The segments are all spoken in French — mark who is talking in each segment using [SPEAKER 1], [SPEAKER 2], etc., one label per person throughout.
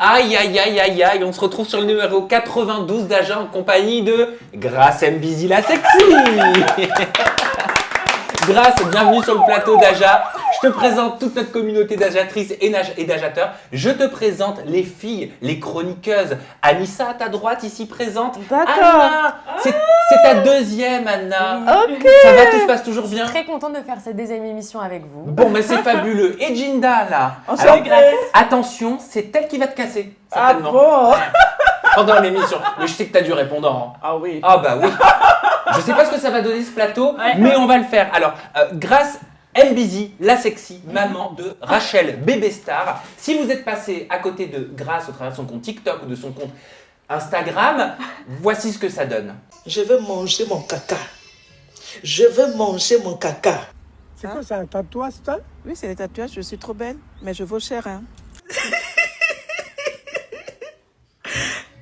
[SPEAKER 1] Aïe, aïe, aïe, aïe, aïe, on se retrouve sur le numéro 92 d'Aja en compagnie de Grace Mbizi la sexy. Grace, bienvenue sur le plateau d'Aja. Je te présente toute notre communauté d'Ajatrices et d'Ajateurs. Je te présente les filles, les chroniqueuses. Anissa à ta droite, ici présente.
[SPEAKER 2] D'accord.
[SPEAKER 1] Anna, c'est ta deuxième, Anna.
[SPEAKER 2] Ok.
[SPEAKER 1] Ça va, tout se passe toujours bien?
[SPEAKER 3] Très contente de faire cette deuxième émission avec vous.
[SPEAKER 1] Bon, mais c'est fabuleux. Et Jinda, là.
[SPEAKER 2] Enchantée.
[SPEAKER 1] Attention, c'est elle qui va te casser.
[SPEAKER 2] Ah
[SPEAKER 1] Certainement.
[SPEAKER 2] bon?
[SPEAKER 1] Pendant l'émission. Mais je sais que t'as du répondant.
[SPEAKER 2] Ah oui.
[SPEAKER 1] Ah bah oui. Je sais pas ce que ça va donner ce plateau,
[SPEAKER 3] Ouais.
[SPEAKER 1] mais on va le faire. Alors, Grace Mbizi, la sexy, maman de Rachel Bébé Star. Si vous êtes passé à côté de Grace au travers de son compte TikTok ou de son compte Instagram, voici ce que ça donne.
[SPEAKER 4] Je veux manger mon caca. Je veux manger mon caca.
[SPEAKER 5] C'est quoi ça, un tatouage ça?
[SPEAKER 4] Oui, c'est les tatouages. Je suis trop belle, mais je vaux cher. Hein.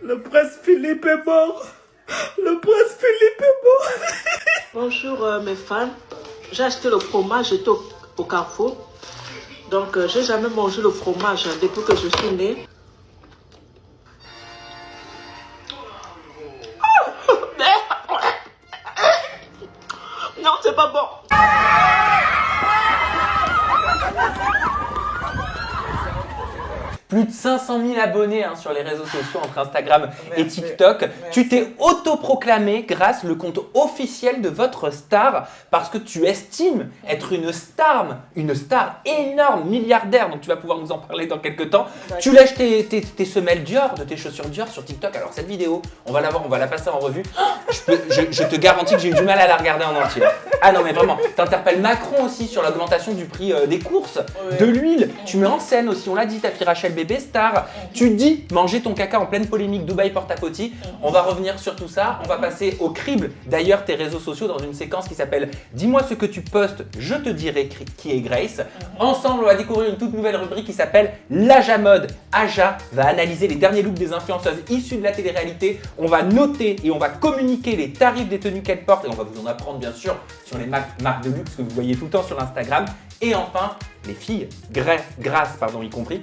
[SPEAKER 4] Le prince Philippe est mort. Le prince Philippe est mort. Bonjour mes fans. J'ai acheté le fromage, j'étais au Carrefour. Donc, j'ai jamais mangé le fromage depuis que je suis née. Non, c'est pas bon.
[SPEAKER 1] Plus de 500 000 abonnés sur les réseaux sociaux entre Instagram et
[SPEAKER 2] Merci.
[SPEAKER 1] TikTok.
[SPEAKER 2] Merci.
[SPEAKER 1] Tu t'es autoproclamé grâce le compte officiel de votre star parce que tu estimes être une star énorme, milliardaire. Donc tu vas pouvoir nous en parler dans quelques temps.
[SPEAKER 2] D'accord.
[SPEAKER 1] Tu lèches tes semelles Dior, de tes chaussures Dior sur TikTok. Alors cette vidéo, on va la voir, on va la passer en revue. Je te garantis que j'ai eu du mal à la regarder en entier. Ah non mais vraiment, t'interpelles Macron aussi sur l'augmentation du prix des courses,
[SPEAKER 2] Oui.
[SPEAKER 1] de l'huile. Tu mets en scène aussi, on l'a dit, ta fille Rachel Bébé Star. Tu dis manger ton caca en pleine polémique Dubaï porte-à-potty. On va revenir sur tout ça. On va passer au crible d'ailleurs tes réseaux sociaux dans une séquence qui s'appelle Dis-moi ce que tu postes, je te dirai qui est Grace. Ensemble, on va découvrir une toute nouvelle rubrique qui s'appelle l'Aja Mode. Aja va analyser les derniers looks des influenceuses issues de la télé-réalité. On va noter et on va communiquer les tarifs des tenues qu'elles portent et on va vous en apprendre bien sûr sur les marques de luxe que vous voyez tout le temps sur Instagram. Et enfin, les filles, Grace y compris,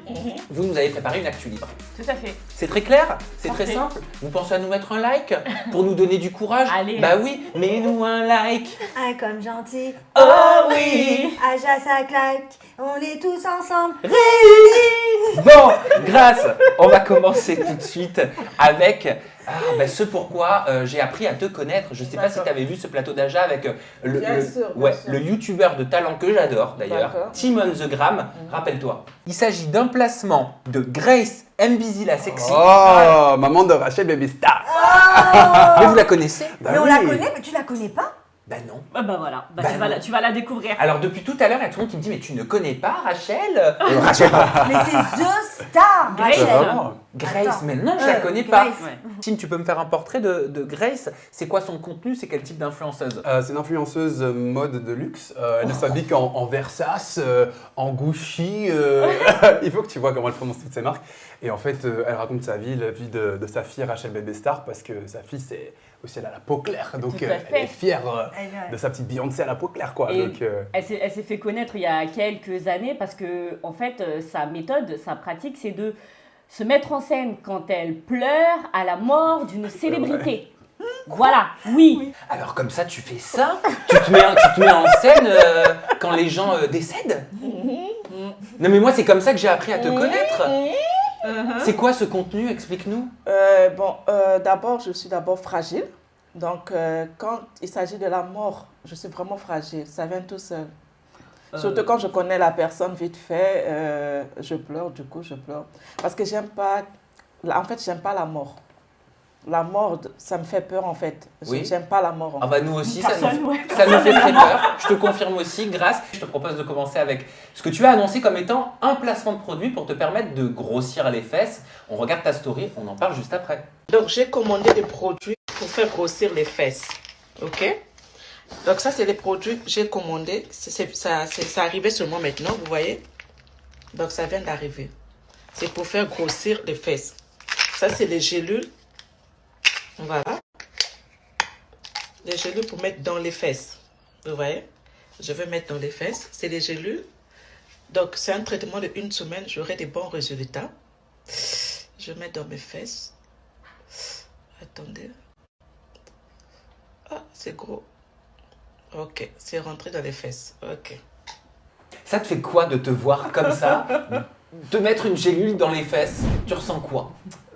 [SPEAKER 1] vous nous avez préparé une actu libre.
[SPEAKER 3] Tout à fait.
[SPEAKER 1] C'est très clair, c'est très
[SPEAKER 3] Parfait.
[SPEAKER 1] simple. Vous pensez à nous mettre un like pour nous donner du courage?
[SPEAKER 3] Allez.
[SPEAKER 1] Bah oui, mets-nous un like.
[SPEAKER 6] Ah, comme gentil.
[SPEAKER 1] Oh oui.
[SPEAKER 6] Aja, ça claque. On est tous ensemble.
[SPEAKER 1] Bon, Grace, on va commencer tout de suite avec ce pourquoi j'ai appris à te connaître. Je sais pas si tu avais vu ce plateau d'Aja avec
[SPEAKER 2] Bien sûr.
[SPEAKER 1] le youtubeur de talent que j'adore d'ailleurs,
[SPEAKER 2] D'accord.
[SPEAKER 1] Timon the Gram. Rappelle-toi, il s'agit d'un placement de Grace Mbizi la sexy.
[SPEAKER 7] Oh, maman de Rachel Baby Star.
[SPEAKER 1] Mais vous la connaissez?
[SPEAKER 7] Bah
[SPEAKER 6] Mais on
[SPEAKER 7] oui.
[SPEAKER 6] la connaît, mais tu la connais pas?
[SPEAKER 1] Bah non.
[SPEAKER 3] Bah voilà,
[SPEAKER 1] Bah
[SPEAKER 3] tu vas la découvrir.
[SPEAKER 1] Alors depuis tout à l'heure, il y a tout le monde qui me dit mais tu ne connais pas Rachel?
[SPEAKER 7] Rachel.
[SPEAKER 6] Mais c'est The Star,
[SPEAKER 3] Grace.
[SPEAKER 6] Rachel.
[SPEAKER 7] Vraiment.
[SPEAKER 1] Grace,
[SPEAKER 6] Attends.
[SPEAKER 1] mais non, je la connais pas.
[SPEAKER 6] Grace.
[SPEAKER 3] Ouais.
[SPEAKER 1] Tim, tu peux me faire un portrait de Grace? C'est quoi son contenu? C'est quel type d'influenceuse?
[SPEAKER 7] C'est une influenceuse mode de luxe. Elle s'habille en Versace, en Gucci. Il faut que tu vois comment elle prononce toutes ces marques. Et en fait, elle raconte sa vie, la vie de sa fille Rachel Bébé Star, parce que sa fille, c'est aussi elle a la peau claire. Donc
[SPEAKER 3] Tout à
[SPEAKER 7] elle
[SPEAKER 3] fait.
[SPEAKER 7] est fière
[SPEAKER 6] Elle-
[SPEAKER 7] de sa petite Beyoncé à la peau claire, quoi.
[SPEAKER 3] Et
[SPEAKER 7] Donc,
[SPEAKER 3] Elle s'est fait connaître il y a quelques années parce que, en fait, sa méthode, sa pratique, c'est de se mettre en scène quand elle pleure à la mort d'une célébrité. Voilà, oui.
[SPEAKER 1] Alors comme ça, tu fais ça? Tu te mets en scène quand les gens décèdent? Non mais moi, c'est comme ça que j'ai appris à te connaître. C'est quoi ce contenu? Explique-nous.
[SPEAKER 4] D'abord, je suis d'abord fragile. Donc, quand il s'agit de la mort, je suis vraiment fragile. Ça vient tout seul. Surtout quand je connais la personne vite fait, je pleure, du coup, je pleure. Parce que j'aime pas la mort. La mort, ça me fait peur, en fait.
[SPEAKER 1] Oui.
[SPEAKER 4] J'aime pas la mort.
[SPEAKER 1] Ah bah nous aussi, ça
[SPEAKER 3] Personne,
[SPEAKER 1] nous
[SPEAKER 3] ouais.
[SPEAKER 1] fait très peur. Je te confirme aussi, Grace. Je te propose de commencer avec ce que tu as annoncé comme étant un placement de produit pour te permettre de grossir les fesses. On regarde ta story, on en parle juste après.
[SPEAKER 4] Donc, j'ai commandé des produits pour faire grossir les fesses. OK? Donc, ça, c'est les produits que j'ai commandés. Ça arrivait seulement maintenant, vous voyez? Donc, ça vient d'arriver. C'est pour faire grossir les fesses. Ça, c'est les gélules. Voilà. Les gélules pour mettre dans les fesses. Vous voyez? Je vais mettre dans les fesses. C'est les gélules. Donc, c'est un traitement de 1 semaine. J'aurai des bons résultats. je mets dans mes fesses. Attendez. Ah, c'est gros. Ok, c'est rentré dans les fesses. Ok.
[SPEAKER 1] Ça te fait quoi de te voir comme ça, te mettre une gélule dans les fesses? Tu ressens quoi?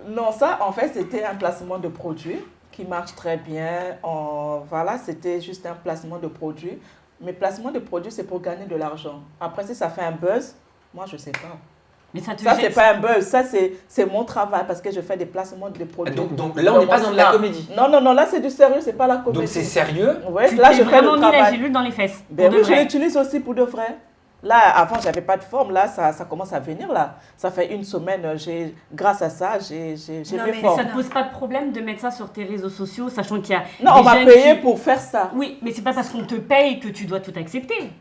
[SPEAKER 4] Non, ça, en fait, c'était un placement de produit qui marche très bien. Voilà, c'était juste un placement de produit. Mais placement de produit, c'est pour gagner de l'argent. Après, si ça fait un buzz, moi, je ne sais pas.
[SPEAKER 3] Mais ça te
[SPEAKER 4] Ça,
[SPEAKER 3] gêne-
[SPEAKER 4] c'est pas un buzz. Ça, c'est mon travail parce que je fais des placements de produits.
[SPEAKER 1] Donc là, on n'est pas dans de la comédie.
[SPEAKER 4] Non, non, non, là, c'est du sérieux, c'est pas la comédie.
[SPEAKER 1] Donc c'est sérieux?
[SPEAKER 4] Ouais,
[SPEAKER 3] Tu
[SPEAKER 4] là,
[SPEAKER 3] t'es
[SPEAKER 4] je fais
[SPEAKER 3] vraiment
[SPEAKER 4] le
[SPEAKER 3] mis la
[SPEAKER 4] travail.
[SPEAKER 3] gélule dans les fesses.
[SPEAKER 4] Ben
[SPEAKER 3] pour de
[SPEAKER 4] oui, je
[SPEAKER 3] vrai.
[SPEAKER 4] l'utilise aussi pour de vrai. Là, avant, j'avais pas de forme. Là, ça commence à venir. Là, ça fait une semaine. Grâce à ça, j'ai
[SPEAKER 6] Non,
[SPEAKER 4] mes
[SPEAKER 6] mais
[SPEAKER 4] formes.
[SPEAKER 3] Ça te pose pas de problème de mettre ça sur tes réseaux sociaux, sachant qu'il y a
[SPEAKER 4] Non,
[SPEAKER 3] des
[SPEAKER 4] on m'a
[SPEAKER 3] jeunes
[SPEAKER 4] payé
[SPEAKER 3] qui-
[SPEAKER 4] pour faire ça.
[SPEAKER 3] Oui, mais c'est pas parce qu'on te paye que tu dois tout accepter.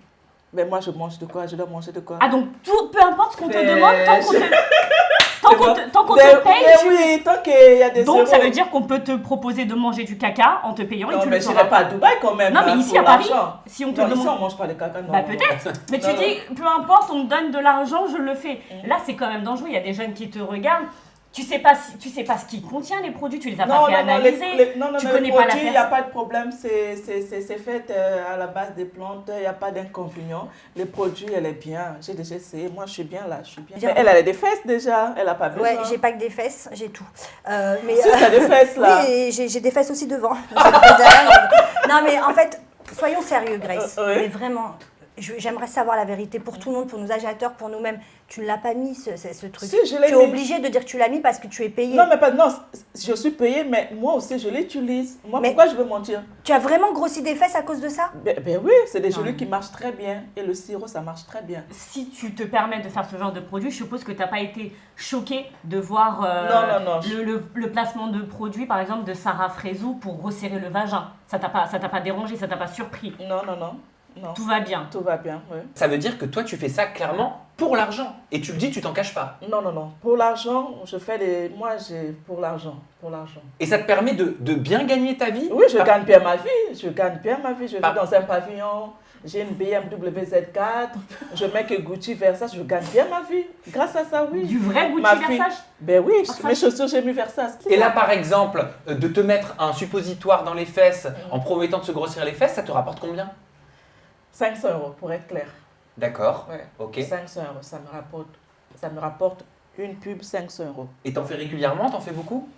[SPEAKER 4] Mais moi, je mange de quoi? Je dois manger de quoi?
[SPEAKER 3] Ah donc peu importe ce qu'on te
[SPEAKER 4] Mais
[SPEAKER 3] demande, tant qu'on te, tant qu'on
[SPEAKER 4] Mais-
[SPEAKER 3] te paye,
[SPEAKER 4] mais oui, tant qu'il y a des
[SPEAKER 3] donc ça
[SPEAKER 4] zéros.
[SPEAKER 3] veut dire qu'on peut te proposer de manger du caca en te payant et
[SPEAKER 4] Non,
[SPEAKER 3] tu
[SPEAKER 4] mais
[SPEAKER 3] le
[SPEAKER 4] je
[SPEAKER 3] feras
[SPEAKER 4] n'irai pas à Dubaï quand même.
[SPEAKER 3] Non, mais
[SPEAKER 4] hein,
[SPEAKER 3] ici
[SPEAKER 4] pour
[SPEAKER 3] à Paris,
[SPEAKER 4] l'argent.
[SPEAKER 3] si on te
[SPEAKER 4] Non, ici,
[SPEAKER 3] demande...
[SPEAKER 4] on mange pas de caca. Non,
[SPEAKER 3] Bah
[SPEAKER 4] non,
[SPEAKER 3] peut-être, mais tu
[SPEAKER 4] Non, non.
[SPEAKER 3] dis, peu importe, on me donne de l'argent, je le fais. Là, c'est quand même dangereux, il y a des jeunes qui te regardent, tu sais pas ce qu'il contient les produits, tu les as pas fait analyser.
[SPEAKER 4] Non,
[SPEAKER 3] tu
[SPEAKER 4] mais
[SPEAKER 3] connais
[SPEAKER 4] les
[SPEAKER 3] pas la
[SPEAKER 4] produits, il n'y a
[SPEAKER 3] personne.
[SPEAKER 4] pas de problème. C'est fait à la base des plantes. Il n'y a pas d'inconvénient. Les produits, elle est bien. J'ai déjà essayé. Moi, je suis bien là. Je suis bien.
[SPEAKER 6] Bien.
[SPEAKER 4] Mais elle a des fesses déjà. Elle n'a pas besoin.
[SPEAKER 6] Ouais, j'ai pas que des fesses, j'ai tout. Mais,
[SPEAKER 4] Si, t'as des fesses là.
[SPEAKER 6] oui, j'ai des fesses aussi devant. J'ai des fesses derrière, mais- Non, mais en fait, soyons sérieux, Grace.
[SPEAKER 4] Oui.
[SPEAKER 6] Mais vraiment, j'aimerais savoir la vérité pour tout le monde, pour nos agitateurs, pour nous-mêmes. Tu ne l'as pas mis, ce truc.
[SPEAKER 4] Si, je l'ai
[SPEAKER 6] Tu es
[SPEAKER 4] mis.
[SPEAKER 6] obligé de dire que tu l'as mis parce que tu es payé.
[SPEAKER 4] Non, mais pas. Non, je suis payée, mais moi aussi, je l'utilise. Moi,
[SPEAKER 6] Mais-
[SPEAKER 4] pourquoi je veux mentir?
[SPEAKER 6] Tu as vraiment grossi des fesses à cause de ça?
[SPEAKER 4] Ben oui, c'est des
[SPEAKER 3] Non,
[SPEAKER 4] gélules
[SPEAKER 3] mais-
[SPEAKER 4] qui marchent très bien. Et le sirop, ça marche très bien.
[SPEAKER 3] Si tu te permets de faire ce genre de produit, je suppose que tu n'as pas été choqué de voir
[SPEAKER 4] Non.
[SPEAKER 3] le placement de produit, par exemple, de Sarah Frézou pour resserrer le vagin. Ça t'a pas dérangé, ça t'a pas surpris.
[SPEAKER 4] Non.
[SPEAKER 3] Tout va bien.
[SPEAKER 4] Tout va bien, oui.
[SPEAKER 1] Ça veut dire que toi, tu fais ça clairement pour l'argent. Et tu le dis, tu t'en caches pas.
[SPEAKER 4] Non. Pour l'argent, je fais des... Moi, j'ai pour l'argent.
[SPEAKER 1] Et ça te permet de bien gagner ta vie?
[SPEAKER 4] Oui, je gagne bien ma vie. Je gagne bien ma vie. Je vis
[SPEAKER 1] Ah.
[SPEAKER 4] dans un pavillon. J'ai une BMW Z4. Je mets que Gucci, Versace. Je gagne bien ma vie. Grâce à ça, oui.
[SPEAKER 3] Du vrai Gucci
[SPEAKER 4] Ma fille-
[SPEAKER 3] Versace?
[SPEAKER 4] Ben oui,
[SPEAKER 3] Versace.
[SPEAKER 4] mes chaussures, j'ai mis Versace.
[SPEAKER 1] Et là, par exemple, de te mettre un suppositoire dans les fesses en promettant de se grossir les fesses, ça te rapporte combien?
[SPEAKER 4] 500 € pour être clair.
[SPEAKER 1] D'accord.
[SPEAKER 4] Ouais.
[SPEAKER 1] Ok.
[SPEAKER 4] 500 €, ça me rapporte une pub 500 €.
[SPEAKER 1] Et t'en fais régulièrement? T'en fais beaucoup?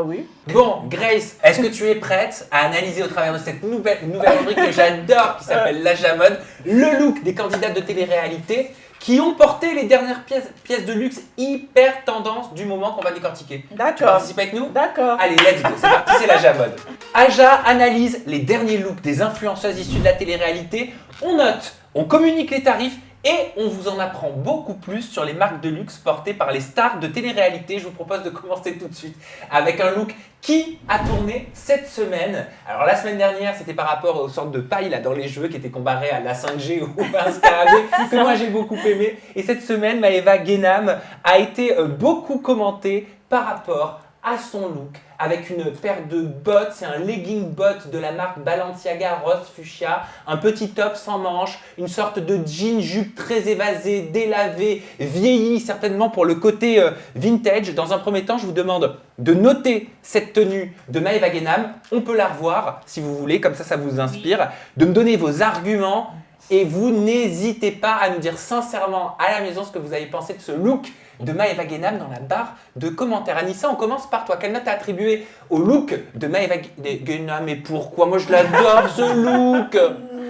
[SPEAKER 4] Oui.
[SPEAKER 1] Bon, Grace, est-ce que tu es prête à analyser au travers de cette nouvelle rubrique que j'adore qui s'appelle La Jamode, le look des candidates de télé-réalité qui ont porté les dernières pièces de luxe hyper tendance du moment qu'on va décortiquer? Tu
[SPEAKER 4] D'accord.
[SPEAKER 1] participes avec nous?
[SPEAKER 4] D'accord.
[SPEAKER 1] Allez, let's go, c'est parti, c'est la Jamode. Aja analyse les derniers looks des influenceuses issues de la télé-réalité. On note, on communique les tarifs et on vous en apprend beaucoup plus sur les marques de luxe portées par les stars de télé-réalité. Je vous propose de commencer tout de suite avec un look qui a tourné cette semaine. Alors la semaine dernière, c'était par rapport aux sortes de pailles là dans les cheveux qui étaient comparées à la 5G ou à un scarabée, que moi j'ai beaucoup aimé. Et cette semaine, Maëva Guénam a été beaucoup commentée par rapport à son look avec une paire de bottes, c'est un legging bot de la marque Balenciaga rose fuchsia, un petit top sans manches, une sorte de jean jupe très évasé, délavé, vieilli certainement pour le côté vintage. Dans un premier temps, je vous demande de noter cette tenue de Maëva Guénam. On peut la revoir si vous voulez, comme ça vous inspire, de me donner vos arguments et vous n'hésitez pas à nous dire sincèrement à la maison ce que vous avez pensé de ce look de Maëva Guénam dans la barre de commentaires. Anissa, on commence par toi. Quelle note t'as attribué au look de Maëva Guénam et pourquoi? Moi, je l'adore ce look.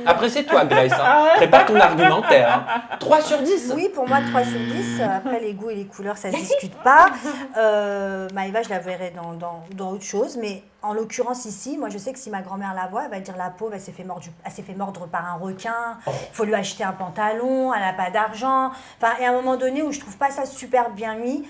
[SPEAKER 1] Après, c'est toi, Grace. Hein. Prépare ton argumentaire. Hein. 3 sur 10.
[SPEAKER 6] Oui, pour moi, 3 sur 10. Après, les goûts et les couleurs, ça ne se discute pas. Maëva, je la verrais dans autre chose. Mais en l'occurrence, ici, moi, je sais que si ma grand-mère la voit, elle va dire la pauvre, elle s'est fait mordre par un requin. Il faut lui acheter un pantalon, elle n'a pas d'argent. Enfin, et à un moment donné où je trouve pas ça super bien mis.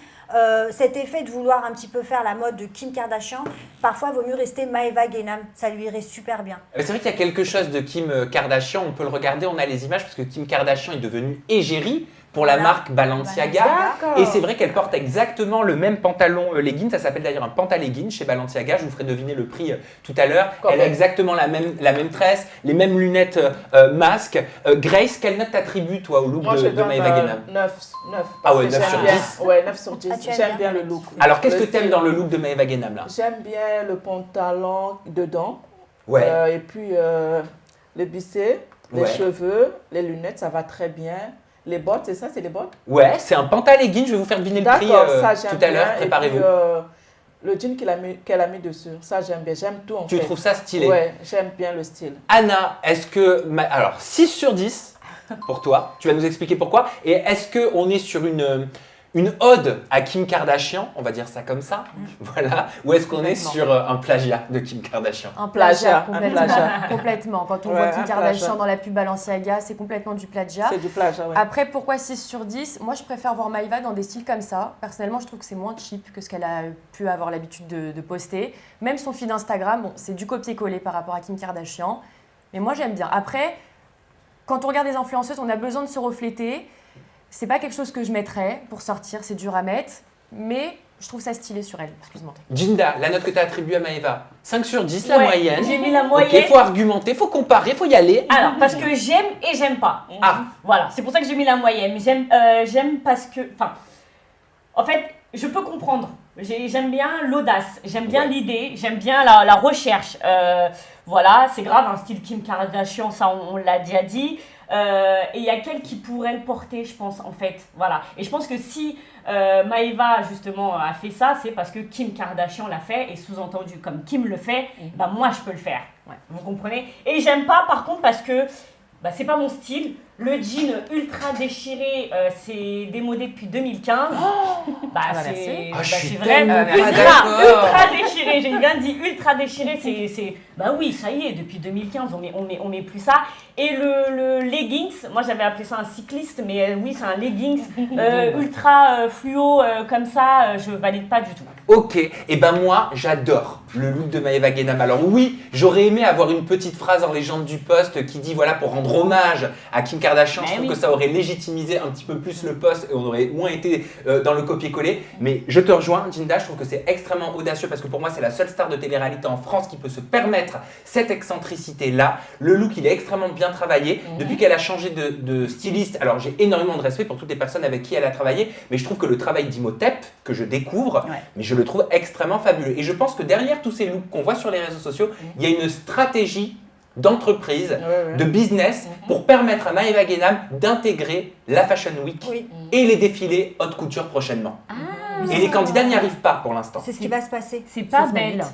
[SPEAKER 6] Cet effet de vouloir un petit peu faire la mode de Kim Kardashian, parfois il vaut mieux rester Maëva Guénam, ça lui irait super bien.
[SPEAKER 1] C'est vrai qu'il y a quelque chose de Kim Kardashian, on peut le regarder, on a les images parce que Kim Kardashian est devenue égérie pour la
[SPEAKER 6] Voilà.
[SPEAKER 1] marque Balenciaga.
[SPEAKER 4] D'accord.
[SPEAKER 1] Et c'est vrai qu'elle porte exactement le même pantalon legging. Ça s'appelle d'ailleurs un pantalegging chez Balenciaga. Je vous ferai deviner le prix tout à l'heure. Elle a exactement la même tresse, les mêmes lunettes masque. Grace, quelle note t'attribues toi au look
[SPEAKER 4] Moi, je
[SPEAKER 1] de
[SPEAKER 4] donne
[SPEAKER 1] Maeva Guénam
[SPEAKER 4] 9.
[SPEAKER 1] Ah ouais, 9 sur 10.
[SPEAKER 4] Ouais, 9 sur 10.
[SPEAKER 6] Ah, tu aimes
[SPEAKER 4] J'aime
[SPEAKER 6] bien.
[SPEAKER 4] bien le look.
[SPEAKER 1] Alors qu'est-ce que
[SPEAKER 4] Le
[SPEAKER 1] t'aimes
[SPEAKER 4] style.
[SPEAKER 1] dans le look de Maeva Guénam là?
[SPEAKER 4] J'aime bien le pantalon dedans.
[SPEAKER 1] Ouais.
[SPEAKER 4] Et puis les bissets, les
[SPEAKER 1] Ouais.
[SPEAKER 4] cheveux, les lunettes, ça va très bien. Les bottes, c'est ça, c'est les bottes?
[SPEAKER 1] Ouais, c'est un pantalegging. Je vais vous faire deviner le prix
[SPEAKER 4] D'accord, ça j'aime
[SPEAKER 1] tout à l'heure.
[SPEAKER 4] bien. Et
[SPEAKER 1] Préparez-vous.
[SPEAKER 4] puis, le jean qu'elle a mis dessus, ça j'aime bien. J'aime tout en
[SPEAKER 1] Tu
[SPEAKER 4] fait.
[SPEAKER 1] trouves ça stylé?
[SPEAKER 4] Ouais, j'aime bien le style.
[SPEAKER 1] Anna, est-ce que... Alors, 6 sur 10 pour toi. Tu vas nous expliquer pourquoi. Et est-ce qu'on est sur une ode à Kim Kardashian, on va dire ça comme ça, voilà, ou est-ce qu'on est
[SPEAKER 3] Complètement.
[SPEAKER 1] sur un plagiat de Kim Kardashian?
[SPEAKER 3] Un
[SPEAKER 4] Plagiat,
[SPEAKER 3] plagiat,
[SPEAKER 4] un
[SPEAKER 3] complètement.
[SPEAKER 4] plagiat.
[SPEAKER 3] Complètement. Quand on
[SPEAKER 4] Ouais,
[SPEAKER 3] voit
[SPEAKER 4] un
[SPEAKER 3] Kim
[SPEAKER 4] plagiat.
[SPEAKER 3] Kardashian dans la pub Balenciaga, c'est complètement du plagiat.
[SPEAKER 4] C'est du plagiat, ouais.
[SPEAKER 3] Après, pourquoi 6 sur 10? Moi, je préfère voir Maeva dans des styles comme ça. Personnellement, je trouve que c'est moins cheap que ce qu'elle a pu avoir l'habitude de poster. Même son feed Instagram, bon, c'est du copier-coller par rapport à Kim Kardashian. Mais moi, j'aime bien. Après, quand on regarde des influenceuses, on a besoin de se refléter. C'est pas quelque chose que je mettrais pour sortir, c'est dur à mettre. Mais je trouve ça stylé sur elle. Excuse-moi.
[SPEAKER 1] Jinda, la note que tu as attribuée à Maeva, 5 sur 10, la
[SPEAKER 2] Ouais,
[SPEAKER 1] moyenne.
[SPEAKER 2] J'ai mis la
[SPEAKER 1] Ok,
[SPEAKER 2] moyenne.
[SPEAKER 1] faut argumenter, faut comparer, faut y aller.
[SPEAKER 2] Alors, parce que j'aime et j'aime pas.
[SPEAKER 1] Ah,
[SPEAKER 2] Voilà, c'est pour ça que j'ai mis la moyenne. J'aime parce que. Enfin, en fait, je peux comprendre. J'aime bien l'audace, j'aime bien
[SPEAKER 1] Ouais.
[SPEAKER 2] l'idée, j'aime bien la recherche. Voilà, c'est grave, un style Kim Kardashian, ça on l'a déjà dit. Et il y a qu'elle qui pourrait le porter, je pense, en fait. Voilà. Et je pense que si Maeva, justement, a fait ça, c'est parce que Kim Kardashian l'a fait. Et sous-entendu, comme Kim le fait, bah, moi, je peux le faire. Ouais, vous comprenez? Et j'aime pas, par contre, parce que bah, c'est pas mon style. Le jean ultra déchiré, c'est démodé depuis 2015. Bah,
[SPEAKER 3] bah,
[SPEAKER 2] c'est
[SPEAKER 3] merci.
[SPEAKER 1] Ah, je
[SPEAKER 2] bah,
[SPEAKER 1] suis
[SPEAKER 2] c'est vrai.
[SPEAKER 1] tellement pas
[SPEAKER 2] Ultra
[SPEAKER 1] d'accord.
[SPEAKER 2] déchiré. J'ai bien dit ultra déchiré. C'est bah oui, ça y est, depuis 2015, on met plus ça. Et le leggings, moi j'avais appelé ça un cycliste, mais oui, c'est un leggings ultra fluo comme ça. Je valide pas du tout.
[SPEAKER 1] Ok, et ben moi j'adore le look de Maeva Guénam. Alors oui, j'aurais aimé avoir une petite phrase en légende du poste qui dit voilà, pour rendre hommage à Kim Kardashian,
[SPEAKER 2] Mais
[SPEAKER 1] je trouve
[SPEAKER 2] oui.
[SPEAKER 1] que ça aurait légitimisé un petit peu plus le poste et on aurait moins été dans le copier-coller. Mais je te rejoins, Jinda, je trouve que c'est extrêmement audacieux parce que pour moi c'est la seule star de télé-réalité en France qui peut se permettre cette excentricité-là. Le look il est extrêmement bien travaillé. Depuis qu'elle a changé de styliste, alors j'ai énormément de respect pour toutes les personnes avec qui elle a travaillé, mais je trouve que le travail d'Imhotep, que je découvre,
[SPEAKER 2] Ouais.
[SPEAKER 1] mais je le trouve extrêmement fabuleux. Et je pense que derrière tous ces looks qu'on voit sur les réseaux sociaux, il y a une stratégie d'entreprise,
[SPEAKER 4] Ouais.
[SPEAKER 1] de business, pour permettre à Maeva Guénam d'intégrer la Fashion Week
[SPEAKER 6] Oui.
[SPEAKER 1] et les défilés haute couture prochainement. Et les candidats n'y arrivent pas pour l'instant.
[SPEAKER 6] C'est ce qui va se passer.
[SPEAKER 2] C'est pas
[SPEAKER 3] Sauf
[SPEAKER 2] bête.
[SPEAKER 3] Nabila.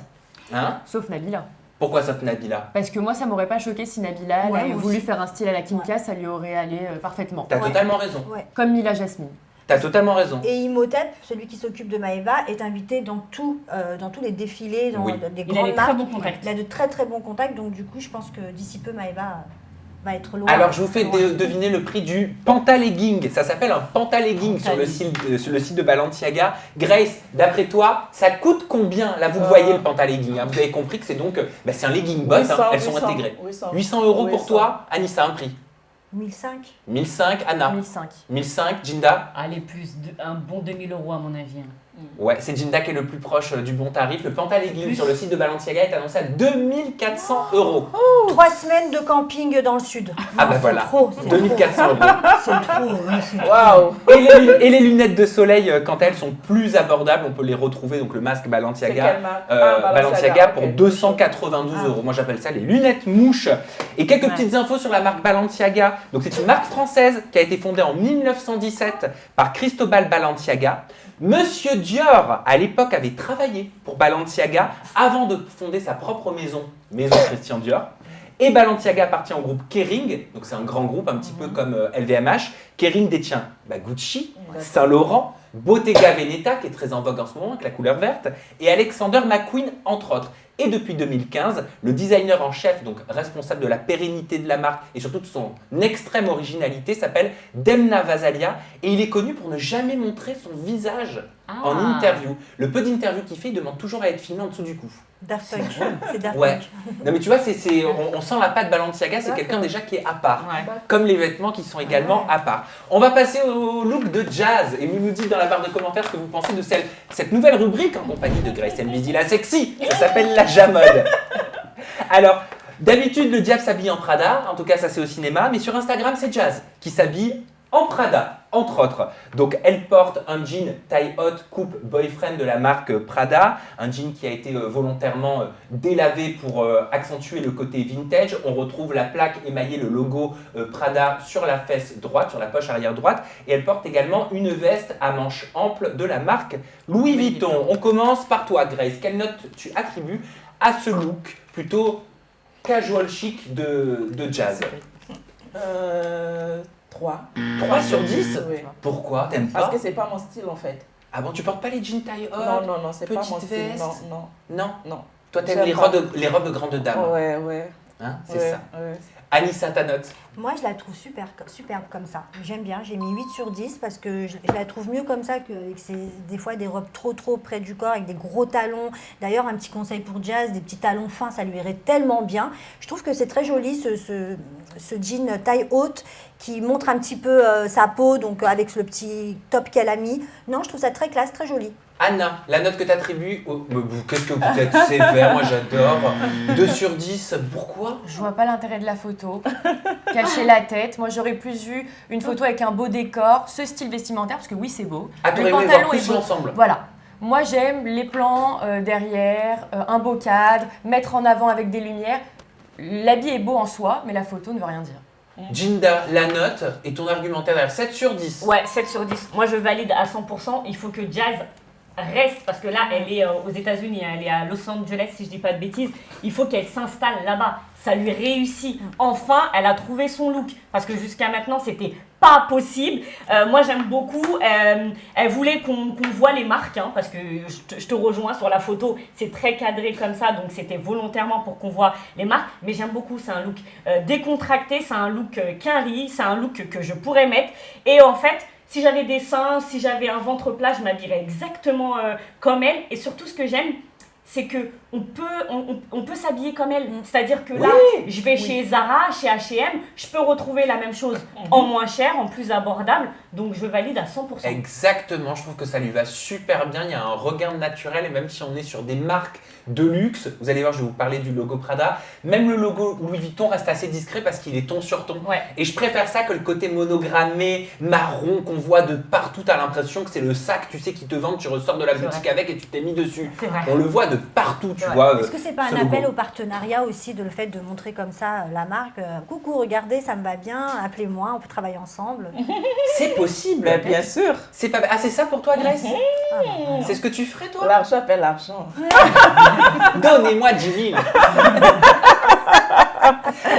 [SPEAKER 1] Hein?
[SPEAKER 3] Sauf Nabila.
[SPEAKER 1] Pourquoi ça, Nabila?
[SPEAKER 3] Parce que moi, ça m'aurait pas choqué si Nabila elle
[SPEAKER 6] Ouais,
[SPEAKER 3] avait
[SPEAKER 6] moi
[SPEAKER 3] voulu
[SPEAKER 6] aussi.
[SPEAKER 3] faire un style à la Kim
[SPEAKER 6] Ouais.
[SPEAKER 3] K, ça lui aurait allé parfaitement.
[SPEAKER 1] T'as
[SPEAKER 6] Ouais.
[SPEAKER 1] totalement raison.
[SPEAKER 6] Ouais.
[SPEAKER 3] Comme Mila Jasmine.
[SPEAKER 1] T'as totalement raison.
[SPEAKER 6] Et Imhotep, celui qui s'occupe de Maeva, est invité dans tous les défilés, dans
[SPEAKER 1] Oui.
[SPEAKER 6] des
[SPEAKER 2] Il a
[SPEAKER 6] grandes
[SPEAKER 2] des très
[SPEAKER 6] marques.
[SPEAKER 2] bons contacts.
[SPEAKER 6] Il a de très très bons contacts, donc du coup, je pense que d'ici peu, Maeva va être loin.
[SPEAKER 1] Alors, je vous fais
[SPEAKER 6] Ouais.
[SPEAKER 1] deviner le prix du pantalegging. Ça s'appelle un pantalegging sur le site de Balenciaga. Grace, d'après toi, ça coûte combien? Là, vous voyez le pantalegging. Hein. Vous avez compris que c'est donc c'est un legging boss.
[SPEAKER 4] 800,
[SPEAKER 1] Elles sont
[SPEAKER 4] 800,
[SPEAKER 1] intégrées.
[SPEAKER 4] 800.
[SPEAKER 1] 800 euros pour
[SPEAKER 4] 800.
[SPEAKER 1] toi. Anissa, un prix.
[SPEAKER 6] 1005.
[SPEAKER 1] 1005, Anna.
[SPEAKER 3] 2005.
[SPEAKER 1] 1005, Jinda.
[SPEAKER 2] Allez, un bon 2000 euros à mon avis.
[SPEAKER 1] Ouais, c'est Jinda qui est le plus proche du bon tarif. Le pantalegging
[SPEAKER 2] Plus.
[SPEAKER 1] sur le site de Balenciaga est annoncé à 2400 euros.
[SPEAKER 6] 3 semaines de camping dans le sud.
[SPEAKER 1] Ah
[SPEAKER 6] Non,
[SPEAKER 1] bah
[SPEAKER 6] c'est
[SPEAKER 1] voilà.
[SPEAKER 6] trop, c'est
[SPEAKER 1] 2400 euros.
[SPEAKER 6] trop. C'est trop, ouais, c'est trop.
[SPEAKER 4] Waouh!
[SPEAKER 1] Et les lunettes de soleil, quant à elles, sont plus abordables. On peut les retrouver, donc le masque
[SPEAKER 4] C'est
[SPEAKER 1] Balenciaga.
[SPEAKER 4] quelle marque?
[SPEAKER 1] Balenciaga pour
[SPEAKER 4] ok.
[SPEAKER 1] 292
[SPEAKER 6] Ah.
[SPEAKER 1] euros. Moi j'appelle ça les lunettes mouches. Et quelques
[SPEAKER 3] Ouais.
[SPEAKER 1] petites infos sur la marque Balenciaga. Donc c'est une marque française qui a été fondée en 1917 par Cristobal Balenciaga. Monsieur Dior, à l'époque, avait travaillé pour Balenciaga avant de fonder sa propre maison Christian Dior. Et Balenciaga appartient au groupe Kering, donc c'est un grand groupe un petit peu comme LVMH. Kering détient Gucci, Saint Laurent, Bottega Veneta qui est très en vogue en ce moment avec la couleur verte, et Alexander McQueen entre autres. Et depuis 2015, le designer en chef, donc responsable de la pérennité de la marque et surtout de son extrême originalité, s'appelle Demna Gvasalia et il est connu pour ne jamais montrer son visage en interview. Le peu d'interviews qu'il fait, il demande toujours à être filmé en dessous du cou.
[SPEAKER 6] Daft Punk. C'est Daft
[SPEAKER 1] Ouais.
[SPEAKER 6] Punk.
[SPEAKER 1] Non mais tu vois, on sent la patte Balenciaga, c'est quelqu'un déjà qui est à part.
[SPEAKER 2] Ouais.
[SPEAKER 1] Comme les vêtements qui sont également à part. On va passer au look de Jazz et vous nous dites dans la barre de commentaires ce que vous pensez de cette nouvelle rubrique en compagnie de Grace Mbidi la sexy. Ça s'appelle la Jamode. Alors, d'habitude le diable s'habille en Prada, en tout cas ça c'est au cinéma, mais sur Instagram c'est Jazz qui s'habille en Prada, entre autres. Donc elle porte un jean taille haute coupe boyfriend de la marque Prada, un jean qui a été volontairement délavé pour accentuer le côté vintage. On retrouve la plaque émaillée, le logo Prada sur la fesse droite, sur la poche arrière droite. Et elle porte également une veste à manches amples de la marque Louis Vuitton. On commence par toi Grace, quelle note tu attribues à ce look plutôt casual chic de Jazz?
[SPEAKER 4] 3.
[SPEAKER 1] 3 sur 10?
[SPEAKER 4] Oui.
[SPEAKER 1] Pourquoi? T'aimes
[SPEAKER 4] Parce
[SPEAKER 1] pas?
[SPEAKER 4] que c'est pas mon style en fait.
[SPEAKER 1] Ah bon, tu portes pas les jeans taille haute?
[SPEAKER 4] Non, c'est pas mon
[SPEAKER 1] petite
[SPEAKER 4] style.
[SPEAKER 1] veste.
[SPEAKER 4] Non.
[SPEAKER 1] Non. Toi, t'aimes
[SPEAKER 4] J'aime
[SPEAKER 1] les
[SPEAKER 4] pas.
[SPEAKER 1] robes de grande dame.
[SPEAKER 4] Ouais.
[SPEAKER 1] Hein, c'est
[SPEAKER 4] Ouais,
[SPEAKER 1] ça.
[SPEAKER 4] ouais.
[SPEAKER 1] Anissa, ta note?
[SPEAKER 6] Moi, je la trouve superbe comme ça. J'aime bien. J'ai mis 8 sur 10 parce que je la trouve mieux comme ça qu'avec des fois des robes trop près du corps avec des gros talons. D'ailleurs, un petit conseil pour Jazz, des petits talons fins, ça lui irait tellement bien. Je trouve que c'est très joli ce jean taille haute qui montre un petit peu sa peau, donc avec le petit top qu'elle a mis. Non, je trouve ça très classe, très joli.
[SPEAKER 1] Anna, la note que tu attribues, qu'est-ce que vous êtes sévère, moi j'adore. 2 sur 10, pourquoi?
[SPEAKER 8] Je vois pas l'intérêt de la photo. Cacher la tête. Moi, j'aurais plus vu une photo avec un beau décor, ce style vestimentaire, parce que oui, c'est beau.
[SPEAKER 1] Ah, t'aurais aimé voir plus
[SPEAKER 8] beau.
[SPEAKER 1] l'ensemble.
[SPEAKER 8] Voilà. Moi, j'aime les plans derrière, un beau cadre, mettre en avant avec des lumières. L'habit est beau en soi, mais la photo ne veut rien dire.
[SPEAKER 1] Jinda, la note et ton argumentaire derrière, 7 sur 10.
[SPEAKER 2] Ouais, 7 sur 10. Moi, je valide à 100%. Il faut que Jazz reste, parce que là, elle est aux États-Unis, hein, elle est à Los Angeles, si je dis pas de bêtises. Il faut qu'elle s'installe là-bas. Ça lui réussit. Enfin, elle a trouvé son look. Parce que jusqu'à maintenant, c'était pas possible. Moi, j'aime beaucoup. Elle voulait qu'on voit les marques, hein, parce que je te rejoins sur la photo. C'est très cadré comme ça, donc c'était volontairement pour qu'on voit les marques. Mais j'aime beaucoup. C'est un look décontracté, c'est un look quinri, c'est un look que je pourrais mettre. Et en fait, si j'avais des seins, si j'avais un ventre plat, je m'habillerais exactement comme elle. Et surtout, ce que j'aime, c'est que on peut s'habiller comme elle. C'est-à-dire que là, je vais chez Zara, chez H&M, je peux retrouver la même chose en moins cher, en plus abordable. Donc, je valide à 100%.
[SPEAKER 1] Exactement, je trouve que ça lui va super bien. Il y a un regain naturel et même si on est sur des marques de luxe, vous allez voir, je vais vous parler du logo Prada. Même le logo Louis Vuitton reste assez discret parce qu'il est ton sur ton.
[SPEAKER 2] Ouais.
[SPEAKER 1] Et je préfère ça que le côté monogrammé, marron qu'on voit de partout. T'as l'impression que c'est le sac, tu sais, qui te vend, tu ressors de la
[SPEAKER 2] C'est
[SPEAKER 1] boutique
[SPEAKER 2] vrai.
[SPEAKER 1] avec et tu t'es mis dessus.
[SPEAKER 2] C'est vrai.
[SPEAKER 1] On le voit de partout, tu vois.
[SPEAKER 6] Est-ce que c'est pas
[SPEAKER 1] ce
[SPEAKER 6] un appel
[SPEAKER 1] logo.
[SPEAKER 6] au partenariat aussi de le fait de montrer comme ça la marque coucou, regardez, ça me va bien, appelez-moi, on peut travailler ensemble.
[SPEAKER 1] C'est possible.
[SPEAKER 4] Mais bien sûr,
[SPEAKER 1] C'est pas... Ah, c'est ça pour toi, Grace?
[SPEAKER 6] Ah, non.
[SPEAKER 1] C'est ce que tu ferais, toi?
[SPEAKER 4] l'argent appelle l'argent.
[SPEAKER 1] Donnez-moi 10 000.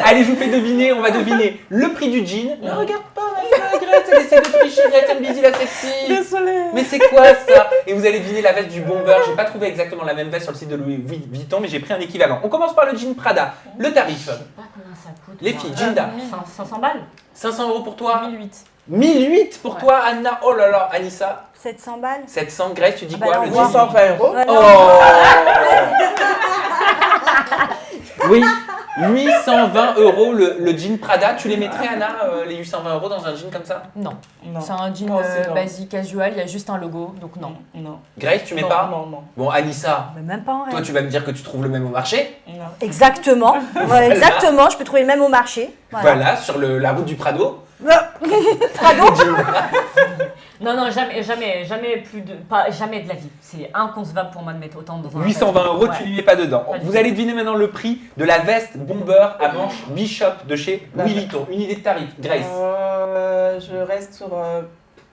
[SPEAKER 1] Allez, je vous fais deviner, on va deviner le prix du jean. Ne regarde pas, ma Grace, elle essaie de tricher, Grace Mbidi la sexy.
[SPEAKER 4] Désolée.
[SPEAKER 1] Mais c'est quoi ça? Et vous allez deviner la veste du bomber. J'ai pas trouvé exactement la même veste sur le site de Louis Vuitton, mais j'ai pris un équivalent. On commence par le jean Prada. Le tarif.
[SPEAKER 2] Je sais pas combien ça coûte.
[SPEAKER 1] Les
[SPEAKER 2] moi.
[SPEAKER 1] filles, Jinda.
[SPEAKER 2] 500 balles.
[SPEAKER 1] 500 € pour toi.
[SPEAKER 8] 1008.
[SPEAKER 1] 1008 pour toi, Anna. Oh là là, Anissa.
[SPEAKER 6] 700 balles.
[SPEAKER 1] 700. Grace, tu dis
[SPEAKER 6] Ah bah
[SPEAKER 1] quoi?
[SPEAKER 6] là,
[SPEAKER 1] Le
[SPEAKER 6] on
[SPEAKER 1] jean?
[SPEAKER 6] voit.
[SPEAKER 4] 820 euros.
[SPEAKER 6] Ouais, non.
[SPEAKER 1] Oh Oui, 820 € le jean Prada. Tu les mettrais, Anna, les 820 € dans un jean comme ça?
[SPEAKER 8] Non.
[SPEAKER 4] Non.
[SPEAKER 8] C'est un jean
[SPEAKER 4] Moi aussi, non.
[SPEAKER 8] basique, casual, il y a juste un logo, donc non.
[SPEAKER 4] Non.
[SPEAKER 1] Grace, tu mets
[SPEAKER 4] Non,
[SPEAKER 1] pas?
[SPEAKER 4] Non.
[SPEAKER 1] Bon, Anissa,
[SPEAKER 6] Mais même pas en
[SPEAKER 1] toi,
[SPEAKER 6] rêve.
[SPEAKER 1] tu vas me dire que tu trouves le même au marché.
[SPEAKER 4] Non.
[SPEAKER 6] Exactement. Ouais, exactement, je peux trouver le même au marché.
[SPEAKER 1] Voilà, sur la route du Prado.
[SPEAKER 6] Prado.
[SPEAKER 2] Non, jamais plus de. Jamais de la vie. C'est inconcevable pour moi de mettre autant dans un.
[SPEAKER 1] 820 €, tu
[SPEAKER 2] Ouais.
[SPEAKER 1] lui mets pas dedans.
[SPEAKER 2] Pas du
[SPEAKER 1] Vous
[SPEAKER 2] tout.
[SPEAKER 1] allez deviner maintenant le prix de la veste bomber à manches Bishop de chez Louis Vuitton. Une idée de tarif, Grace.
[SPEAKER 4] Je reste sur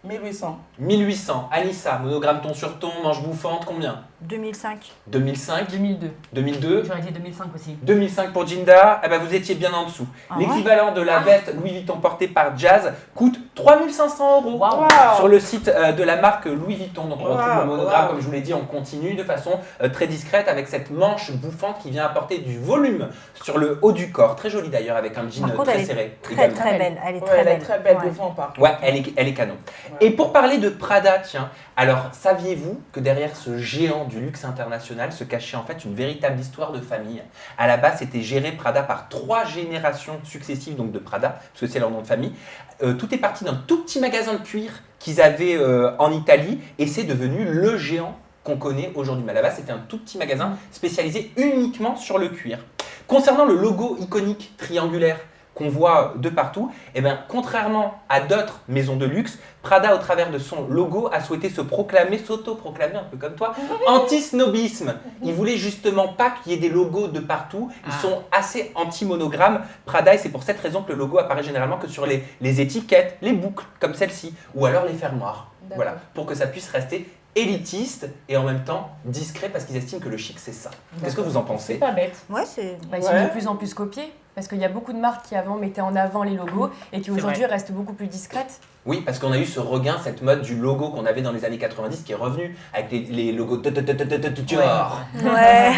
[SPEAKER 4] 1800.
[SPEAKER 1] 1800. Anissa, monogramme ton sur ton, manche bouffante, combien?
[SPEAKER 6] 2005.
[SPEAKER 1] 2005,
[SPEAKER 8] 2002.
[SPEAKER 1] 2002,
[SPEAKER 3] J'aurais dit 2005 aussi.
[SPEAKER 1] 2005 pour Jinda, eh ben vous étiez bien en dessous.
[SPEAKER 6] Ah ouais
[SPEAKER 1] L'équivalent de la veste Louis Vuitton portée par Jazz coûte 3500 €
[SPEAKER 3] Waouh.
[SPEAKER 1] sur le site de la marque Louis Vuitton. Donc on retrouve
[SPEAKER 4] Wow,
[SPEAKER 1] le monogramme,
[SPEAKER 4] wow.
[SPEAKER 1] comme je vous l'ai dit, en continu, de façon très discrète, avec cette manche bouffante qui vient apporter du volume sur le haut du corps. Très joli d'ailleurs, avec un jean
[SPEAKER 6] Par contre,
[SPEAKER 1] très
[SPEAKER 6] elle est
[SPEAKER 1] serré.
[SPEAKER 6] Très
[SPEAKER 1] également.
[SPEAKER 6] très belle. Elle est
[SPEAKER 4] Ouais,
[SPEAKER 6] très
[SPEAKER 4] elle
[SPEAKER 6] belle.
[SPEAKER 4] est très belle
[SPEAKER 6] Ouais.
[SPEAKER 4] devant, par contre.
[SPEAKER 1] Ouais, elle est canon. Et pour parler de Prada, tiens, alors saviez-vous que derrière ce géant du luxe international se cachait en fait une véritable histoire de famille? À la base, c'était géré Prada par 3 générations successives donc de Prada, parce que c'est leur nom de famille. Tout est parti d'un tout petit magasin de cuir qu'ils avaient en Italie et c'est devenu le géant qu'on connaît aujourd'hui. Mais à la base, c'était un tout petit magasin spécialisé uniquement sur le cuir. Concernant le logo iconique triangulaire qu'on voit de partout, eh bien, contrairement à d'autres maisons de luxe, Prada, au travers de son logo, a souhaité s'auto-proclamer, un peu comme toi, anti-snobisme. Ils voulaient justement pas qu'il y ait des logos de partout. Ils sont assez anti-monogramme, Prada, et c'est pour cette raison que le logo apparaît généralement que sur les étiquettes, les boucles, comme celle-ci, ou alors les fermoirs. Voilà, pour que ça puisse rester élitiste et en même temps discret, parce qu'ils estiment que le chic, c'est ça. Qu'est-ce que vous en
[SPEAKER 3] C'est
[SPEAKER 1] pensez?
[SPEAKER 3] pas bête.
[SPEAKER 6] Ouais, c'est.
[SPEAKER 8] Ils sont
[SPEAKER 4] Ouais.
[SPEAKER 8] de plus en plus copiés. Parce qu'il y a beaucoup de marques qui avant mettaient en avant les logos et qui aujourd'hui restent beaucoup plus discrètes.
[SPEAKER 1] Oui, parce qu'on a eu ce regain, cette mode du logo qu'on avait dans les années 90 qui est revenu avec les logos Dior,
[SPEAKER 6] Ouais.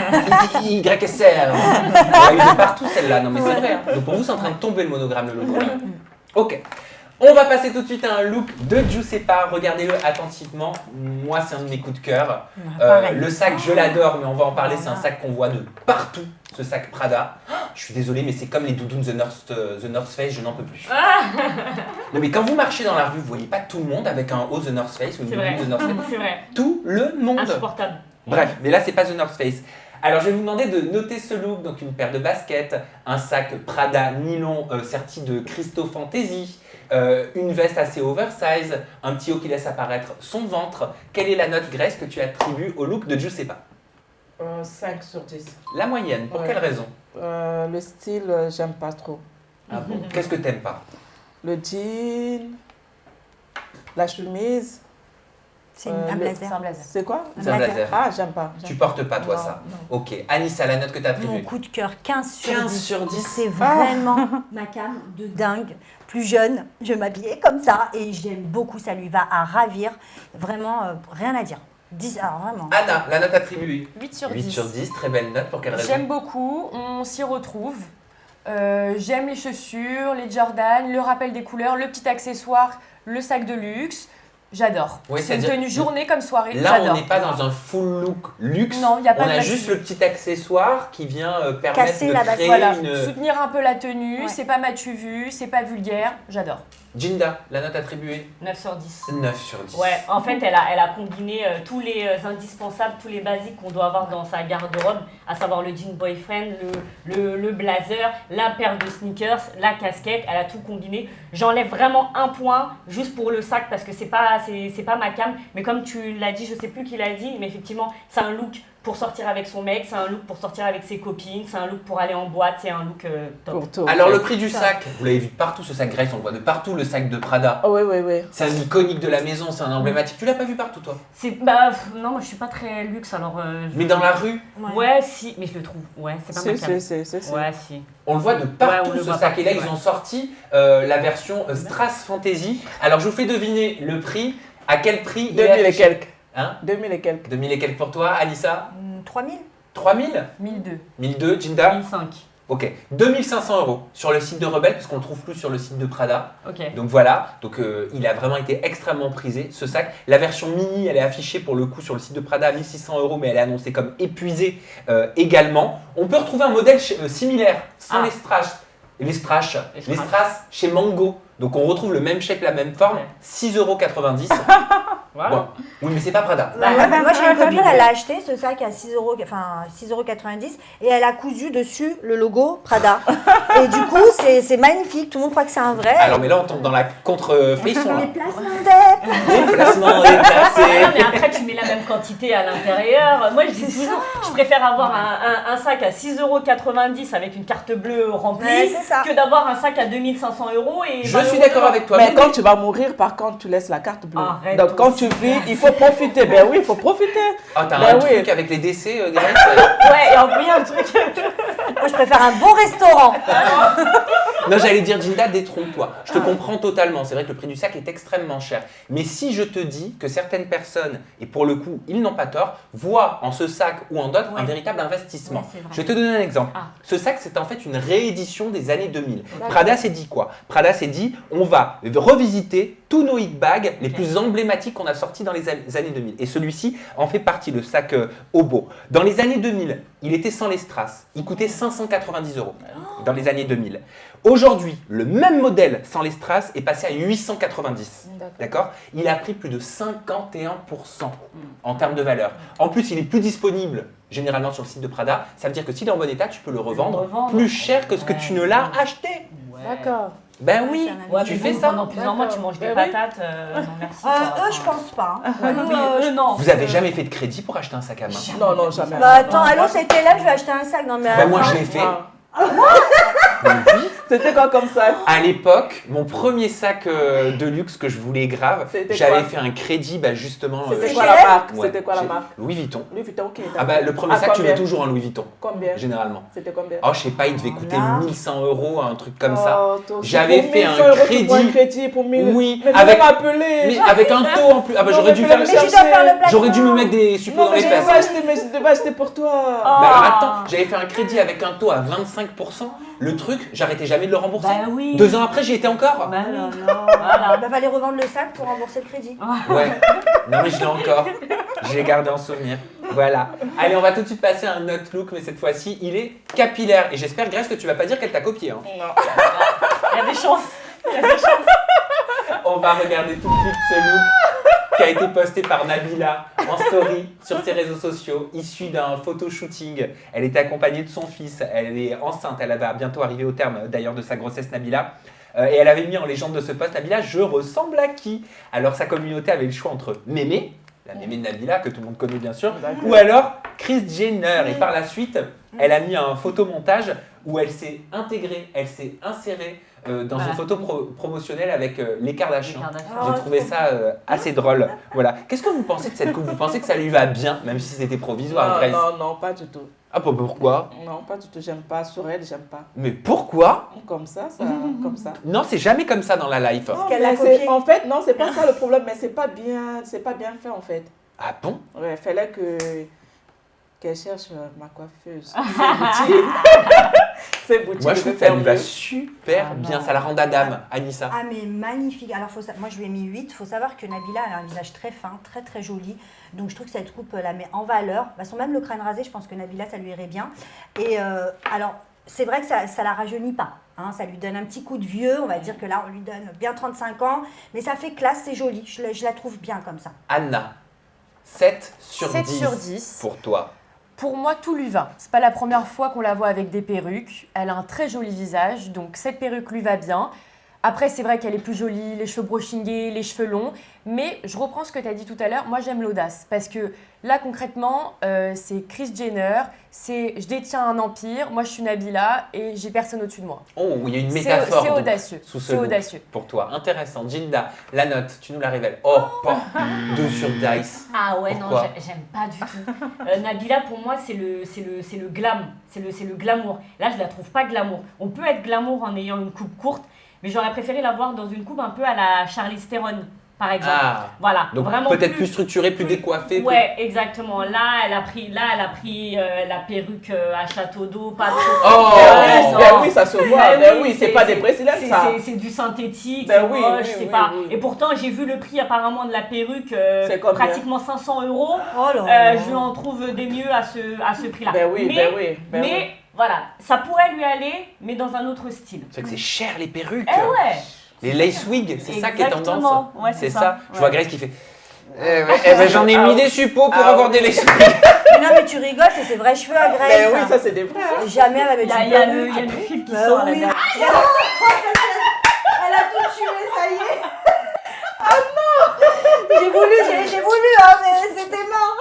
[SPEAKER 1] YSL. On a eu de partout celle-là, non mais c'est vrai. Hein. Donc pour vous, c'est en train de tomber le monogramme, le logo. Ok. On va passer tout de suite à un look de Giuseppa. Regardez-le attentivement. Moi, c'est un de mes coups de cœur.
[SPEAKER 6] Pareil.
[SPEAKER 1] Le sac, je l'adore, mais on va en parler. C'est un sac qu'on voit de partout, ce sac Prada. Je suis désolé, mais c'est comme les doudounes The North Face, je n'en peux plus. Non, mais quand vous marchez dans la rue, vous voyez pas tout le monde avec un haut The North Face ou une
[SPEAKER 3] C'est
[SPEAKER 1] doudoune
[SPEAKER 3] vrai.
[SPEAKER 1] The North Face.
[SPEAKER 3] C'est vrai.
[SPEAKER 1] Tout le monde.
[SPEAKER 3] Insupportable.
[SPEAKER 1] Bref, mais là, c'est pas The North Face. Alors, je vais vous demander de noter ce look. Donc, une paire de baskets, un sac Prada nylon serti de Christo Fantasy, une veste assez oversize, un petit haut qui laisse apparaître son ventre. Quelle est la note Grace que tu attribues au look de Giuseppa?
[SPEAKER 4] 5 sur 10.
[SPEAKER 1] La moyenne, pour
[SPEAKER 4] Ouais.
[SPEAKER 1] quelle raison?
[SPEAKER 4] Le style, j'aime pas trop.
[SPEAKER 1] Ah bon? Qu'est-ce que t'aimes pas?
[SPEAKER 4] Le jean, la chemise.
[SPEAKER 6] C'est un
[SPEAKER 4] le-
[SPEAKER 6] blazer.
[SPEAKER 8] C'est un blazer.
[SPEAKER 4] C'est quoi?
[SPEAKER 1] C'est un blazer.
[SPEAKER 4] Ah, j'aime pas.
[SPEAKER 1] Tu portes pas, toi,
[SPEAKER 4] Non,
[SPEAKER 1] ça?
[SPEAKER 4] non.
[SPEAKER 1] Ok. Anissa, la note que t'as
[SPEAKER 6] Mon
[SPEAKER 1] attribuée?
[SPEAKER 6] coup de cœur, 15 sur
[SPEAKER 1] 15
[SPEAKER 6] 10.
[SPEAKER 1] sur 10.
[SPEAKER 6] C'est vraiment ma cam de dingue. Plus jeune, je m'habillais comme ça et j'aime beaucoup, ça lui va à ravir. Vraiment, rien à dire. 10, alors vraiment.
[SPEAKER 1] Anna, la note attribuée?
[SPEAKER 8] 8 sur
[SPEAKER 1] 8
[SPEAKER 8] 10.
[SPEAKER 1] sur 10, très belle note. Pour quelle raison?
[SPEAKER 8] J'aime beaucoup, on s'y retrouve. J'aime les chaussures, les Jordan, le rappel des couleurs, le petit accessoire, le sac de luxe. J'adore.
[SPEAKER 1] Oui,
[SPEAKER 8] c'est une
[SPEAKER 1] c'est-à-dire-
[SPEAKER 8] tenue journée comme soirée.
[SPEAKER 1] Là, on
[SPEAKER 8] j'adore.
[SPEAKER 1] n'est pas dans un full look luxe.
[SPEAKER 8] Non, il n'y a pas
[SPEAKER 1] On
[SPEAKER 8] de
[SPEAKER 1] a
[SPEAKER 8] maquillage.
[SPEAKER 1] juste le petit accessoire qui vient permettre
[SPEAKER 6] Casser
[SPEAKER 1] de
[SPEAKER 6] la base.
[SPEAKER 1] créer
[SPEAKER 8] Voilà,
[SPEAKER 1] une...
[SPEAKER 8] soutenir un peu la tenue,
[SPEAKER 6] Ouais.
[SPEAKER 8] c'est pas matu vu, c'est pas vulgaire, j'adore.
[SPEAKER 1] Jinda, la note attribuée?
[SPEAKER 3] 9 sur 10.
[SPEAKER 1] 9 sur 10.
[SPEAKER 3] Ouais, en fait, elle a combiné tous les indispensables, tous les basiques qu'on doit avoir dans sa garde-robe, à savoir le jean boyfriend, le blazer, la paire de sneakers, la casquette, elle a tout combiné. J'enlève vraiment un point juste pour le sac parce que c'est pas ma cam, mais comme tu l'as dit, je sais plus qui l'a dit, mais effectivement, c'est un look pour sortir avec son mec, c'est un look pour sortir avec ses copines, c'est un look pour aller en boîte, c'est un look top.
[SPEAKER 4] Pour tout.
[SPEAKER 1] Alors, le prix du sac, vous l'avez vu partout, ce sac Grace, on le voit de partout, le sac de Prada.
[SPEAKER 4] Oh, oui, oui, oui.
[SPEAKER 1] C'est un iconique de la maison, c'est un emblématique. Tu l'as pas vu partout, toi?
[SPEAKER 3] Non, moi je suis pas très luxe alors.
[SPEAKER 1] Mais dans la rue,
[SPEAKER 3] Ouais, si, mais je le trouve. Ouais, c'est pas ma cam.
[SPEAKER 4] C'est.
[SPEAKER 3] Ouais, si.
[SPEAKER 1] on le voit de partout,
[SPEAKER 3] on le
[SPEAKER 1] ce
[SPEAKER 3] voit
[SPEAKER 1] sac. Et là,
[SPEAKER 3] partout,
[SPEAKER 1] ils
[SPEAKER 3] ouais.
[SPEAKER 1] ont sorti la version Strass Fantasy. Alors, je vous fais deviner le prix. À quel prix il est
[SPEAKER 4] 2000 et
[SPEAKER 1] affiché?
[SPEAKER 4] quelques.
[SPEAKER 1] Hein?
[SPEAKER 4] 2000 et quelques.
[SPEAKER 1] 2000 et quelques pour toi, Anissa?
[SPEAKER 6] 3000.
[SPEAKER 1] 3000?
[SPEAKER 8] 1002.
[SPEAKER 1] 1002, Jinda?
[SPEAKER 3] 1005.
[SPEAKER 1] Ok. 2500 € sur le site de Rebelle, parce qu'on le trouve plus sur le site de Prada.
[SPEAKER 3] Ok.
[SPEAKER 1] Donc voilà, donc il a vraiment été extrêmement prisé ce sac. La version mini, elle est affichée pour le coup sur le site de Prada à 1600 €, mais elle est annoncée comme épuisée également. On peut retrouver un modèle similaire, sans
[SPEAKER 3] Ah.
[SPEAKER 1] les strass chez Mango. Donc on retrouve le même shape, la même forme,
[SPEAKER 3] Ouais.
[SPEAKER 1] 6,90 €.
[SPEAKER 3] Voilà.
[SPEAKER 1] Bon. Oui, mais c'est pas Prada.
[SPEAKER 6] Bah ouais, bah moi j'ai une copine, elle a acheté ce sac à 6 euros, enfin 6,90 € et elle a cousu dessus le logo Prada. Et du coup, c'est magnifique, tout le monde croit que c'est un vrai.
[SPEAKER 1] Alors mais là on tombe dans la contre-façon.
[SPEAKER 6] Les placements d'aide.
[SPEAKER 1] Les placements déplacés.
[SPEAKER 3] Non, mais après, tu mets la même quantité à l'intérieur. Moi, je dis toujours, je préfère avoir un sac à 6,90 € avec une carte bleue remplie
[SPEAKER 6] Ouais, c'est ça.
[SPEAKER 3] que d'avoir un sac à 2500 € et
[SPEAKER 1] Je suis d'accord avec toi.
[SPEAKER 4] Mais quand tu vas mourir, par contre, tu laisses la carte bleue.
[SPEAKER 3] Arrête
[SPEAKER 4] Donc quand tu vis, il faut profiter. Ben oui, il faut profiter.
[SPEAKER 1] Ah, t'as
[SPEAKER 4] Ben
[SPEAKER 1] un
[SPEAKER 4] oui.
[SPEAKER 1] truc avec les décès, Grace
[SPEAKER 3] Ouais, et en plus, il y a un truc.
[SPEAKER 6] Moi, je préfère un bon restaurant.
[SPEAKER 1] Non, j'allais dire, Ginda, détrompe-toi. Je te comprends totalement. C'est vrai que le prix du sac est extrêmement cher. Mais si je te dis que certaines personnes, et pour le coup, ils n'ont pas tort, voient en ce sac ou en d'autres un véritable investissement.
[SPEAKER 6] Ouais, c'est vrai.
[SPEAKER 1] Je vais te donner un exemple.
[SPEAKER 3] Ah.
[SPEAKER 1] Ce sac, c'est en fait une réédition des années 2000. Prada s'est dit quoi? Prada s'est dit, on va revisiter tous nos hit bags les plus emblématiques qu'on a sortis dans les années 2000. Et celui-ci en fait partie, le sac Obo. Dans les années 2000, il était sans les strass. Il coûtait 590 € dans les années 2000. Aujourd'hui, le même modèle sans les strass est passé à 890. D'accord? Il a pris plus de 51% en termes de valeur. En plus, il est plus disponible généralement sur le site de Prada. Ça veut dire que s'il est en bon état, tu peux le revendre plus cher que ce que tu ne l'as acheté.
[SPEAKER 4] D'accord.
[SPEAKER 1] Ben oui,
[SPEAKER 3] Ouais,
[SPEAKER 1] tu
[SPEAKER 3] mais
[SPEAKER 1] fais
[SPEAKER 3] bon,
[SPEAKER 1] ça.
[SPEAKER 3] pendant plusieurs mois, tu manges des
[SPEAKER 4] Ben oui.
[SPEAKER 3] patates. Non, merci. quoi.
[SPEAKER 6] Eux, je pense pas. hein.
[SPEAKER 3] Oui, non.
[SPEAKER 1] Vous avez jamais fait de crédit pour acheter un sac à main?
[SPEAKER 4] Non, non, jamais.
[SPEAKER 6] Bah attends, allô, cet élève, je vais acheter un sac. Non, mais
[SPEAKER 1] Ben moi,
[SPEAKER 6] attends.
[SPEAKER 1] je l'ai fait.
[SPEAKER 4] C'était quoi comme ça?
[SPEAKER 1] À l'époque, mon premier sac de luxe que je voulais grave,
[SPEAKER 4] C'était
[SPEAKER 1] j'avais
[SPEAKER 4] quoi?
[SPEAKER 1] fait un crédit justement.
[SPEAKER 4] C'était
[SPEAKER 6] chez
[SPEAKER 4] quoi la
[SPEAKER 6] elle
[SPEAKER 4] marque?
[SPEAKER 1] ouais,
[SPEAKER 4] C'était quoi la
[SPEAKER 1] chez
[SPEAKER 4] marque?
[SPEAKER 1] Louis Vuitton.
[SPEAKER 4] Louis Vuitton, ok.
[SPEAKER 1] Ah bah le premier
[SPEAKER 4] À
[SPEAKER 1] sac, tu veux
[SPEAKER 4] combien?
[SPEAKER 1] toujours un Louis Vuitton,
[SPEAKER 4] Combien?
[SPEAKER 1] généralement.
[SPEAKER 4] C'était combien?
[SPEAKER 1] Oh, je sais pas, il devait coûter
[SPEAKER 6] Là.
[SPEAKER 1] 1100 €, un truc comme ça.
[SPEAKER 4] Oh, toi aussi,
[SPEAKER 1] J'avais
[SPEAKER 4] pour
[SPEAKER 1] fait
[SPEAKER 4] 1100
[SPEAKER 1] un
[SPEAKER 4] euros, tu prends
[SPEAKER 1] crédit.
[SPEAKER 4] crédit pour 1000.
[SPEAKER 1] Oui,
[SPEAKER 4] mais
[SPEAKER 1] avec-
[SPEAKER 4] m'appeler.
[SPEAKER 1] Mais avec un taux en plus. Ah bah
[SPEAKER 4] Non,
[SPEAKER 1] j'aurais
[SPEAKER 4] mais
[SPEAKER 1] dû
[SPEAKER 4] fallait
[SPEAKER 1] faire.
[SPEAKER 4] me
[SPEAKER 6] Mais tu dois faire le placement.
[SPEAKER 1] J'aurais dû me mettre des suppos
[SPEAKER 4] Non,
[SPEAKER 1] dans
[SPEAKER 4] mais
[SPEAKER 1] les
[SPEAKER 4] je
[SPEAKER 1] fesses.
[SPEAKER 4] devais acheter, mais je devais acheter pour toi.
[SPEAKER 3] Oh.
[SPEAKER 1] Mais alors attends, j'avais fait un crédit avec un taux à 25%. Le truc, j'arrêtais jamais de le rembourser.
[SPEAKER 3] Bah oui.
[SPEAKER 1] 2 ans après, j'y étais encore.
[SPEAKER 3] Bah oui.
[SPEAKER 6] Voilà. Bah, fallait revendre le sac pour rembourser le crédit.
[SPEAKER 1] Ouais. Non mais je l'ai encore. Je l'ai gardé en souvenir. Voilà. Allez, on va tout de suite passer à un autre look, mais cette fois-ci, il est capillaire. Et j'espère, Grace, que tu vas pas dire qu'elle t'a copié. Hein.
[SPEAKER 4] Non.
[SPEAKER 3] Il y a des chances. Il y a des chances.
[SPEAKER 1] On va regarder tout de suite ce look qui a été posté par Nabila en story sur ses réseaux sociaux, issu d'un photo-shooting. Elle était accompagnée de son fils, elle est enceinte, elle va bientôt arriver au terme d'ailleurs de sa grossesse, Nabila. Et elle avait mis en légende de ce post, Nabila, je ressemble à qui? Alors sa communauté avait le choix entre Mémé, la Mémé de Nabila, que tout le monde connaît bien sûr, ou alors Kris Jenner. Et par la suite, elle a mis un photomontage où elle s'est intégrée, elle s'est insérée dans une photo promotionnelle avec les Kardashians. J'ai trouvé ça assez drôle. Voilà. Qu'est-ce que vous pensez de cette coupe? Vous pensez que ça lui va bien, même si c'était provisoire, Grace?
[SPEAKER 4] Non, non, pas du tout.
[SPEAKER 1] Ah, pourquoi?
[SPEAKER 4] Non, pas du tout. J'aime pas. Sur elle, j'aime pas.
[SPEAKER 1] Mais pourquoi?
[SPEAKER 4] Comme ça, comme ça.
[SPEAKER 1] Non, c'est jamais comme ça dans la life.
[SPEAKER 4] Non,
[SPEAKER 6] qu'elle
[SPEAKER 4] mais
[SPEAKER 6] l'a copié.
[SPEAKER 4] en fait, non, c'est pas ça le problème, mais c'est pas bien fait en fait.
[SPEAKER 1] Ah bon?
[SPEAKER 4] Ouais, fallait qu'elle cherche ma coiffeuse. C'est boutique. C'est boutique.
[SPEAKER 1] Moi, je
[SPEAKER 4] de
[SPEAKER 1] trouve que ça
[SPEAKER 4] faire
[SPEAKER 1] lui va
[SPEAKER 4] mieux.
[SPEAKER 1] super
[SPEAKER 3] Ah,
[SPEAKER 1] bien.
[SPEAKER 3] non.
[SPEAKER 1] Ça la rend Adam, Anissa.
[SPEAKER 6] Ah mais magnifique. Alors moi je lui ai mis 8. Il faut savoir que Nabila elle a un visage très fin, très très joli. Donc je trouve que cette coupe la met en valeur. De toute façon même le crâne rasé, je pense que Nabila ça lui irait bien. Et alors c'est vrai que ça la rajeunit pas. Hein, ça lui donne un petit coup de vieux. On va dire que là on lui donne bien 35 ans. Mais ça fait classe, c'est joli. Je la trouve bien comme ça.
[SPEAKER 1] Anna, 7 sur
[SPEAKER 8] 7
[SPEAKER 1] 10
[SPEAKER 8] sur 10.
[SPEAKER 1] pour toi.
[SPEAKER 8] Pour moi, tout lui va. C'est pas la première fois qu'on la voit avec des perruques. Elle a un très joli visage, donc cette perruque lui va bien. Après, c'est vrai qu'elle est plus jolie, les cheveux brushingés, les cheveux longs. Mais je reprends ce que tu as dit tout à l'heure. Moi, j'aime l'audace. Parce que là, concrètement, c'est Kris Jenner. Je détiens un empire. Moi, je suis Nabila et j'ai personne au-dessus de moi.
[SPEAKER 1] Oh, il y a une métaphore
[SPEAKER 8] C'est
[SPEAKER 1] donc,
[SPEAKER 8] audacieux.
[SPEAKER 1] sous ce
[SPEAKER 8] C'est
[SPEAKER 1] look
[SPEAKER 8] audacieux.
[SPEAKER 1] pour toi. Intéressant. Ginda, la note, tu nous la révèles. Oh, 2 sur 10.
[SPEAKER 3] Ah ouais,
[SPEAKER 1] Pourquoi?
[SPEAKER 3] non, j'aime pas du tout. Nabila, pour moi, c'est le glam. C'est le glamour. Là, je la trouve pas glamour. On peut être glamour en ayant une coupe courte, mais j'aurais préféré la voir dans une coupe un peu à la Charlize Theron, par exemple.
[SPEAKER 1] Ah,
[SPEAKER 3] Voilà.
[SPEAKER 1] donc
[SPEAKER 3] vraiment
[SPEAKER 1] peut-être plus structuré, plus décoiffé.
[SPEAKER 3] Ouais, exactement. Là, elle a pris la perruque à château d'eau, pas trop.
[SPEAKER 1] Oh
[SPEAKER 3] Ouais,
[SPEAKER 4] Ben
[SPEAKER 3] non.
[SPEAKER 4] oui, ça se voit.
[SPEAKER 3] Ben
[SPEAKER 4] Ben oui, c'est pas des brésiliennes,
[SPEAKER 3] c'est-
[SPEAKER 4] ça.
[SPEAKER 3] c'est du synthétique,
[SPEAKER 4] Ben
[SPEAKER 3] c'est
[SPEAKER 4] oui,
[SPEAKER 3] moche,
[SPEAKER 4] oui,
[SPEAKER 3] c'est
[SPEAKER 4] oui,
[SPEAKER 3] pas.
[SPEAKER 4] oui.
[SPEAKER 3] Et pourtant, j'ai vu le prix apparemment de la perruque,
[SPEAKER 4] C'est combien?
[SPEAKER 3] pratiquement 500 €.
[SPEAKER 6] Oh là là.
[SPEAKER 3] Je en trouve des mieux à ce prix-là.
[SPEAKER 4] Ben oui,
[SPEAKER 3] mais,
[SPEAKER 4] ben oui, ben
[SPEAKER 3] mais
[SPEAKER 4] oui.
[SPEAKER 3] voilà, ça pourrait lui aller, mais dans un autre style.
[SPEAKER 1] C'est que c'est cher les perruques.
[SPEAKER 3] Eh ouais.
[SPEAKER 1] Les lace wigs, c'est ça qui est tendance.
[SPEAKER 3] Exactement. Ouais,
[SPEAKER 1] c'est
[SPEAKER 3] c'est
[SPEAKER 1] ça.
[SPEAKER 3] ça.
[SPEAKER 1] Je vois Grace qui fait. J'en ai mis des suppos pour
[SPEAKER 4] Ah
[SPEAKER 1] avoir
[SPEAKER 4] oui.
[SPEAKER 1] des lace wigs.
[SPEAKER 6] Mais non mais tu rigoles, c'est ses vrais cheveux à Grace.
[SPEAKER 4] Ben oui, ça c'est des vrais. Hein.
[SPEAKER 6] Jamais elle va
[SPEAKER 3] Il
[SPEAKER 6] mettre
[SPEAKER 3] y a,
[SPEAKER 6] une
[SPEAKER 3] il y a
[SPEAKER 6] perruque.
[SPEAKER 3] le fil qui
[SPEAKER 6] Bah
[SPEAKER 3] sort
[SPEAKER 6] oui.
[SPEAKER 3] là.
[SPEAKER 6] Elle a tout tué, ça y est. Ah non. J'ai voulu, hein, mais c'était mort.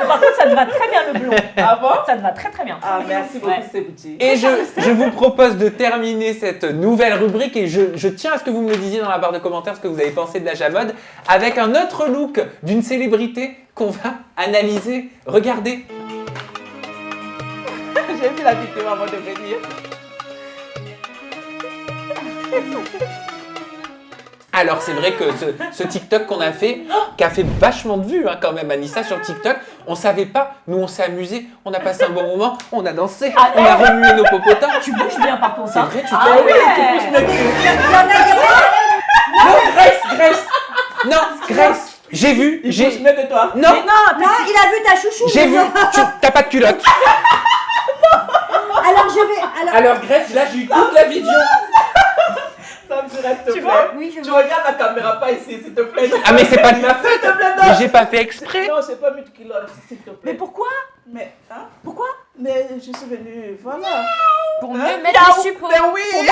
[SPEAKER 2] Par contre, ça te va très bien le blond.
[SPEAKER 4] Ah bon?
[SPEAKER 2] Ça te va très très bien.
[SPEAKER 4] Ah, merci beaucoup,
[SPEAKER 2] Ouais.
[SPEAKER 4] Sebouti.
[SPEAKER 1] Et je vous propose de terminer cette nouvelle rubrique et je tiens à ce que vous me le disiez dans la barre de commentaires ce que vous avez pensé de la Jamode avec un autre look d'une célébrité qu'on va analyser. Regardez.
[SPEAKER 4] J'ai vu la vidéo avant de venir.
[SPEAKER 1] Alors c'est vrai que ce TikTok qu'on a fait, qui a fait vachement de vues hein, quand même, Anissa, sur TikTok, on savait pas, nous on s'est amusés, on a passé un bon moment, on a dansé,
[SPEAKER 2] Ah,
[SPEAKER 1] on a remué nos popotas.
[SPEAKER 2] Tu bouges bien par contre.
[SPEAKER 1] C'est
[SPEAKER 2] Hein.
[SPEAKER 1] vrai, tu
[SPEAKER 2] Ah
[SPEAKER 1] t'es...
[SPEAKER 2] ouais.
[SPEAKER 6] Il y en a qui
[SPEAKER 1] Non, Grace, Grace, j'ai vu,
[SPEAKER 4] Je
[SPEAKER 1] j'ai...
[SPEAKER 4] venais de toi.
[SPEAKER 1] Non,
[SPEAKER 6] Non, il a vu ta chouchou.
[SPEAKER 1] j'ai vu, t'as pas de culotte.
[SPEAKER 6] Alors je vais.
[SPEAKER 1] Alors Grace, là j'ai eu toute la vidéo.
[SPEAKER 4] Ça me dirait, s'il te
[SPEAKER 2] Tu
[SPEAKER 4] plaît.
[SPEAKER 2] vois?
[SPEAKER 6] Oui, je
[SPEAKER 4] Tu
[SPEAKER 6] vois.
[SPEAKER 4] regardes la caméra, pas ici, s'il te plaît.
[SPEAKER 1] Ah mais c'est pas de ma faute,
[SPEAKER 4] S'il te plaît,
[SPEAKER 1] mais
[SPEAKER 4] non.
[SPEAKER 1] j'ai pas fait exprès.
[SPEAKER 4] Non, j'ai pas mis de culotte, s'il te plaît.
[SPEAKER 2] Mais pourquoi?
[SPEAKER 4] Mais, hein?
[SPEAKER 2] Pourquoi?
[SPEAKER 4] Mais je suis venue, voilà.
[SPEAKER 8] Pour
[SPEAKER 4] Hein?
[SPEAKER 8] mieux mettre les supports.
[SPEAKER 4] Mais oui!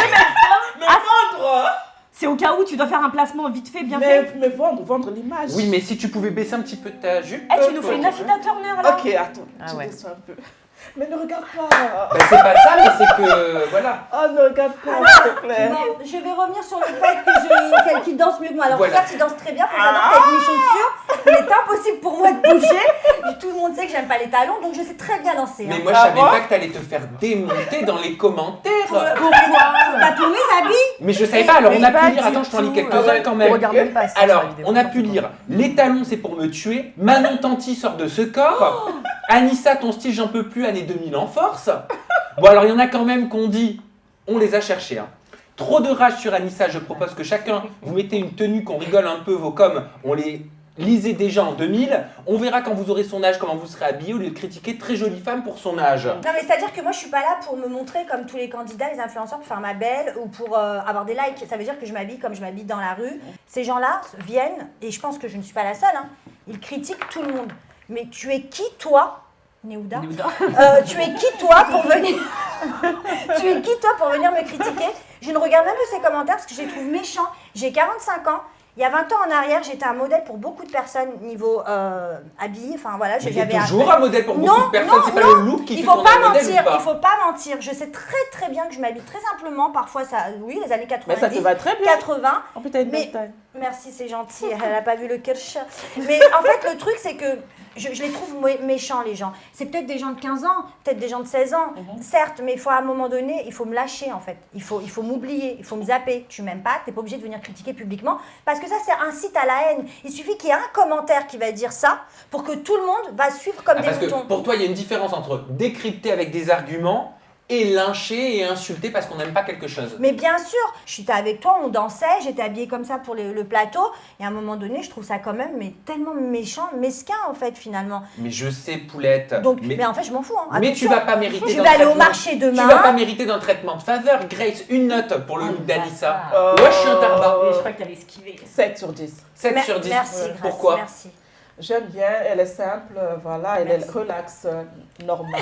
[SPEAKER 4] Mais vendre!
[SPEAKER 2] C'est au cas où tu dois faire un placement vite fait, bien
[SPEAKER 4] Mais,
[SPEAKER 2] fait.
[SPEAKER 4] mais vendre l'image.
[SPEAKER 1] Oui, mais si tu pouvais baisser un petit peu ta jupe.
[SPEAKER 2] Eh, tu nous fais une Affida Turner là.
[SPEAKER 4] Ok, attends,
[SPEAKER 8] Ah
[SPEAKER 4] tu
[SPEAKER 8] ouais.
[SPEAKER 4] descends un peu. Mais ne regarde pas.
[SPEAKER 1] Ben, c'est pas ça, mais c'est que... Voilà.
[SPEAKER 4] Oh, ne regarde pas, s'il te plaît.
[SPEAKER 6] Non, je vais revenir sur le fait que qu'il danse mieux que moi. Alors
[SPEAKER 1] Voilà.
[SPEAKER 6] certes, il danse très bien, faut savoir qu'avec mes chaussures, il est impossible pour moi de bouger. Tout le monde sait que j'aime pas les talons, donc je sais très bien danser.
[SPEAKER 1] Mais
[SPEAKER 6] Hein.
[SPEAKER 1] moi, je
[SPEAKER 4] Ah
[SPEAKER 1] savais
[SPEAKER 4] bon
[SPEAKER 1] pas que t'allais te faire démonter dans les commentaires.
[SPEAKER 6] Bah, pour mes habits.
[SPEAKER 1] Mais je savais pas, alors on a
[SPEAKER 8] Pas
[SPEAKER 1] pu lire,
[SPEAKER 8] du
[SPEAKER 1] attends, je t'en lis
[SPEAKER 8] tout.
[SPEAKER 1] quelques-uns quand
[SPEAKER 8] On
[SPEAKER 1] même.
[SPEAKER 8] regarde même pas ça sur
[SPEAKER 1] Alors,
[SPEAKER 8] la vidéo.
[SPEAKER 1] on a pu lire, les talons c'est pour me tuer, Manon Tanti sort de ce corps, Anissa, ton style j'en peux plus, année 2000 en force. Bon alors il y en a quand même qu'on dit, on les a cherchés. Hein. Trop de rage sur Anissa, je propose que chacun, vous mettez une tenue, qu'on rigole un peu, vos coms, on les lisait déjà en 2000, on verra quand vous aurez son âge comment vous serez habillé au lieu de critiquer très jolie femme pour son âge.
[SPEAKER 6] Non mais c'est-à-dire que moi je suis pas là pour me montrer comme tous les candidats, les influenceurs pour faire ma belle ou pour avoir des likes. Ça veut dire que je m'habille comme je m'habille dans la rue. Ces gens-là viennent, et je pense que je ne suis pas la seule, hein, ils critiquent tout le monde. Mais tu es qui toi, Néouda, tu es qui toi pour venir tu es qui toi pour venir me critiquer? Je ne regarde même pas ces commentaires parce que je les trouve méchants. J'ai 45 ans. Il y a 20 ans en arrière, j'étais un modèle pour beaucoup de personnes niveau habillé. Enfin voilà,
[SPEAKER 1] Mais
[SPEAKER 6] j'avais
[SPEAKER 1] t'es toujours un modèle pour beaucoup
[SPEAKER 6] Non,
[SPEAKER 1] de personnes,
[SPEAKER 6] non,
[SPEAKER 1] c'est pas
[SPEAKER 6] non.
[SPEAKER 1] le look qui
[SPEAKER 6] Il
[SPEAKER 1] fait
[SPEAKER 6] faut
[SPEAKER 1] qu'on est
[SPEAKER 6] pas
[SPEAKER 1] un modèle
[SPEAKER 6] mentir,
[SPEAKER 1] ou pas.
[SPEAKER 6] il faut pas mentir. Je sais très bien que je m'habille très simplement. Parfois, ça, oui, les années 90,
[SPEAKER 4] Mais ça te va très bien.
[SPEAKER 6] 80.
[SPEAKER 4] Oh, putain, une
[SPEAKER 6] Mais-
[SPEAKER 4] belle taille.
[SPEAKER 6] Merci, c'est gentil. Elle n'a pas vu le kirsch. Mais en fait, le truc, c'est que je les trouve méchants, les gens. C'est peut-être des gens de 15 ans, peut-être des gens de 16 ans, certes, mais il faut à un moment donné, il faut me lâcher, en fait. Il faut m'oublier, il faut me zapper. Tu m'aimes pas, tu n'es pas obligé de venir critiquer publiquement, parce que ça, c'est un site à la haine. Il suffit qu'il y ait un commentaire qui va dire ça, pour que tout le monde va suivre comme
[SPEAKER 1] Ah,
[SPEAKER 6] des
[SPEAKER 1] parce que
[SPEAKER 6] moutons.
[SPEAKER 1] pour toi, il y a une différence entre décrypter avec des arguments et lyncher et insulter parce qu'on n'aime pas quelque chose.
[SPEAKER 6] Mais bien sûr, j'étais avec toi, on dansait, j'étais habillée comme ça pour le plateau, et à un moment donné, je trouve ça quand même tellement méchant, mesquin en fait finalement.
[SPEAKER 1] Mais je sais, Poulette.
[SPEAKER 6] Donc,
[SPEAKER 1] mais
[SPEAKER 6] mais en fait, je m'en fous. Hein.
[SPEAKER 1] mais tu
[SPEAKER 6] Attention.
[SPEAKER 1] vas pas mériter
[SPEAKER 6] Je
[SPEAKER 1] d'un
[SPEAKER 6] vais aller au
[SPEAKER 1] traitement-
[SPEAKER 6] marché demain.
[SPEAKER 1] Tu vas pas mériter d'un traitement de faveur. Grace, une note pour le look d'Anissa. Moi, je suis un tarbat.
[SPEAKER 2] Je crois que t'avais esquivé.
[SPEAKER 4] 7 sur 10.
[SPEAKER 1] 7 sur 10.
[SPEAKER 6] Merci, Grace,
[SPEAKER 1] Pourquoi
[SPEAKER 6] merci.
[SPEAKER 4] J'aime bien, elle est simple, voilà, elle
[SPEAKER 6] Merci.
[SPEAKER 4] est relax, normale,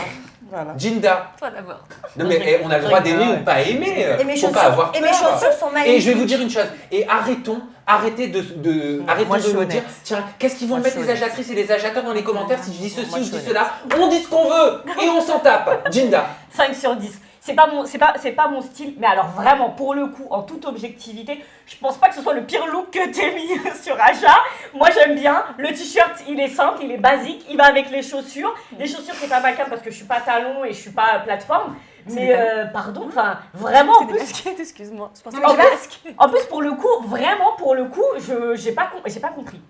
[SPEAKER 4] voilà.
[SPEAKER 1] Jinda.
[SPEAKER 8] Toi d'abord.
[SPEAKER 1] Non mais on a le droit d'aimer ou pas aimer.
[SPEAKER 6] Et mes
[SPEAKER 1] Faut pas avoir
[SPEAKER 6] chaussures, et mes
[SPEAKER 1] peur.
[SPEAKER 6] chaussures sont magnifiques.
[SPEAKER 1] Et je vais vous dire une chose. Et arrêtez arrêtons
[SPEAKER 8] moi, je
[SPEAKER 1] de
[SPEAKER 8] suis
[SPEAKER 1] nous dire,
[SPEAKER 8] honnête.
[SPEAKER 1] tiens, qu'est-ce qu'ils vont
[SPEAKER 8] Moi,
[SPEAKER 1] mettre
[SPEAKER 8] je
[SPEAKER 1] les
[SPEAKER 8] suis honnête.
[SPEAKER 1] agiatrices et les agitateurs dans les commentaires si je dis ceci
[SPEAKER 8] Moi,
[SPEAKER 1] ou
[SPEAKER 8] je
[SPEAKER 1] je dis
[SPEAKER 8] suis
[SPEAKER 1] cela. On dit ce qu'on veut et on s'en tape. Jinda.
[SPEAKER 2] 5 sur 10. C'est pas mon style, mais alors vraiment, pour le coup, en toute objectivité, je pense pas que ce soit le pire look que t'aies mis sur Aja. Moi, j'aime bien. Le t-shirt, il est simple, il est basique, il va avec les chaussures. Les chaussures, c'est pas ma cam parce que je suis pas talon et je suis pas plateforme. Mais pardon, enfin, vraiment, en
[SPEAKER 8] C'est des
[SPEAKER 2] plus,
[SPEAKER 8] baskets, excuse-moi. Je pensais
[SPEAKER 6] Non,
[SPEAKER 8] que
[SPEAKER 6] mais
[SPEAKER 8] c'était
[SPEAKER 6] je
[SPEAKER 2] en plus, pour le coup, vraiment, pour le coup, j'ai pas compris.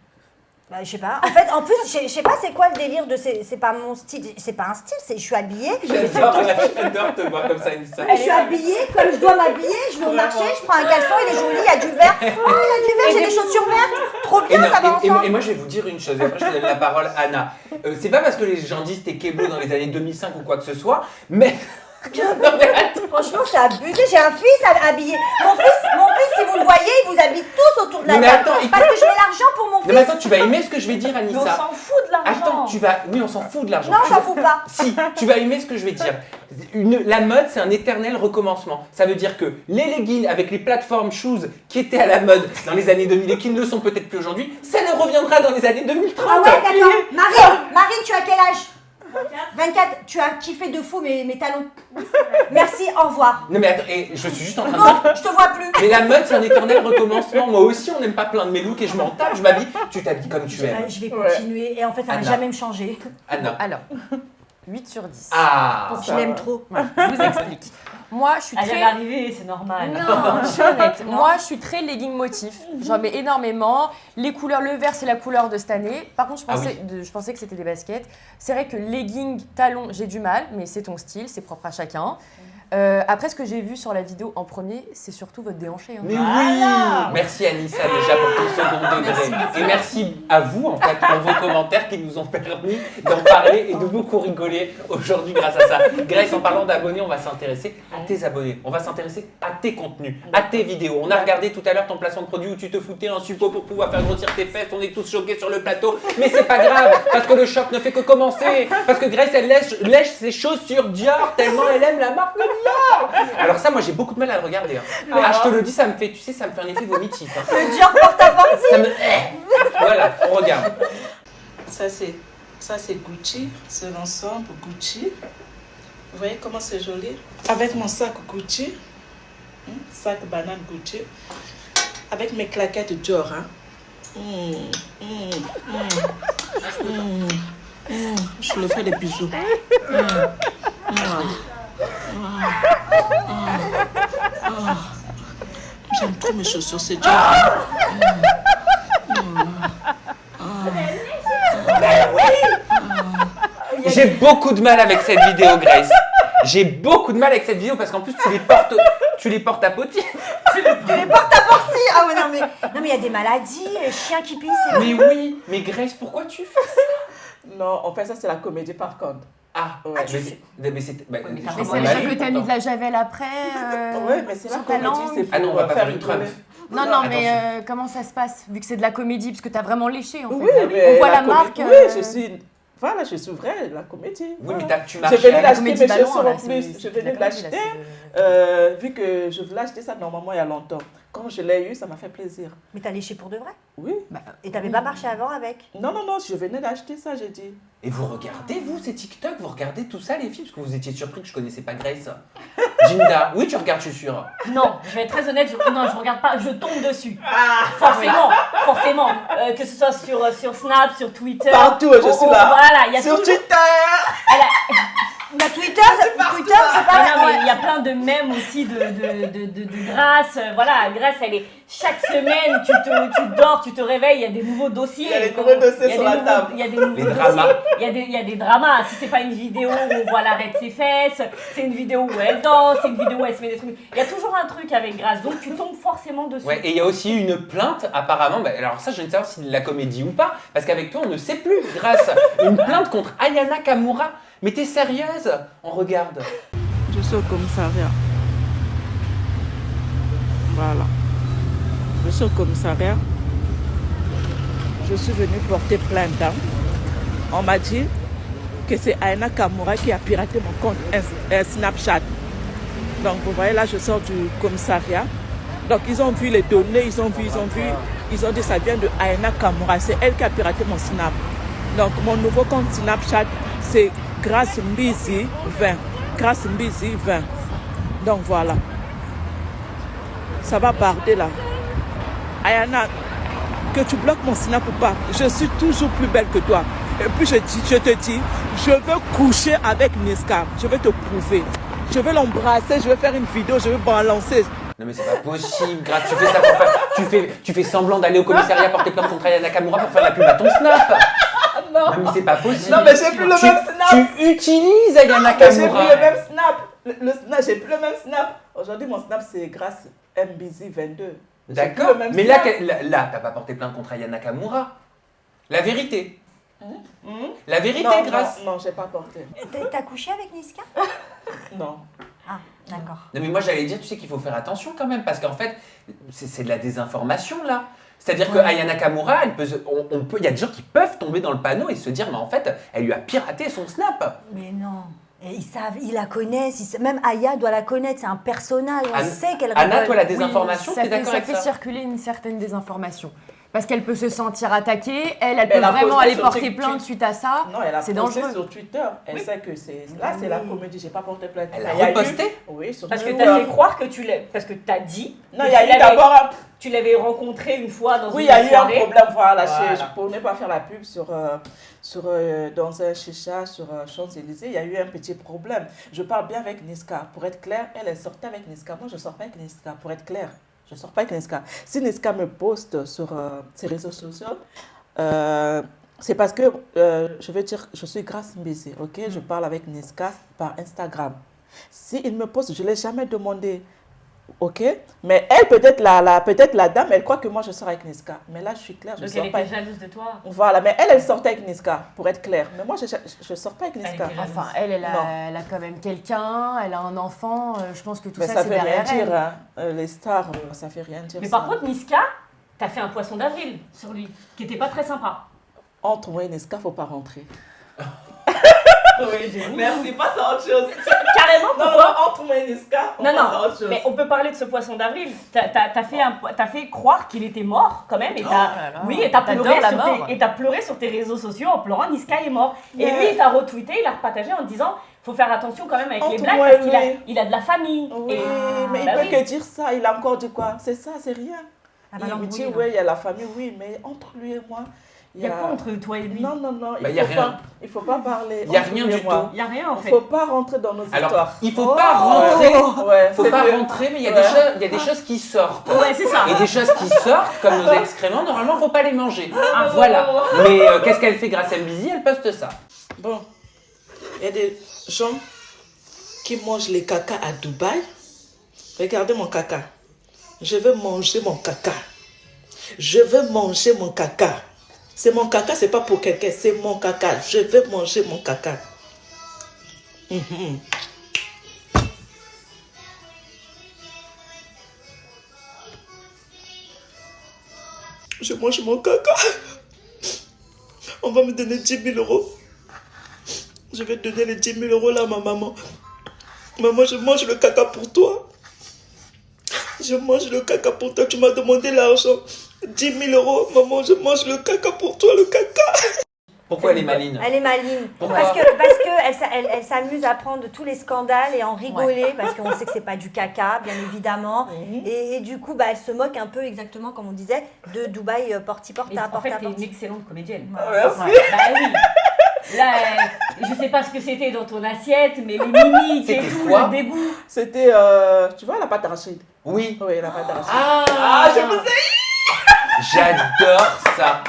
[SPEAKER 6] Bah, je sais pas. En fait, en plus, je sais pas c'est quoi le délire de c'est pas mon style, c'est pas un style, c'est je suis habillée.
[SPEAKER 1] J'adore te voir comme ça, Anissa.
[SPEAKER 6] Je suis habillée comme je dois m'habiller, je vais au marché, je prends un caleçon, il est joli, il y a du vert. Oh, il y a du vert, j'ai des chaussures vertes. Trop
[SPEAKER 1] Et,
[SPEAKER 6] bien,
[SPEAKER 1] non,
[SPEAKER 6] ça va
[SPEAKER 1] et
[SPEAKER 6] ensemble.
[SPEAKER 1] moi je vais vous dire une chose, et après je te donne la parole Anna. C'est pas parce que les gens disent t'es keblo dans les années 2005 ou quoi que ce soit, mais... Non, mais attends.
[SPEAKER 6] Franchement, c'est abusé. J'ai un fils habillé. Mon fils, si vous le voyez, il vous habille tous autour de la
[SPEAKER 1] Non, mais
[SPEAKER 6] table.
[SPEAKER 1] attends,
[SPEAKER 6] Parce que je mets l'argent pour mon
[SPEAKER 1] Non
[SPEAKER 6] fils.
[SPEAKER 1] mais attends, tu vas aimer ce que je vais dire
[SPEAKER 2] Mais on
[SPEAKER 1] Anissa.
[SPEAKER 2] s'en fout de l'argent.
[SPEAKER 1] Attends, tu vas... Oui, on s'en fout de l'argent.
[SPEAKER 6] Non,
[SPEAKER 1] Tu
[SPEAKER 6] j'en
[SPEAKER 1] vas-
[SPEAKER 6] fous pas.
[SPEAKER 1] Si, tu vas aimer ce que je vais dire. La mode, c'est un éternel recommencement. Ça veut dire que les leggings avec les plateformes shoes qui étaient à la mode dans les années 2000 et qui ne le sont peut-être plus aujourd'hui, ça ne reviendra dans les années 2030.
[SPEAKER 6] Ah ouais, d'accord. Marine, tu as quel âge 24. Tu as kiffé de fou mes talons. Merci, au revoir.
[SPEAKER 1] Non mais attends, et je suis juste en train de
[SPEAKER 6] Bon,
[SPEAKER 1] dire...
[SPEAKER 6] je te vois plus.
[SPEAKER 1] Mais la mode, c'est un éternel recommencement. Moi aussi, on n'aime pas plein de mes looks et je m'en tape. Je m'habille, tu t'habilles comme tu aimes.
[SPEAKER 6] Je vais continuer et en fait, ça va
[SPEAKER 1] Anna.
[SPEAKER 6] jamais me changer.
[SPEAKER 1] Anna.
[SPEAKER 8] Alors, 8 sur 10.
[SPEAKER 1] Ah
[SPEAKER 6] Je l'aime trop.
[SPEAKER 8] Je vous explique. Moi, je suis
[SPEAKER 2] Elle vient
[SPEAKER 8] très...
[SPEAKER 2] d'arriver, c'est normal.
[SPEAKER 8] Non, je suis honnête. Moi, je suis très legging motif. J'en mets énormément. Les couleurs, le vert, c'est la couleur de cette année. Par contre, je pensais que c'était des baskets. C'est vrai que legging, talons, j'ai du mal, mais c'est ton style, c'est propre à chacun. Après, ce que j'ai vu sur la vidéo en premier, c'est surtout votre déhanché. Hein.
[SPEAKER 1] Mais oui. Merci Anissa déjà pour ton second degré. Et merci à vous en fait pour vos commentaires qui nous ont permis d'en parler et de beaucoup rigoler aujourd'hui grâce à ça. Grace, en parlant d'abonnés, on va s'intéresser à tes abonnés. On va s'intéresser à tes contenus, à tes vidéos. On a regardé tout à l'heure ton placement de produit où tu te foutais un suppôt pour pouvoir faire grossir tes fesses. On est tous choqués sur le plateau. Mais c'est pas grave parce que le choc ne fait que commencer. Parce que Grace, elle lèche ses chaussures Dior tellement elle aime la marque Dior. Alors ça, moi j'ai beaucoup de mal à le regarder. Hein. Ah, je te le dis, ça me fait, tu sais, ça me fait un effet vomitif. Hein.
[SPEAKER 6] Le Dior porte-à-porte.
[SPEAKER 1] Ça me... Voilà, on regarde.
[SPEAKER 4] Ça c'est Gucci, c'est l'ensemble Gucci. Vous voyez comment c'est joli? Avec mon sac Gucci, sac banane Gucci, avec mes claquettes Dior. Je le fais des bisous. J'aime trop mes chaussures, c'est Dior.
[SPEAKER 1] J'ai beaucoup de mal avec cette vidéo, Grace. J'ai beaucoup de mal avec cette vidéo parce qu'en plus tu les portes à poti.
[SPEAKER 6] Tu les portes à porti. Ah ouais, non mais il y a des maladies, chiens qui pissent.
[SPEAKER 1] Mais oui, mais Grace, pourquoi tu fais ça?
[SPEAKER 4] Non, en fait ça c'est la comédie par contre.
[SPEAKER 1] Ah,
[SPEAKER 4] Ouais.
[SPEAKER 1] mais c'est...
[SPEAKER 8] Mais c'est vrai que t'as mis de la javel après.
[SPEAKER 4] Ouais, mais c'est la
[SPEAKER 8] sur ta
[SPEAKER 4] comédie,
[SPEAKER 8] langue.
[SPEAKER 4] c'est pour
[SPEAKER 1] Ah non, on va pas faire une
[SPEAKER 4] rigoler.
[SPEAKER 1] Trump.
[SPEAKER 8] Non, non, mais comment ça se passe? Vu que c'est de la comédie, parce que t'as vraiment léché en fait.
[SPEAKER 4] Oui, mais
[SPEAKER 8] On voit la marque.
[SPEAKER 4] Oui, je suis vraie, la comédie.
[SPEAKER 1] Oui, mais tu
[SPEAKER 4] Je
[SPEAKER 1] marches.
[SPEAKER 4] venais
[SPEAKER 8] la
[SPEAKER 4] d'acheter
[SPEAKER 8] comédie
[SPEAKER 4] mes
[SPEAKER 8] ballon,
[SPEAKER 4] chaussures
[SPEAKER 8] là,
[SPEAKER 4] en plus.
[SPEAKER 8] c'est
[SPEAKER 4] Je
[SPEAKER 8] de la
[SPEAKER 4] venais de
[SPEAKER 8] comédie, là,
[SPEAKER 4] l'acheter. Vu que je voulais acheter ça normalement il y a longtemps. Quand je l'ai eu, ça m'a fait plaisir.
[SPEAKER 6] Mais t'as léché pour de vrai?
[SPEAKER 4] Oui.
[SPEAKER 6] Et t'avais pas marché avant avec?
[SPEAKER 4] Non, je venais d'acheter ça, j'ai dit.
[SPEAKER 1] Et vous regardez, vous, ces TikTok, vous regardez tout ça, les filles, parce que vous étiez surpris que je connaissais pas Grace. Jinda, oui, tu regardes, je suis sûre.
[SPEAKER 2] Non, je vais être très honnête, je regarde pas, je tombe dessus. Forcément. Que ce soit sur Snap, sur Twitter.
[SPEAKER 4] Partout, je suis là.
[SPEAKER 2] Voilà, il y a
[SPEAKER 4] Sur
[SPEAKER 2] toujours...
[SPEAKER 4] Twitter.
[SPEAKER 6] La Twitter, c'est pas...
[SPEAKER 2] Non, mais il y a plein de mèmes aussi de Grace. Voilà, Grace, elle est... Chaque semaine, tu dors, tu te réveilles, il y a des nouveaux dossiers.
[SPEAKER 4] Il y a des nouveaux dossiers
[SPEAKER 2] Il y a
[SPEAKER 4] sur
[SPEAKER 2] des
[SPEAKER 4] la
[SPEAKER 2] nouveaux-
[SPEAKER 4] table.
[SPEAKER 2] Il y a des nouveaux
[SPEAKER 1] Les
[SPEAKER 2] dossiers.
[SPEAKER 1] dramas.
[SPEAKER 2] Il y a des dramas. Si c'est pas une vidéo où on voit l'arrêt de ses fesses, c'est une vidéo où elle danse, c'est une vidéo où elle se met des trucs. Il y a toujours un truc avec Grace, donc tu tombes forcément dessus.
[SPEAKER 1] Ouais, et il y a aussi une plainte, apparemment, alors ça, je ne sais pas si c'est de la comédie ou pas, parce qu'avec toi, on ne sait plus, Grace. Une plainte contre Ayana Kamura. Mais t'es sérieuse? On regarde.
[SPEAKER 4] Je suis au commissariat. Voilà. Je suis au commissariat. Je suis venue porter plainte. On m'a dit que c'est Ayana Kamura qui a piraté mon compte Snapchat. Donc vous voyez là, je sors du commissariat. Donc ils ont vu les données, ils ont dit ça vient de Ayana Kamura. C'est elle qui a piraté mon Snap. Donc mon nouveau compte Snapchat, c'est Grace Mbizi 20. Grace Mbizi 20. Donc voilà. Ça va barder là. Ayana, que tu bloques mon Snap ou pas, je suis toujours plus belle que toi. Et puis je te dis, je veux coucher avec Niska. Je vais te prouver. Je vais l'embrasser, je vais faire une vidéo, je vais balancer.
[SPEAKER 1] Non mais c'est pas possible, Grace, tu fais ça pour faire... Tu fais semblant d'aller au commissariat porter plainte contre Ayana Kamura pour faire la pub à ton Snap. Non mais c'est pas possible.
[SPEAKER 4] Non mais j'ai plus le même Snap.
[SPEAKER 1] Tu utilises Ayana
[SPEAKER 4] Mais j'ai plus
[SPEAKER 1] Kamura.
[SPEAKER 4] le même Snap. J'ai plus le même Snap. Aujourd'hui mon Snap c'est Grace MBZ 22.
[SPEAKER 1] D'accord, mais là, t'as pas porté plainte contre Ayana Kamura. La vérité. La vérité,
[SPEAKER 4] Non,
[SPEAKER 1] Grace.
[SPEAKER 4] non, j'ai pas porté.
[SPEAKER 6] T'as couché avec Niska?
[SPEAKER 4] Non.
[SPEAKER 6] Ah, d'accord.
[SPEAKER 1] Non mais moi j'allais dire, tu sais qu'il faut faire attention quand même, parce qu'en fait, c'est de la désinformation là. C'est-à-dire que Ayana Kamura, il y a des gens qui peuvent tomber dans le panneau et se dire, mais en fait, elle lui a piraté son Snap.
[SPEAKER 6] Mais non. Et ils savent, ils la connaissent. Même Aya doit la connaître. C'est un personnage. On sait qu'elle
[SPEAKER 1] Anna,
[SPEAKER 6] rigole.
[SPEAKER 1] toi, la désinformation,
[SPEAKER 8] ça
[SPEAKER 1] t'es d'accord avec
[SPEAKER 8] fait
[SPEAKER 1] ça?
[SPEAKER 8] circuler une certaine désinformation. Parce qu'elle peut se sentir attaquée, elle peut
[SPEAKER 4] Elle a
[SPEAKER 8] vraiment
[SPEAKER 4] posté
[SPEAKER 8] aller
[SPEAKER 4] sur
[SPEAKER 8] porter
[SPEAKER 4] TikTok.
[SPEAKER 8] plainte suite à ça.
[SPEAKER 4] Non, elle a
[SPEAKER 8] C'est
[SPEAKER 4] posté
[SPEAKER 8] dangereux.
[SPEAKER 4] sur Twitter. Elle sait que c'est là, c'est la comédie. J'ai pas porté plainte.
[SPEAKER 1] Elle a
[SPEAKER 4] Il y eu-
[SPEAKER 1] reposté?
[SPEAKER 4] Oui, sur
[SPEAKER 2] Parce que
[SPEAKER 4] Twitter.
[SPEAKER 2] tu as fait croire que tu l'as. Parce que tu as dit.
[SPEAKER 4] Non,
[SPEAKER 2] que
[SPEAKER 4] il y a
[SPEAKER 2] tu
[SPEAKER 4] eu
[SPEAKER 2] l'avais-
[SPEAKER 4] d'abord un.
[SPEAKER 2] Tu l'avais rencontré une fois dans
[SPEAKER 4] Oui, il
[SPEAKER 2] une
[SPEAKER 4] y a eu un
[SPEAKER 2] soirée.
[SPEAKER 4] problème. Voilà,
[SPEAKER 2] Voilà.
[SPEAKER 4] pour ne pas faire la pub dans un chicha sur Champs-Élysées, il y a eu un petit problème. Je parle bien avec Niska. Pour être clair, elle sortait avec Niska. Moi, je ne sors pas avec Niska. Pour être clair, je ne sors pas avec Niska. Si Niska me poste sur ses réseaux sociaux, c'est parce que, je veux dire, je suis Grace Mbese, ok? Je parle avec Niska par Instagram. S'il me poste, je ne l'ai jamais demandé, ok? Mais elle, peut-être la dame, elle croit que moi, je sors avec Niska. Mais là, je suis claire, je ne
[SPEAKER 2] Donc
[SPEAKER 4] sors
[SPEAKER 2] elle
[SPEAKER 4] pas.
[SPEAKER 2] était jalouse de toi.
[SPEAKER 4] Voilà, mais elle sortait avec Niska, pour être claire. Mais moi, je ne sors pas avec Niska.
[SPEAKER 2] était jalouse.
[SPEAKER 8] Enfin,
[SPEAKER 4] Non.
[SPEAKER 8] elle a quand même quelqu'un, elle a un enfant. Je pense que tout
[SPEAKER 4] Mais
[SPEAKER 8] ça,
[SPEAKER 4] ça
[SPEAKER 8] c'est
[SPEAKER 4] ne fait rien
[SPEAKER 8] derrière elle.
[SPEAKER 4] dire, hein. Les stars, ça ne fait rien dire.
[SPEAKER 2] Mais
[SPEAKER 4] ça.
[SPEAKER 2] par contre, Niska, t'as fait un poisson d'avril sur lui, qui était pas très sympa.
[SPEAKER 4] Entre moi et Niska, il ne faut pas rentrer.
[SPEAKER 2] Oui,
[SPEAKER 4] Merci, pas ça autre chose.
[SPEAKER 2] Carrément, pourquoi
[SPEAKER 4] entre moi et Niska,
[SPEAKER 2] Non, mais on peut parler de ce poisson d'avril. T'as fait croire qu'il était mort quand même, et oui, et t'as
[SPEAKER 8] t'adores
[SPEAKER 2] pleuré,
[SPEAKER 8] la mort.
[SPEAKER 2] pleuré sur tes réseaux sociaux en pleurant Niska est mort. Et
[SPEAKER 4] Ouais.
[SPEAKER 2] lui, il t'a retweeté, il a repartagé en disant faut faire attention quand même avec les
[SPEAKER 4] Entre
[SPEAKER 2] blagues
[SPEAKER 4] moi
[SPEAKER 2] parce
[SPEAKER 4] et
[SPEAKER 2] qu'il a,
[SPEAKER 4] lui.
[SPEAKER 2] il a de la famille.
[SPEAKER 4] Oui,
[SPEAKER 2] Et-
[SPEAKER 4] mais
[SPEAKER 2] bah
[SPEAKER 4] il
[SPEAKER 2] oui.
[SPEAKER 4] peut que dire ça. Il a encore dit quoi? C'est ça, c'est rien.
[SPEAKER 6] Ah bah,
[SPEAKER 4] Il me
[SPEAKER 6] l'embrouille,
[SPEAKER 4] dit,
[SPEAKER 6] là.
[SPEAKER 4] oui, il y a la famille, oui, mais entre lui et moi,
[SPEAKER 2] Il y a quoi entre toi et lui?
[SPEAKER 4] Non,
[SPEAKER 1] Bah, y a rien.
[SPEAKER 4] Il faut pas parler.
[SPEAKER 1] Il y a
[SPEAKER 4] entre
[SPEAKER 1] rien
[SPEAKER 4] lui et
[SPEAKER 1] du
[SPEAKER 4] moi.
[SPEAKER 2] Il y a rien en
[SPEAKER 4] Il
[SPEAKER 2] fait.
[SPEAKER 4] faut pas rentrer dans nos
[SPEAKER 1] Alors,
[SPEAKER 4] histoires.
[SPEAKER 1] il faut pas rentrer.
[SPEAKER 4] Ouais,
[SPEAKER 1] Faut
[SPEAKER 4] c'est
[SPEAKER 1] pas
[SPEAKER 4] mieux.
[SPEAKER 1] rentrer, mais il y a
[SPEAKER 4] Ouais.
[SPEAKER 1] il y a des choses qui sortent.
[SPEAKER 2] Ouais, c'est ça.
[SPEAKER 1] Et des choses qui sortent, comme nos excréments, normalement, faut pas les manger. Voilà. Mais qu'est-ce qu'elle fait grâce à Mbizi? Elle poste ça.
[SPEAKER 4] Bon, il y a des gens qui mangent les caca à Dubaï. Regardez mon caca. Je veux manger mon caca. Je veux manger mon caca. C'est mon caca, c'est pas pour quelqu'un, c'est mon caca. Je veux manger mon caca. Mhm. Je mange mon caca. On va me donner 10 000 euros. Je vais donner les 10 000 euros là à ma maman. Maman, je mange le caca pour toi. Je mange le caca pour toi. Tu m'as demandé l'argent. 10 000 euros. Maman, je mange le caca pour toi, le caca.
[SPEAKER 1] Pourquoi elle est maline?
[SPEAKER 6] Elle est maligne.
[SPEAKER 1] Pourquoi
[SPEAKER 6] Parce que elle s'amuse à prendre tous les scandales et en rigoler parce qu'on sait que c'est pas du caca, bien évidemment. Et du coup, bah, elle se moque un peu exactement, comme on disait, de Dubaï porti-porta.
[SPEAKER 2] Mais en fait, t'es une
[SPEAKER 6] porta-porti.
[SPEAKER 2] excellente comédienne.
[SPEAKER 4] Merci.
[SPEAKER 2] Ouais. Bah oui. Là, je sais pas ce que c'était dans ton assiette, mais les mimiques et
[SPEAKER 1] C'était
[SPEAKER 2] tout,
[SPEAKER 1] quoi?
[SPEAKER 2] le dégoût.
[SPEAKER 4] C'était, tu vois, la pâte arachide.
[SPEAKER 1] Oui.
[SPEAKER 4] Oui, la pâte arachide.
[SPEAKER 1] Ah,
[SPEAKER 4] je vous
[SPEAKER 1] J'adore ça.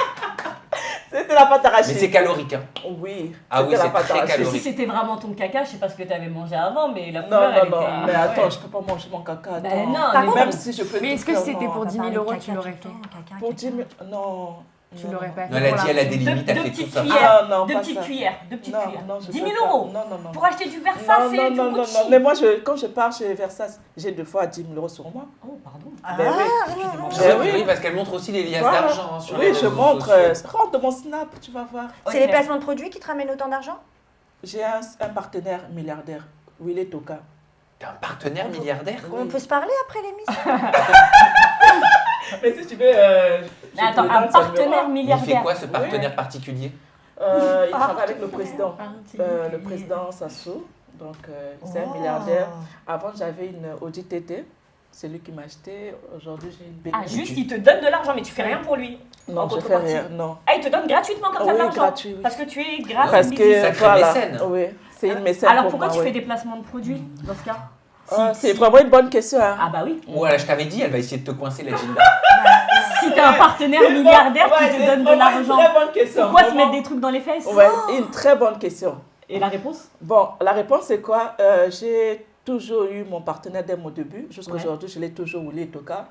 [SPEAKER 4] C'était la pâte
[SPEAKER 1] Mais
[SPEAKER 4] arachide.
[SPEAKER 1] c'est calorique. Hein.
[SPEAKER 4] Oui.
[SPEAKER 1] Ah oui,
[SPEAKER 4] c'était la
[SPEAKER 1] c'est
[SPEAKER 4] pâte
[SPEAKER 1] très
[SPEAKER 4] arachide.
[SPEAKER 1] calorique.
[SPEAKER 2] Si c'était vraiment ton caca, je sais pas ce que t'avais mangé avant, mais la
[SPEAKER 4] Non,
[SPEAKER 2] couleur,
[SPEAKER 4] non,
[SPEAKER 2] elle
[SPEAKER 4] non.
[SPEAKER 2] était...
[SPEAKER 4] Mais attends,
[SPEAKER 2] ouais.
[SPEAKER 4] je peux pas manger mon caca. Attends.
[SPEAKER 2] Ben non,
[SPEAKER 6] Par
[SPEAKER 2] mais
[SPEAKER 6] contre,
[SPEAKER 4] Même si je peux
[SPEAKER 8] Mais
[SPEAKER 4] tout
[SPEAKER 8] est-ce que
[SPEAKER 4] faire,
[SPEAKER 8] c'était
[SPEAKER 4] non.
[SPEAKER 8] pour
[SPEAKER 6] On
[SPEAKER 8] 10
[SPEAKER 6] va
[SPEAKER 8] 000
[SPEAKER 6] parler
[SPEAKER 8] euros,
[SPEAKER 6] de
[SPEAKER 8] tu
[SPEAKER 6] caca
[SPEAKER 8] l'aurais
[SPEAKER 6] tout le
[SPEAKER 8] fait?
[SPEAKER 6] temps, caca,
[SPEAKER 4] Pour
[SPEAKER 6] caca.
[SPEAKER 4] 10 000... Non.
[SPEAKER 8] Tu l'aurais pas fait.
[SPEAKER 1] Non, elle a
[SPEAKER 8] pour
[SPEAKER 1] dit, elle a
[SPEAKER 8] l'argent.
[SPEAKER 1] des limites, elle
[SPEAKER 2] Deux
[SPEAKER 1] fait tout
[SPEAKER 2] petites
[SPEAKER 1] ça.
[SPEAKER 2] cuillères.
[SPEAKER 4] Ah, non,
[SPEAKER 2] Deux
[SPEAKER 4] pas
[SPEAKER 2] petites
[SPEAKER 4] ça.
[SPEAKER 2] cuillères. Deux petites
[SPEAKER 4] Non,
[SPEAKER 2] cuillères.
[SPEAKER 4] non, je
[SPEAKER 2] 10
[SPEAKER 4] peux
[SPEAKER 2] 000
[SPEAKER 4] pas.
[SPEAKER 2] euros.
[SPEAKER 4] Non, non, non.
[SPEAKER 2] Pour acheter du Versace
[SPEAKER 4] Non,
[SPEAKER 2] et
[SPEAKER 4] non,
[SPEAKER 2] du
[SPEAKER 4] non, non,
[SPEAKER 2] Gucci.
[SPEAKER 4] non. Mais moi, quand je pars chez Versace, j'ai 2 fois 10 000 euros sur moi.
[SPEAKER 2] Oh, pardon.
[SPEAKER 4] Ben oui.
[SPEAKER 2] Excusez-moi.
[SPEAKER 4] Ben oui.
[SPEAKER 1] Oui, parce qu'elle montre aussi les liasses
[SPEAKER 4] Voilà.
[SPEAKER 1] d'argent hein, sur
[SPEAKER 4] Oui,
[SPEAKER 1] les
[SPEAKER 4] je
[SPEAKER 1] réseaux
[SPEAKER 4] montre.
[SPEAKER 1] sociaux.
[SPEAKER 4] Rentre dans mon Snap, tu vas voir.
[SPEAKER 6] C'est
[SPEAKER 2] Ok.
[SPEAKER 6] les placements de produits qui te ramènent autant d'argent?
[SPEAKER 4] J'ai un partenaire milliardaire, Willy Toka.
[SPEAKER 1] T'es un partenaire milliardaire?
[SPEAKER 6] On peut se parler après l'émission?
[SPEAKER 4] Mais si tu veux.
[SPEAKER 2] Mais attends, un partenaire
[SPEAKER 1] Il
[SPEAKER 2] milliardaire.
[SPEAKER 1] fait quoi ce partenaire particulier?
[SPEAKER 4] Il travaille avec le président. Le président Sassou. Donc, c'est un milliardaire. Avant, j'avait une Audi TT. C'est lui qui m'a acheté. Aujourd'hui, j'ai une BMW.
[SPEAKER 2] Ah, juste, il te donne de l'argent, mais tu fais rien pour lui.
[SPEAKER 4] Non,
[SPEAKER 2] en
[SPEAKER 4] je fais
[SPEAKER 2] contrepartie.
[SPEAKER 4] rien. Non.
[SPEAKER 2] Ah, il te donne gratuitement comme ça de
[SPEAKER 4] Oui,
[SPEAKER 2] l'argent.
[SPEAKER 4] gratuit, oui.
[SPEAKER 2] Parce que tu es grâce
[SPEAKER 4] Parce
[SPEAKER 2] à
[SPEAKER 4] que.
[SPEAKER 1] Sacré
[SPEAKER 4] Voilà.
[SPEAKER 1] mécène.
[SPEAKER 4] Oui, c'est une mécène.
[SPEAKER 2] Alors
[SPEAKER 4] pour
[SPEAKER 2] pourquoi
[SPEAKER 4] moi,
[SPEAKER 2] tu
[SPEAKER 4] oui.
[SPEAKER 2] fais des placements de produits dans ce cas?
[SPEAKER 4] C'est vraiment une bonne question. Hein.
[SPEAKER 2] Ah bah oui.
[SPEAKER 1] Voilà, je t'avais dit, elle va essayer de te coincer la Gilda.
[SPEAKER 2] Si t'as un partenaire milliardaire qui te donne de l'argent,
[SPEAKER 4] Très bonne question.
[SPEAKER 2] pourquoi se
[SPEAKER 4] Vraiment.
[SPEAKER 2] mettre des trucs dans les fesses?
[SPEAKER 4] Ouais, une très bonne question.
[SPEAKER 2] Et la réponse?
[SPEAKER 4] Bon, la réponse c'est quoi? J'ai toujours eu mon partenaire dès mon début. Jusqu'à aujourd'hui, je l'ai toujours Willy Toka.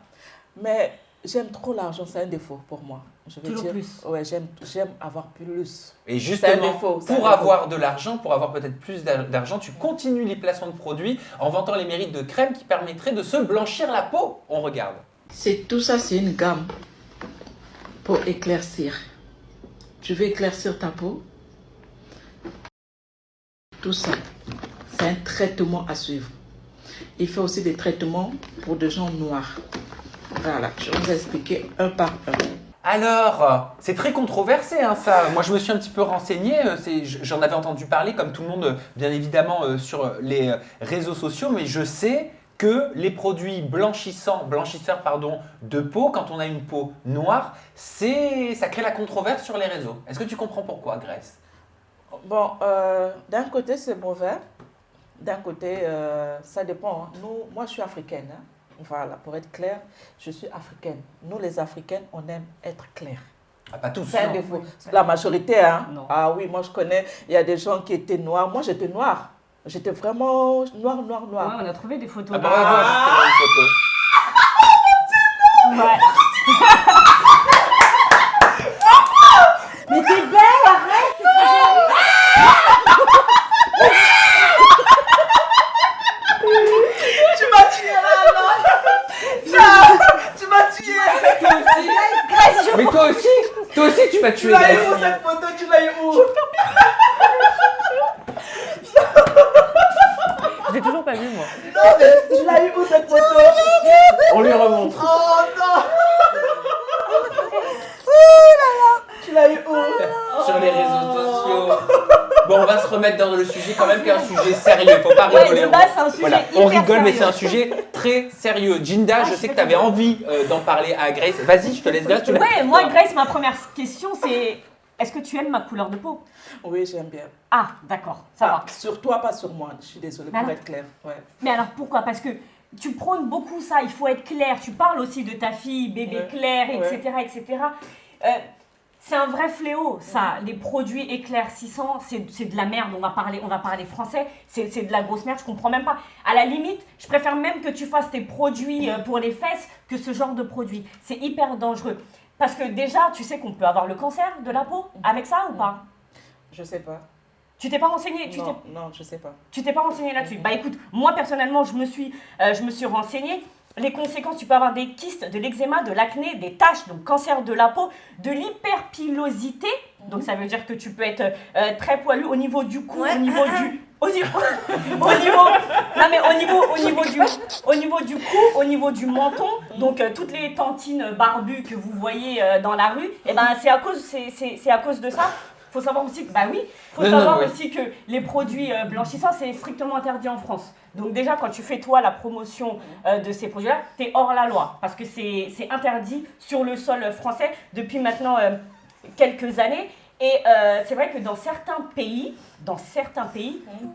[SPEAKER 4] Mais j'aime trop l'argent, c'est un défaut pour moi. Je vais
[SPEAKER 2] Toujours
[SPEAKER 4] dire.
[SPEAKER 2] plus.
[SPEAKER 4] Ouais, j'aime avoir plus.
[SPEAKER 1] Et
[SPEAKER 4] C'est un
[SPEAKER 1] justement,
[SPEAKER 4] défaut, c'est un
[SPEAKER 1] pour
[SPEAKER 4] défaut.
[SPEAKER 1] avoir de l'argent, pour avoir peut-être plus d'argent, tu continues les placements de produits en vantant les mérites de crème qui permettraient de se blanchir la peau. On regarde.
[SPEAKER 4] C'est tout ça, c'est une gamme pour éclaircir. Tu veux éclaircir ta peau? Tout ça. c'est un traitement à suivre. Il fait aussi des traitements pour des gens noirs. Voilà, je vais vous expliquer un par un.
[SPEAKER 1] Alors, c'est très controversé hein, ça. Moi je me suis un petit peu renseigné, j'en avais entendu parler comme tout le monde bien évidemment sur les réseaux sociaux, mais je sais que les produits blanchisseurs de peau, quand on a une peau noire, ça crée la controverse sur les réseaux. Est-ce que tu comprends pourquoi, Grace?
[SPEAKER 4] Bon, d'un côté c'est mauvais, d'un côté ça dépend. Hein. Moi je suis africaine. Hein. Voilà, pour être clair, je suis africaine. Nous, les Africaines, on aime être clairs.
[SPEAKER 1] Ah, pas tous.
[SPEAKER 4] C'est un défaut. La majorité, hein. Non. Ah oui, moi je connais, il y a des gens qui étaient noirs. Moi, j'étais noire. J'étais vraiment noire.
[SPEAKER 2] Ouais, on a trouvé des photos.
[SPEAKER 1] Ah bah ouais, voilà, une photo.
[SPEAKER 2] Ouais.
[SPEAKER 6] Mais t'es belle, arrête, c'est très
[SPEAKER 4] Tu m'as tué là, non. Tu m'as tué.
[SPEAKER 1] Mais toi aussi tu m'as tué.
[SPEAKER 4] Tu l'as eu où cette photo? Tu l'as eu où?
[SPEAKER 8] Je l'ai toujours pas vu, moi.
[SPEAKER 4] Non, mais tu l'as eu où cette photo?
[SPEAKER 1] On lui remontre.
[SPEAKER 4] Oh non. Tu l'as eu où?
[SPEAKER 1] Sur les réseaux sociaux. Bon, on va se remettre dans le sujet quand même, qui est un sujet sérieux. Faut pas rigoler.
[SPEAKER 2] Ouais, de base, c'est un sujet
[SPEAKER 1] Voilà,
[SPEAKER 2] hyper
[SPEAKER 1] on rigole, mais
[SPEAKER 2] sérieux.
[SPEAKER 1] c'est un sujet très sérieux. Jinda, je sais que tu avais envie d'en parler à Grace. Vas-y, je te laisse dire.
[SPEAKER 2] Ouais, moi, Grace, ma première question, c'est est-ce que tu aimes ma couleur de peau?
[SPEAKER 4] Oui, j'aime bien.
[SPEAKER 2] Ah, d'accord, ça va.
[SPEAKER 4] Sur toi, pas sur moi. Je suis désolée pour être claire. Ouais.
[SPEAKER 2] Mais alors pourquoi? Parce que tu prônes beaucoup ça, il faut être clair. Tu parles aussi de ta fille, bébé
[SPEAKER 4] Ouais.
[SPEAKER 2] clair, etc.
[SPEAKER 4] Ouais.
[SPEAKER 2] etc. C'est un vrai fléau, ça. Les produits éclaircissants, c'est de la merde. On va parler français. C'est de la grosse merde, je comprends même pas. À la limite, je préfère même que tu fasses tes produits pour les fesses que ce genre de produits. C'est hyper dangereux. Parce que déjà, tu sais qu'on peut avoir le cancer de la peau avec ça ou pas?
[SPEAKER 4] Je sais pas.
[SPEAKER 2] Tu t'es pas renseigné?
[SPEAKER 4] Non, je sais pas.
[SPEAKER 2] Tu t'es pas renseigné là-dessus? Bah écoute, moi personnellement, je me suis renseignée. Les conséquences, tu peux avoir des kystes, de l'eczéma, de l'acné, des taches, donc cancer de la peau, de l'hyperpilosité. Donc ça veut dire que tu peux être très poilu au niveau du cou, au niveau du... Au niveau du cou, au niveau du menton, donc toutes les tantines barbues que vous voyez dans la rue, et ben c'est à cause de ça. Faut savoir aussi que aussi que les produits blanchissants c'est strictement interdit en France. Donc déjà quand tu fais toi la promotion de ces produits-là, t'es hors la loi parce que c'est interdit sur le sol français depuis maintenant quelques années. Et c'est vrai que dans certains pays,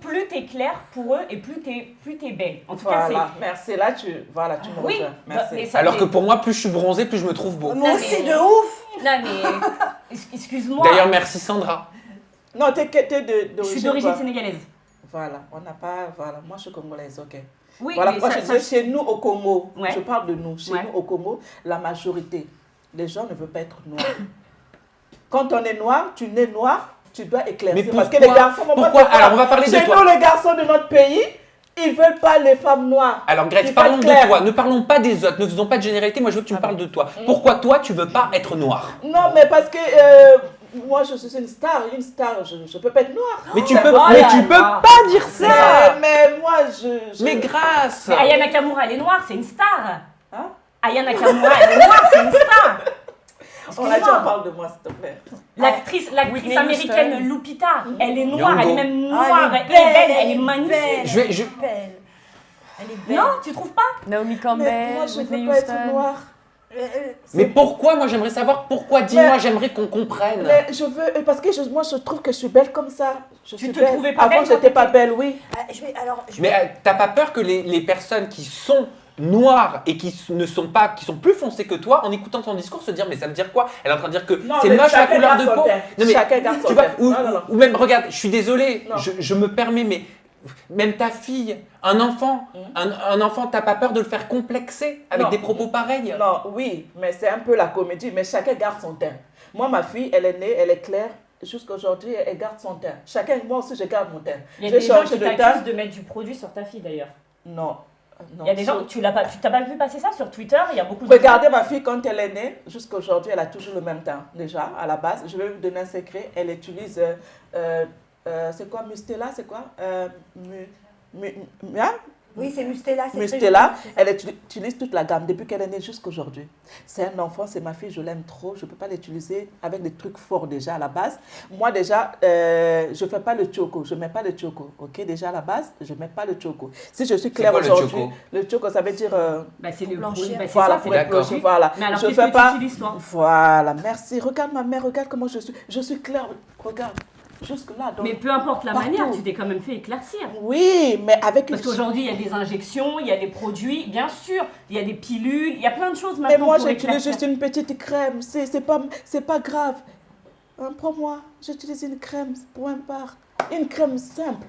[SPEAKER 2] plus t'es clair pour eux et plus t'es belle. En tout cas, c'est...
[SPEAKER 4] Merci. Là, tu me rejoins. Merci.
[SPEAKER 1] Alors que pour moi, plus je suis bronzée, plus je me trouve beau.
[SPEAKER 6] Moi aussi, de ouf.
[SPEAKER 2] Non mais, excuse-moi.
[SPEAKER 1] D'ailleurs, merci Sandra.
[SPEAKER 4] Non, t'es
[SPEAKER 2] je suis d'origine sénégalaise.
[SPEAKER 4] Voilà, on n'a pas... Voilà, moi je suis congolaise, ok.
[SPEAKER 2] Oui,
[SPEAKER 4] voilà,
[SPEAKER 2] mais
[SPEAKER 4] moi je dis chez nous au Congo,
[SPEAKER 2] Ouais.
[SPEAKER 4] je parle de nous, chez nous au Congo, la majorité, les gens ne veulent pas être noirs. Quand on est noir, tu nais noir, tu dois éclaircir.
[SPEAKER 1] Mais
[SPEAKER 4] parce que les garçons vont pas te voir.
[SPEAKER 1] Alors, on va parler de
[SPEAKER 4] Chez
[SPEAKER 1] toi.
[SPEAKER 4] nous, les garçons de notre pays, ils veulent pas les femmes noires.
[SPEAKER 1] Alors Grace,
[SPEAKER 4] Il faut
[SPEAKER 1] parlons
[SPEAKER 4] être
[SPEAKER 1] de
[SPEAKER 4] clair.
[SPEAKER 1] toi, ne parlons pas des autres, ne faisons pas de généralité, moi je veux que tu me parles de toi. Pourquoi toi tu veux pas être noir?
[SPEAKER 4] Non, mais parce que moi je suis une star, je peux pas être noire.
[SPEAKER 1] Mais tu
[SPEAKER 4] C'est
[SPEAKER 1] peux,
[SPEAKER 4] impossible.
[SPEAKER 1] mais tu peux pas dire ça.
[SPEAKER 4] Mais moi je...
[SPEAKER 1] Mais Grace.
[SPEAKER 2] Mais Aya Nakamura, elle est noire, c'est une star.
[SPEAKER 4] Hein?
[SPEAKER 2] Aya Nakamura, elle est noire, c'est une star.
[SPEAKER 4] On a dit on parle de moi s'il te plaît.
[SPEAKER 2] L'actrice américaine Lupita, elle est noire,
[SPEAKER 1] Nyong'o.
[SPEAKER 2] elle est même noire,
[SPEAKER 6] Ah,
[SPEAKER 2] elle est belle, elle est magnifique.
[SPEAKER 6] Belle. Elle est belle.
[SPEAKER 2] Non, tu trouves pas?
[SPEAKER 8] Naomi
[SPEAKER 4] Mais
[SPEAKER 8] Campbell,
[SPEAKER 4] moi je
[SPEAKER 8] Whitney
[SPEAKER 4] veux pas être
[SPEAKER 8] Houston.
[SPEAKER 4] noire.
[SPEAKER 1] Mais pourquoi? Moi j'aimerais savoir pourquoi. Dis-moi, j'aimerais qu'on comprenne.
[SPEAKER 4] Mais je veux, parce que moi je trouve que je suis belle comme ça. Je suis
[SPEAKER 2] te
[SPEAKER 4] belle.
[SPEAKER 2] trouvais pas
[SPEAKER 4] Avant
[SPEAKER 2] belle quand
[SPEAKER 4] j'étais pas belle, oui.
[SPEAKER 1] Mais t'as pas peur que les personnes qui sont noires et qui sont plus foncées que toi, en écoutant ton discours, se dire mais ça veut dire quoi? Elle est en train de dire que
[SPEAKER 4] Non,
[SPEAKER 1] c'est
[SPEAKER 4] mais
[SPEAKER 1] moche la
[SPEAKER 4] chacun
[SPEAKER 1] couleur
[SPEAKER 4] garde
[SPEAKER 1] de
[SPEAKER 4] son
[SPEAKER 1] peau.
[SPEAKER 4] teint.
[SPEAKER 1] Non, mais
[SPEAKER 4] Chacun garde son
[SPEAKER 1] tu vois,
[SPEAKER 4] teint. Non.
[SPEAKER 1] ou même regarde, je suis désolée,
[SPEAKER 4] Non.
[SPEAKER 1] je me permets, mais même ta fille, un enfant, un enfant, t'as pas peur de le faire complexer avec
[SPEAKER 4] Non.
[SPEAKER 1] des propos pareils?
[SPEAKER 4] Non, oui, mais c'est un peu la comédie, mais chacun garde son teint. Moi, ma fille, elle est née, elle est claire. Jusqu'à aujourd'hui, elle garde son teint. Moi aussi, je garde mon teint.
[SPEAKER 2] Il y a
[SPEAKER 4] J'ai
[SPEAKER 2] des gens
[SPEAKER 4] changé
[SPEAKER 2] qui
[SPEAKER 4] de teint.
[SPEAKER 2] t'accusent de mettre du produit sur ta fille d'ailleurs.
[SPEAKER 4] Non.
[SPEAKER 2] Il y a des gens, tu t'as pas vu passer ça sur Twitter? Il y a beaucoup de
[SPEAKER 4] Regardez ma fille quand elle est née, jusqu'à aujourd'hui, elle a toujours le même teint. Déjà, à la base, je vais vous donner un secret. Elle utilise, c'est quoi, Mustela, c'est quoi Hein?
[SPEAKER 6] Oui, c'est Mustela. c'est
[SPEAKER 4] Mustela,
[SPEAKER 6] très joli,
[SPEAKER 4] elle utilise toute la gamme depuis qu'elle est née jusqu'aujourd'hui. C'est un enfant, c'est ma fille, je l'aime trop. Je ne peux pas l'utiliser avec des trucs forts déjà à la base. Moi déjà, je ne fais pas le choco, je ne mets pas le choco. Ok, déjà à la base, je ne mets pas le choco. Si je suis claire
[SPEAKER 1] quoi le
[SPEAKER 4] aujourd'hui,
[SPEAKER 1] choco?
[SPEAKER 4] le choco, ça veut dire...
[SPEAKER 3] Bah, c'est le
[SPEAKER 6] blanchir.
[SPEAKER 3] bah, c'est
[SPEAKER 4] voilà,
[SPEAKER 3] ça,
[SPEAKER 4] pour
[SPEAKER 3] c'est
[SPEAKER 4] être
[SPEAKER 1] d'accord.
[SPEAKER 4] blanchi, voilà.
[SPEAKER 3] Mais alors,
[SPEAKER 4] Je
[SPEAKER 3] qu'est-ce
[SPEAKER 4] fais
[SPEAKER 3] que
[SPEAKER 4] pas...
[SPEAKER 3] tu utilises, toi?
[SPEAKER 4] Voilà, merci. Regarde ma mère, regarde comment je suis. Je suis claire, regarde. Jusque-là.
[SPEAKER 3] Mais peu importe la
[SPEAKER 4] partout.
[SPEAKER 3] manière, tu t'es quand même fait éclaircir.
[SPEAKER 4] Oui, mais avec
[SPEAKER 3] Parce qu'aujourd'hui, il y a des injections, il y a des produits, bien sûr, il y a des pilules, il y a plein de choses maintenant
[SPEAKER 4] Mais moi,
[SPEAKER 3] pour
[SPEAKER 4] j'utilise
[SPEAKER 3] éclaircir.
[SPEAKER 4] juste une petite crème. C'est pas grave. Hein, prends-moi, j'utilise une crème pour un part. Une crème simple.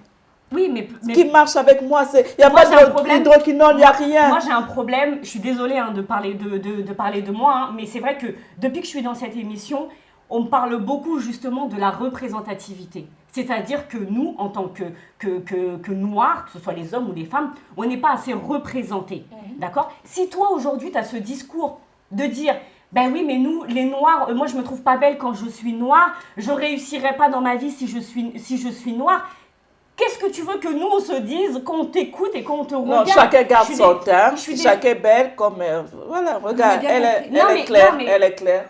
[SPEAKER 3] Oui, mais
[SPEAKER 4] Qui marche avec moi, il n'y a
[SPEAKER 3] Moi,
[SPEAKER 4] pas
[SPEAKER 3] j'ai un problème.
[SPEAKER 4] d'hydroquinone, il n'y a rien.
[SPEAKER 3] moi j'ai un problème, je suis désolée de parler de parler de moi, hein, mais c'est vrai que depuis que je suis dans cette émission, on me parle beaucoup justement de la représentativité. C'est-à-dire que nous, en tant que noirs, que ce soit les hommes ou les femmes, on n'est pas assez représentés. D'accord? Si toi, aujourd'hui, tu as ce discours de dire, ben oui, mais nous, les noirs, moi, je me trouve pas belle quand je suis noire, je réussirai pas dans ma vie si je suis noire. Qu'est-ce que tu veux que nous, on se dise, qu'on t'écoute et qu'on te regarde?
[SPEAKER 4] Non, chacun garde
[SPEAKER 3] Je suis
[SPEAKER 4] son
[SPEAKER 3] dé-
[SPEAKER 4] teint,
[SPEAKER 3] je suis
[SPEAKER 4] chacun est belle comme... voilà, regarde,
[SPEAKER 6] bien
[SPEAKER 4] elle
[SPEAKER 6] compris.
[SPEAKER 4] est
[SPEAKER 3] Non, mais-
[SPEAKER 4] claire,
[SPEAKER 3] non, mais-
[SPEAKER 4] elle est claire.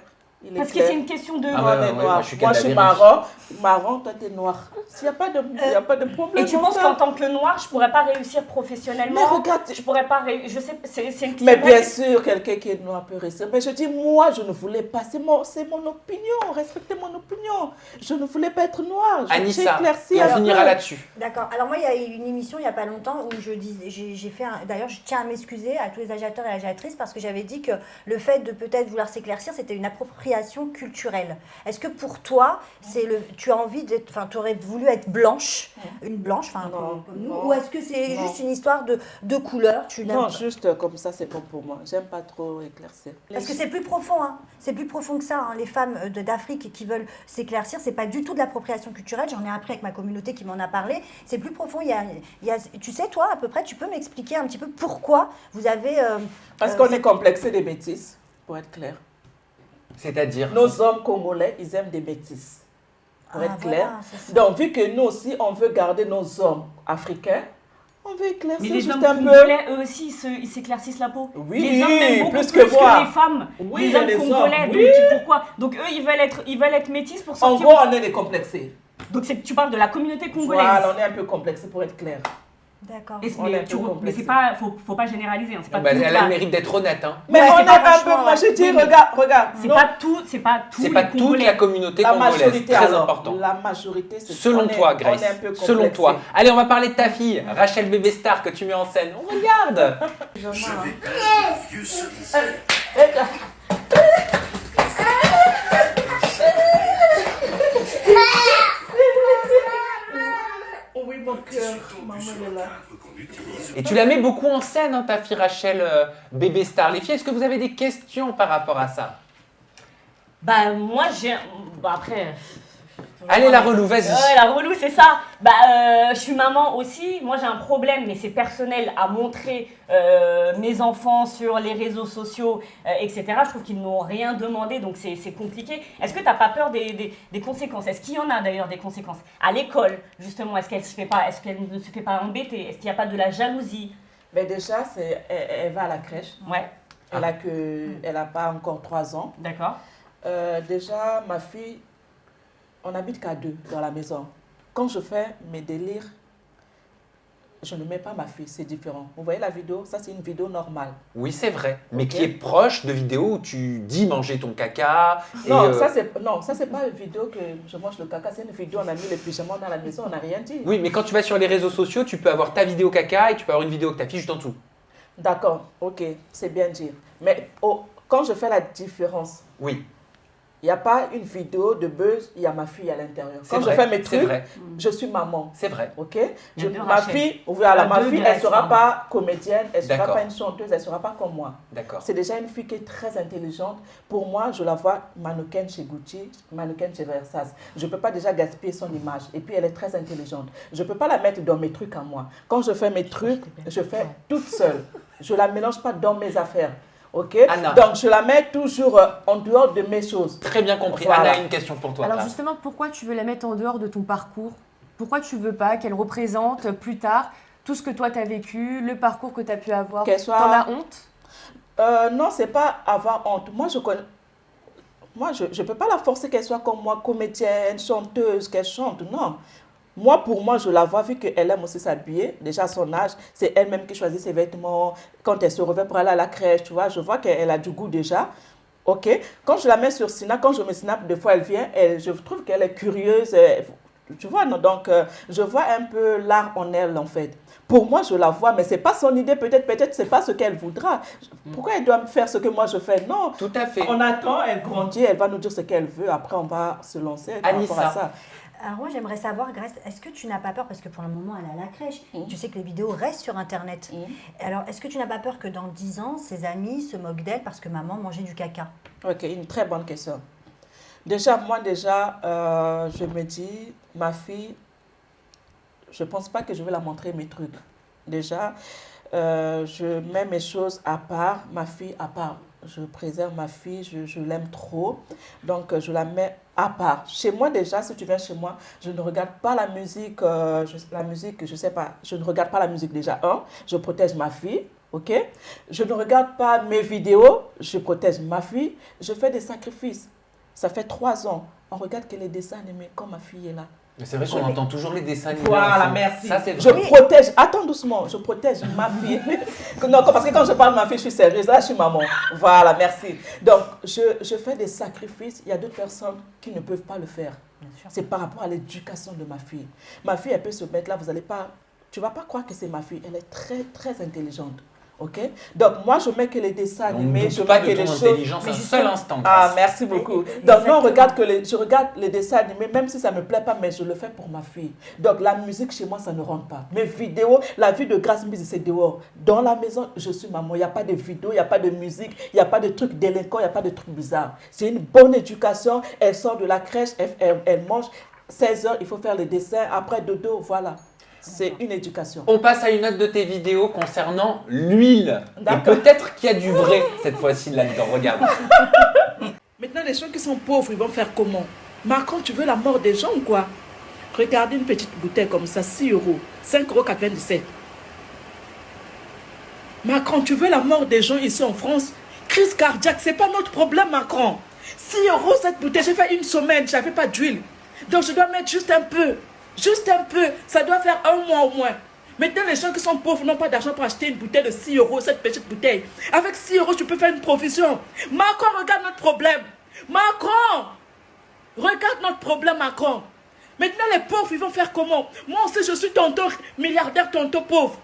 [SPEAKER 4] Il est
[SPEAKER 3] Parce que
[SPEAKER 4] clair.
[SPEAKER 3] c'est une question de...
[SPEAKER 1] Ah
[SPEAKER 4] Moi,
[SPEAKER 1] ouais,
[SPEAKER 4] on est
[SPEAKER 1] ouais,
[SPEAKER 4] noir.
[SPEAKER 1] moi, je suis
[SPEAKER 4] Moi, je suis
[SPEAKER 1] cadavérique.
[SPEAKER 4] marron, toi, t'es noir. Il n'y a pas de problème.
[SPEAKER 3] Et tu
[SPEAKER 4] dans
[SPEAKER 3] penses
[SPEAKER 4] ça.
[SPEAKER 3] qu'en tant que noire, je pourrais pas réussir professionnellement?
[SPEAKER 4] Mais regarde,
[SPEAKER 3] Je pourrais pas je sais, c'est
[SPEAKER 4] mais
[SPEAKER 3] vrai
[SPEAKER 4] bien
[SPEAKER 3] que-
[SPEAKER 4] sûr, quelqu'un qui est noir peut rester. Mais je dis, moi, je ne voulais pas. C'est mon opinion. Respectez mon opinion. Je ne voulais pas être noire. J'ai
[SPEAKER 1] Anissa,
[SPEAKER 4] éclairci
[SPEAKER 1] et on
[SPEAKER 4] un
[SPEAKER 1] finira
[SPEAKER 4] peu.
[SPEAKER 1] là-dessus.
[SPEAKER 6] D'accord. Alors moi, il y a eu une émission il n'y a pas longtemps où j'ai fait d'ailleurs, je tiens à m'excuser à tous les agitateurs et agiatrices parce que j'avais dit que le fait de peut-être vouloir s'éclaircir, c'était une appropriation culturelle. Est-ce que pour toi, tu as envie d'être, enfin, tu aurais voulu être blanche, une blanche, enfin,
[SPEAKER 4] Non,
[SPEAKER 6] comme nous,
[SPEAKER 4] non,
[SPEAKER 6] ou est-ce que c'est
[SPEAKER 4] non.
[SPEAKER 6] juste une histoire de couleur? Tu n'aimes
[SPEAKER 4] Non,
[SPEAKER 6] pas?
[SPEAKER 4] juste comme ça, c'est bon pour moi. J'aime pas trop éclaircir.
[SPEAKER 6] Parce que c'est plus profond, hein. C'est plus profond que ça. Hein. Les femmes d'Afrique qui veulent s'éclaircir, c'est pas du tout de l'appropriation culturelle. J'en ai appris avec ma communauté qui m'en a parlé. C'est plus profond. Il y a, tu sais, toi, à peu près, tu peux m'expliquer un petit peu pourquoi vous avez...
[SPEAKER 4] Parce qu'on est complexé des métis, pour être clair.
[SPEAKER 1] C'est-à-dire,
[SPEAKER 4] Nos hommes congolais, ils aiment des métis, pour être
[SPEAKER 6] voilà,
[SPEAKER 4] clair.
[SPEAKER 6] c'est ça.
[SPEAKER 4] Donc, vu que nous aussi, on veut garder nos hommes africains, on veut
[SPEAKER 3] Mais
[SPEAKER 4] éclaircir
[SPEAKER 3] les
[SPEAKER 4] juste
[SPEAKER 3] hommes
[SPEAKER 4] un peu.
[SPEAKER 3] congolais, eux aussi, ils s'éclaircissent la peau.
[SPEAKER 4] Oui,
[SPEAKER 3] les hommes même beaucoup
[SPEAKER 4] plus
[SPEAKER 3] plus
[SPEAKER 4] que moi.
[SPEAKER 3] les femmes.
[SPEAKER 4] Oui,
[SPEAKER 3] les hommes
[SPEAKER 4] les hommes,
[SPEAKER 3] congolais.
[SPEAKER 4] oui.
[SPEAKER 3] Donc pourquoi? Donc eux, ils veulent être métis pour
[SPEAKER 4] En
[SPEAKER 3] sortir.
[SPEAKER 4] gros, on est décomplexés.
[SPEAKER 3] Donc tu parles de la communauté congolaise.
[SPEAKER 4] Voilà, on est un peu complexé, pour être clair.
[SPEAKER 6] D'accord.
[SPEAKER 3] Et
[SPEAKER 4] on est un
[SPEAKER 3] mais
[SPEAKER 4] peu
[SPEAKER 3] mais c'est
[SPEAKER 4] complexé.
[SPEAKER 3] pas, faut pas généraliser. Hein, c'est pas
[SPEAKER 1] bah,
[SPEAKER 3] tout,
[SPEAKER 1] elle a le mérite d'être honnête. Hein.
[SPEAKER 4] Mais
[SPEAKER 3] Ouais,
[SPEAKER 4] on
[SPEAKER 3] c'est
[SPEAKER 4] est
[SPEAKER 3] pas
[SPEAKER 4] un
[SPEAKER 6] franchement,
[SPEAKER 4] peu, moi je dis,
[SPEAKER 3] oui, mais
[SPEAKER 4] regarde.
[SPEAKER 3] C'est
[SPEAKER 4] non,
[SPEAKER 3] pas tous
[SPEAKER 1] C'est
[SPEAKER 3] les
[SPEAKER 1] pas toute
[SPEAKER 3] Congolais.
[SPEAKER 1] la communauté
[SPEAKER 4] la
[SPEAKER 1] congolaise.
[SPEAKER 4] majorité,
[SPEAKER 1] Très
[SPEAKER 4] alors,
[SPEAKER 1] important.
[SPEAKER 4] la majorité, c'est
[SPEAKER 1] Selon
[SPEAKER 4] on est-
[SPEAKER 1] toi,
[SPEAKER 4] on
[SPEAKER 1] Grace.
[SPEAKER 4] est un peu
[SPEAKER 1] Selon
[SPEAKER 4] complexé.
[SPEAKER 1] toi. Allez, on va parler de ta fille, Rachel Bébé Star, que tu mets en scène. On regarde.
[SPEAKER 4] Oui, mon cœur, maman elle est là.
[SPEAKER 1] Et tu la mets beaucoup en scène, hein, ta fille Rachel Bébé Star. Les filles, est-ce que vous avez des questions par rapport à ça?
[SPEAKER 3] Bah moi j'ai. Bah après.
[SPEAKER 1] Allez, la relou, vas-y.
[SPEAKER 3] Ouais, la relou, c'est ça. Bah, je suis maman aussi. Moi, j'ai un problème, mais c'est personnel, à montrer mes enfants sur les réseaux sociaux, etc. Je trouve qu'ils n'ont rien demandé, donc c'est compliqué. Est-ce que tu n'as pas peur des conséquences? Est-ce qu'il y en a d'ailleurs des conséquences? À l'école, justement, est-ce qu'elle ne se fait pas embêter? Est-ce qu'il n'y a pas de la jalousie?
[SPEAKER 4] Mais déjà, elle va à la crèche.
[SPEAKER 3] Ouais,
[SPEAKER 4] Elle a pas encore 3 ans.
[SPEAKER 3] d'accord.
[SPEAKER 4] Déjà, ma fille, on n'habite qu'à 2 dans la maison. Quand je fais mes délires, je ne mets pas ma fille, c'est différent. Vous voyez la vidéo? Ça, c'est une vidéo normale.
[SPEAKER 1] Oui, c'est vrai. Mais
[SPEAKER 4] Ok.
[SPEAKER 1] qui est proche de vidéos où tu dis manger ton caca. et,
[SPEAKER 4] Non, ça, c'est pas une vidéo que je mange le caca. C'est une vidéo, on a mis les pyjamas dans la maison, on n'a rien dit.
[SPEAKER 1] Oui, mais quand tu vas sur les réseaux sociaux, tu peux avoir ta vidéo caca et tu peux avoir une vidéo avec ta fille juste en dessous.
[SPEAKER 4] D'accord, ok, c'est bien dire. Mais quand je fais la différence,
[SPEAKER 1] Oui,
[SPEAKER 4] il n'y a pas une vidéo de buzz, il y a ma fille à l'intérieur.
[SPEAKER 1] c'est
[SPEAKER 4] Quand
[SPEAKER 1] vrai.
[SPEAKER 4] je fais mes
[SPEAKER 1] C'est
[SPEAKER 4] trucs,
[SPEAKER 1] vrai.
[SPEAKER 4] je suis maman.
[SPEAKER 1] C'est vrai.
[SPEAKER 4] Ok,
[SPEAKER 3] Il y a deux
[SPEAKER 4] ma
[SPEAKER 3] Rachel.
[SPEAKER 4] fille, voilà,
[SPEAKER 3] Il y a
[SPEAKER 4] ma
[SPEAKER 3] deux
[SPEAKER 4] fille,
[SPEAKER 3] Grace,
[SPEAKER 4] elle ne sera
[SPEAKER 3] pardon.
[SPEAKER 4] pas comédienne, elle ne sera
[SPEAKER 1] D'accord.
[SPEAKER 4] pas une chanteuse, elle ne sera pas comme moi.
[SPEAKER 1] D'accord.
[SPEAKER 4] C'est déjà une fille qui est très intelligente. Pour moi, je la vois mannequin chez Gucci, mannequin chez Versace. Je ne peux pas déjà gaspiller son image. Et puis, elle est très intelligente. Je ne peux pas la mettre dans mes trucs à moi. Quand je fais mes trucs, je fais toute seule. Je ne la mélange pas dans mes affaires. Ok?
[SPEAKER 1] Anna.
[SPEAKER 4] Donc, je la mets toujours en dehors de mes choses.
[SPEAKER 1] Très bien compris.
[SPEAKER 4] Voilà.
[SPEAKER 1] Anna, une question pour toi.
[SPEAKER 8] Alors
[SPEAKER 1] Grace.
[SPEAKER 8] justement, pourquoi tu veux la mettre en dehors de ton parcours? Pourquoi tu veux pas qu'elle représente plus tard tout ce que toi t'as vécu, le parcours que t'as pu avoir,
[SPEAKER 4] Qu'elle soit-
[SPEAKER 8] t'en as honte?
[SPEAKER 4] Non, c'est pas avoir honte. Moi, je peux pas la forcer qu'elle soit comme moi, comédienne, chanteuse, qu'elle chante. Non. Moi, pour moi, je la vois, vu qu'elle aime aussi s'habiller. Déjà, à son âge, c'est elle-même qui choisit ses vêtements. Quand elle se réveille pour aller à la crèche, tu vois, je vois qu'elle a du goût déjà. OK. Quand je la mets sur Snap, quand je me snap, des fois, elle vient, je trouve qu'elle est curieuse. Tu vois, non? Donc, je vois un peu l'art en elle, en fait. Pour moi, je la vois, mais c'est pas son idée. Peut-être c'est pas ce qu'elle voudra. Pourquoi elle doit faire ce que moi je fais? Non.
[SPEAKER 1] Tout à fait.
[SPEAKER 4] On attend, elle grandit, elle va nous dire ce qu'elle veut. Après, on va se lancer par rapport à ça.
[SPEAKER 6] Alors moi j'aimerais savoir, Grace, est-ce que tu n'as pas peur, parce que pour le moment elle est à la crèche, tu sais que les vidéos restent sur internet. Alors est-ce que tu n'as pas peur que dans 10 ans, ses amis se moquent d'elle parce que maman mangeait du caca?
[SPEAKER 4] Ok, une très bonne question. Déjà, je me dis, ma fille, je ne pense pas que je vais la montrer mes trucs. Déjà, je mets mes choses à part, ma fille à part. Je préserve ma fille, je l'aime trop. Donc, je la mets à part. Chez moi, déjà, si tu viens chez moi, je ne regarde pas la musique. Je sais pas. Je ne regarde pas la musique déjà. Je protège ma fille. OK? Je ne regarde pas mes vidéos. Je protège ma fille. Je fais des sacrifices. Ça fait 3 ans. On regarde que les dessins animés quand ma fille est là.
[SPEAKER 1] Mais c'est vrai qu'on entend toujours les dessins animés.
[SPEAKER 4] Voilà, merci.
[SPEAKER 1] Ça, c'est
[SPEAKER 4] Je
[SPEAKER 1] vrai.
[SPEAKER 4] protège, attends doucement, je protège ma fille. Non, parce que quand je parle de ma fille, je suis sérieuse. Là, je suis maman. Voilà, merci. Donc, je fais des sacrifices. Il y a d'autres personnes qui ne peuvent pas le faire. C'est par rapport à l'éducation de ma fille. Ma fille, elle peut se mettre là, tu ne vas pas croire que c'est ma fille. Elle est très, très intelligente. OK? Donc, moi, je mets que les dessins animés, je
[SPEAKER 1] pas
[SPEAKER 4] mets que
[SPEAKER 1] de
[SPEAKER 4] les
[SPEAKER 1] ton
[SPEAKER 4] choses.
[SPEAKER 1] intelligence un seul instant.
[SPEAKER 4] Ah,
[SPEAKER 1] Grace.
[SPEAKER 4] merci beaucoup. Donc, moi, je regarde les dessins animés, même si ça ne me plaît pas, mais je le fais pour ma fille. Donc, la musique chez moi, ça ne rentre pas. Mes vidéos, la vie de Grace Mbisi, c'est dehors. Dans la maison, je suis maman. Il n'y a pas de vidéos, il n'y a pas de musique, il n'y a pas de trucs délinquants, il n'y a pas de trucs bizarres. C'est une bonne éducation. Elle sort de la crèche, elle mange. 16h, il faut faire les dessins. Après, dodo, voilà. C'est une éducation.
[SPEAKER 1] On passe à une autre de tes vidéos concernant l'huile. Et
[SPEAKER 4] D'accord.
[SPEAKER 1] peut-être qu'il y a du vrai cette fois-ci là-dedans. Regarde.
[SPEAKER 4] Maintenant, les gens qui sont pauvres, ils vont faire comment? Macron, tu veux la mort des gens ou quoi? Regardez une petite bouteille comme ça, 6 euros, 5,97 €. Macron, tu veux la mort des gens ici en France? Crise cardiaque, c'est pas notre problème, Macron. 6 euros cette bouteille, j'ai fait une semaine, j'avais pas d'huile. Donc je dois mettre juste un peu. Juste un peu, ça doit faire 1 mois au moins. Maintenant, les gens qui sont pauvres n'ont pas d'argent pour acheter une bouteille de 6 euros, cette petite bouteille. Avec 6 euros, tu peux faire une provision. Macron, regarde notre problème. Macron, regarde notre problème, Macron. Maintenant, les pauvres, ils vont faire comment? Moi aussi, je suis tonton milliardaire, tonton pauvre.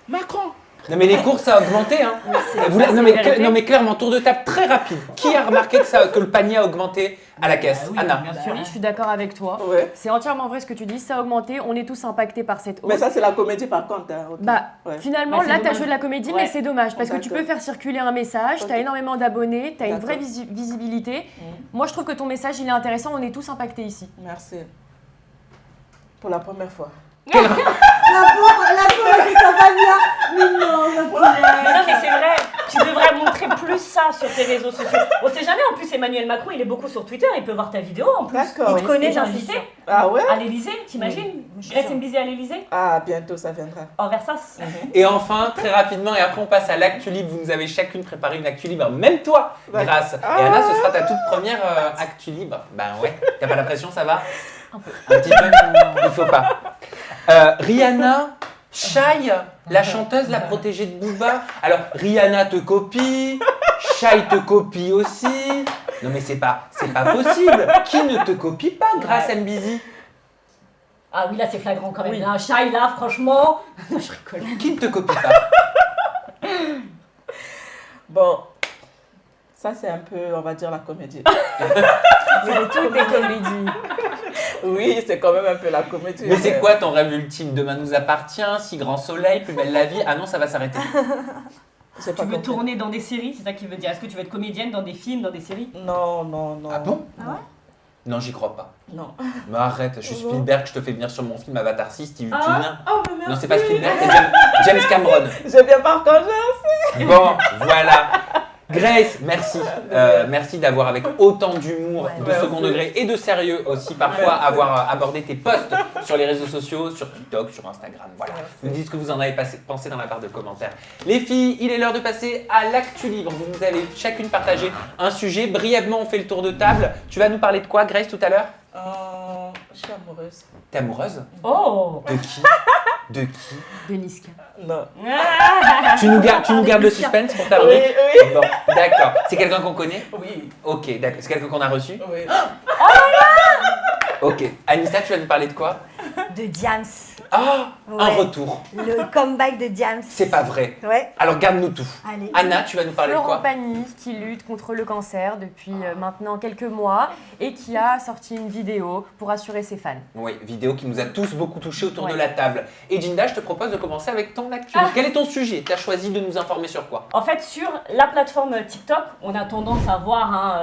[SPEAKER 4] Macron.
[SPEAKER 1] Non mais les cours ça a augmenté hein. Non mais clairement tour de table très rapide. Qui a remarqué que le panier a augmenté à la caisse?
[SPEAKER 2] Oui,
[SPEAKER 1] Anna.
[SPEAKER 2] bien sûr.
[SPEAKER 8] Oui, je suis d'accord avec toi.
[SPEAKER 4] Ouais.
[SPEAKER 8] C'est entièrement vrai ce que tu dis, ça a augmenté, on est tous impactés par cette hausse.
[SPEAKER 4] Mais ça, c'est la comédie par contre. Hein. Ok.
[SPEAKER 8] Bah,
[SPEAKER 4] Ouais.
[SPEAKER 8] finalement,
[SPEAKER 2] Bah, c'est
[SPEAKER 8] là, tu as
[SPEAKER 2] dommage.
[SPEAKER 8] joué de la comédie,
[SPEAKER 2] Ouais.
[SPEAKER 8] mais c'est dommage parce que tu
[SPEAKER 4] D'accord.
[SPEAKER 8] peux faire circuler un message, tu as
[SPEAKER 4] Ok.
[SPEAKER 8] énormément d'abonnés, tu as une vraie
[SPEAKER 4] D'accord.
[SPEAKER 8] visibilité. Moi, je trouve que ton message, il est intéressant, on est tous impactés ici.
[SPEAKER 4] Merci. Pour la première fois.
[SPEAKER 6] La pauvre, elle se sent pas bien. Mais non, ma poulette.
[SPEAKER 2] Mais non, mais c'est vrai, tu devrais montrer plus ça sur tes réseaux sociaux. On sait jamais, en plus, Emmanuel Macron, il est beaucoup sur Twitter, il peut voir ta vidéo en plus.
[SPEAKER 4] D'accord.
[SPEAKER 6] Il te connaît,
[SPEAKER 2] Et
[SPEAKER 6] j'en
[SPEAKER 2] j'invite
[SPEAKER 6] suis sûre.
[SPEAKER 4] Ah ouais?
[SPEAKER 2] à l'Elysée, t'imagines? Grace Mbisi à l'Elysée,
[SPEAKER 4] Ah, bientôt, ça viendra.
[SPEAKER 2] en Versace.
[SPEAKER 1] Et enfin, très rapidement, et après on passe à l'actu libre. Vous nous avez chacune préparé une actu libre, même toi,
[SPEAKER 4] Ouais.
[SPEAKER 1] Grace. Et Anna, ce sera ta toute première actu libre. Ben ouais, t'as pas la pression, ça va?
[SPEAKER 2] Un peu.
[SPEAKER 1] Un petit peu? Il faut pas. Rihanna, Shai, la chanteuse, la protégée de Booba. Alors, Rihanna te copie, Shai te copie aussi. Non mais c'est pas possible. Qui ne te copie pas, Grace Mbisi?
[SPEAKER 2] Ah oui, là, c'est flagrant quand même.
[SPEAKER 8] Oui.
[SPEAKER 2] Là, Shai, là, franchement, je rigole.
[SPEAKER 1] Qui ne te copie pas?
[SPEAKER 4] Bon, ça c'est un peu, on va dire, la comédie.
[SPEAKER 8] Tout est comédie.
[SPEAKER 4] Oui, c'est quand même un peu la comédie.
[SPEAKER 1] Mais c'est quoi ton rêve ultime? Demain nous appartient, Si grand soleil, Plus belle la vie. Ah non, ça va s'arrêter.
[SPEAKER 4] J'ai pas
[SPEAKER 2] Tu veux
[SPEAKER 4] compris.
[SPEAKER 2] tourner dans des séries, c'est ça qu'il veut dire? Est-ce que tu veux être comédienne dans des films, dans des séries?
[SPEAKER 4] Non, non, non.
[SPEAKER 1] Ah bon?
[SPEAKER 6] Ah ouais?
[SPEAKER 1] Non, j'y crois pas.
[SPEAKER 4] Non.
[SPEAKER 1] Mais arrête, je suis Spielberg, je te fais venir sur mon film Avatar 6, tu viens.
[SPEAKER 4] Oh, mais merci.
[SPEAKER 1] Non, c'est pas Spielberg, c'est James Cameron.
[SPEAKER 4] Je viens par quand j'ai.
[SPEAKER 1] Bon, voilà. Grace, merci. Merci d'avoir, avec autant d'humour, de second degré et de sérieux aussi, parfois, avoir abordé tes posts sur les réseaux sociaux, sur TikTok, sur Instagram. Voilà. Vous me dites ce que vous en avez pensé dans la barre de commentaires. Les filles, il est l'heure de passer à l'actu libre. Vous nous avez chacune partagé un sujet. Brièvement, on fait le tour de table. Tu vas nous parler de quoi, Grace, tout à l'heure?
[SPEAKER 4] Je suis amoureuse.
[SPEAKER 1] T'es amoureuse?
[SPEAKER 2] Oh.
[SPEAKER 1] De qui? De qui?
[SPEAKER 3] De Niska.
[SPEAKER 4] Non.
[SPEAKER 1] Tu nous gardes le suspense pour ta rubrique?
[SPEAKER 4] Oui.
[SPEAKER 1] Bon, d'accord. C'est quelqu'un qu'on connaît?
[SPEAKER 4] Oui.
[SPEAKER 1] Ok, d'accord. C'est quelqu'un qu'on a reçu?
[SPEAKER 4] Oui.
[SPEAKER 1] Ok. Anissa, tu vas nous parler de quoi?
[SPEAKER 6] De Diams.
[SPEAKER 1] Ah, un
[SPEAKER 6] Ouais.
[SPEAKER 1] retour.
[SPEAKER 6] Le comeback de Diams.
[SPEAKER 1] C'est pas vrai.
[SPEAKER 6] Ouais.
[SPEAKER 1] Alors garde-nous tout.
[SPEAKER 6] Allez.
[SPEAKER 1] Anna, tu vas nous parler de
[SPEAKER 8] Florent
[SPEAKER 1] quoi?
[SPEAKER 8] Pagny qui lutte contre le cancer depuis maintenant quelques mois et qui a sorti une vidéo pour rassurer ses fans.
[SPEAKER 1] Oui, vidéo qui nous a tous beaucoup touchés autour
[SPEAKER 8] Ouais.
[SPEAKER 1] de la table. Et Jinda, je te propose de commencer avec ton actu. Quel est ton sujet? Tu as choisi de nous informer sur quoi?
[SPEAKER 2] En fait, sur la plateforme TikTok, on a tendance à voir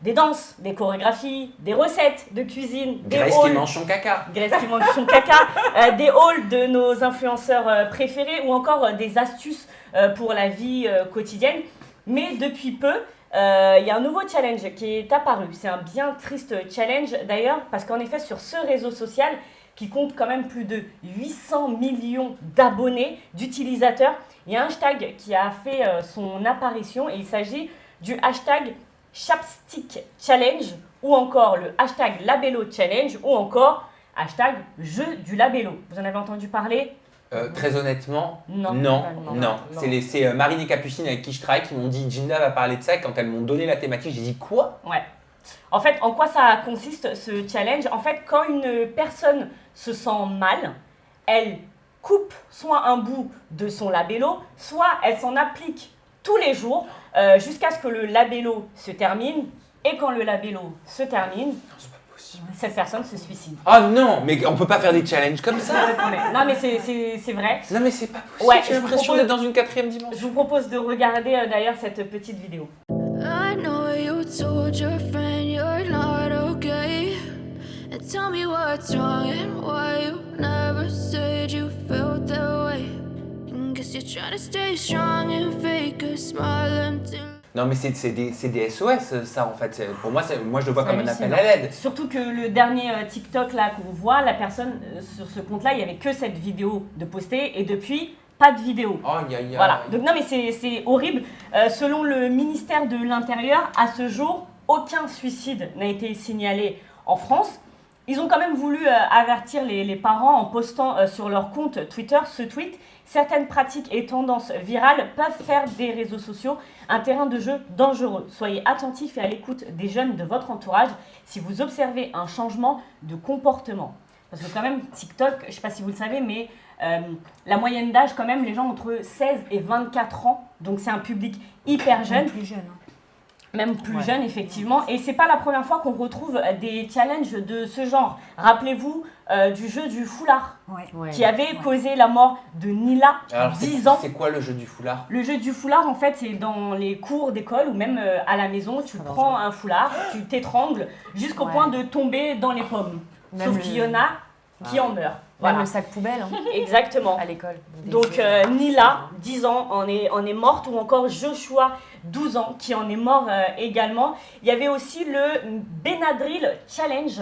[SPEAKER 2] des danses, des chorégraphies, des recettes de cuisine, des
[SPEAKER 1] Grace qui
[SPEAKER 2] hauls.
[SPEAKER 1] mange son caca.
[SPEAKER 2] Grace qui mange son caca, des hauls de nos influenceurs préférés ou encore des astuces pour la vie quotidienne. Mais depuis peu, il y a un nouveau challenge qui est apparu. C'est un bien triste challenge d'ailleurs parce qu'en effet sur ce réseau social qui compte quand même plus de 800 millions d'abonnés, d'utilisateurs, il y a un hashtag qui a fait son apparition et il s'agit du hashtag Chapstick Challenge ou encore le hashtag Labello Challenge ou encore hashtag Jeu du Labello. Vous en avez entendu parler?
[SPEAKER 1] Très honnêtement,
[SPEAKER 2] Non.
[SPEAKER 1] non.
[SPEAKER 2] Non.
[SPEAKER 1] C'est Marine et Capucine avec qui je travaille qui m'ont dit Jinda va parler de ça. Et quand elles m'ont donné la thématique, j'ai dit quoi?
[SPEAKER 2] Ouais. En fait, en quoi ça consiste ce challenge? En fait, quand une personne se sent mal, elle coupe soit un bout de son labello, soit elle s'en applique tous les jours jusqu'à ce que le labello se termine. Et quand le labello se termine, cette personne se suicide.
[SPEAKER 1] Ah non, mais on peut pas faire des challenges comme ça.
[SPEAKER 2] Non mais c'est vrai.
[SPEAKER 1] Non mais c'est pas possible.
[SPEAKER 2] Ouais,
[SPEAKER 1] J'ai l'impression d'être dans une 4e dimension.
[SPEAKER 2] Je vous propose de regarder d'ailleurs cette petite vidéo.
[SPEAKER 9] I know you told your friend you're not okay. And tell me what's wrong and why you never said you felt that way. And guess you're trying to stay strong and fake a smile until.
[SPEAKER 1] Non mais c'est des SOS ça en fait. Pour moi, moi je le vois comme un appel
[SPEAKER 2] hallucinant.
[SPEAKER 1] à l'aide.
[SPEAKER 2] Surtout que le dernier TikTok là qu'on voit, la personne sur ce compte-là, il n'y avait que cette vidéo de postée et depuis, pas de vidéo.
[SPEAKER 1] Oh,
[SPEAKER 2] Voilà. Donc non mais c'est horrible. Selon le ministère de l'Intérieur, à ce jour, aucun suicide n'a été signalé en France. Ils ont quand même voulu avertir les parents en postant sur leur compte Twitter ce tweet. Certaines pratiques et tendances virales peuvent faire des réseaux sociaux un terrain de jeu dangereux. Soyez attentifs et à l'écoute des jeunes de votre entourage si vous observez un changement de comportement. Parce que quand même, TikTok, je ne sais pas si vous le savez, mais la moyenne d'âge, quand même, les gens entre 16 et 24 ans. Donc c'est un public hyper jeune.
[SPEAKER 6] Plus jeune. Hein.
[SPEAKER 2] Même plus jeune, effectivement. Et c'est pas la première fois qu'on retrouve des challenges de ce genre. Rappelez-vous du jeu du foulard, qui avait causé la mort de Nila,
[SPEAKER 1] Alors
[SPEAKER 2] 10 ans.
[SPEAKER 1] c'est quoi le jeu du foulard?
[SPEAKER 2] Le jeu du foulard, en fait, c'est dans les cours d'école ou même à la maison. Tu prends un foulard, tu t'étrangles jusqu'au point de tomber dans les pommes. Sauf qu'il y en a qui en meurent.
[SPEAKER 8] Même
[SPEAKER 2] Voilà.
[SPEAKER 8] le sac poubelle hein,
[SPEAKER 2] Exactement.
[SPEAKER 8] à l'école.
[SPEAKER 2] Donc Nila, 10 ans, en est morte, ou encore Joshua, 12 ans, qui en est mort également. Il y avait aussi le Benadryl Challenge.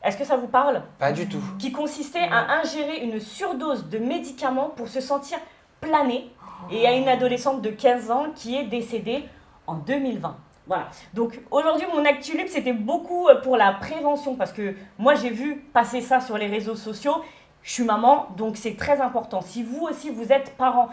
[SPEAKER 2] Est-ce que ça vous parle?
[SPEAKER 1] Pas du tout.
[SPEAKER 2] Qui consistait à ingérer une surdose de médicaments pour se sentir plané. Et il y a une adolescente de 15 ans qui est décédée en 2020. Voilà. Donc aujourd'hui, mon actu libre, c'était beaucoup pour la prévention parce que moi, j'ai vu passer ça sur les réseaux sociaux. Je suis maman, donc c'est très important. Si vous aussi, vous êtes parent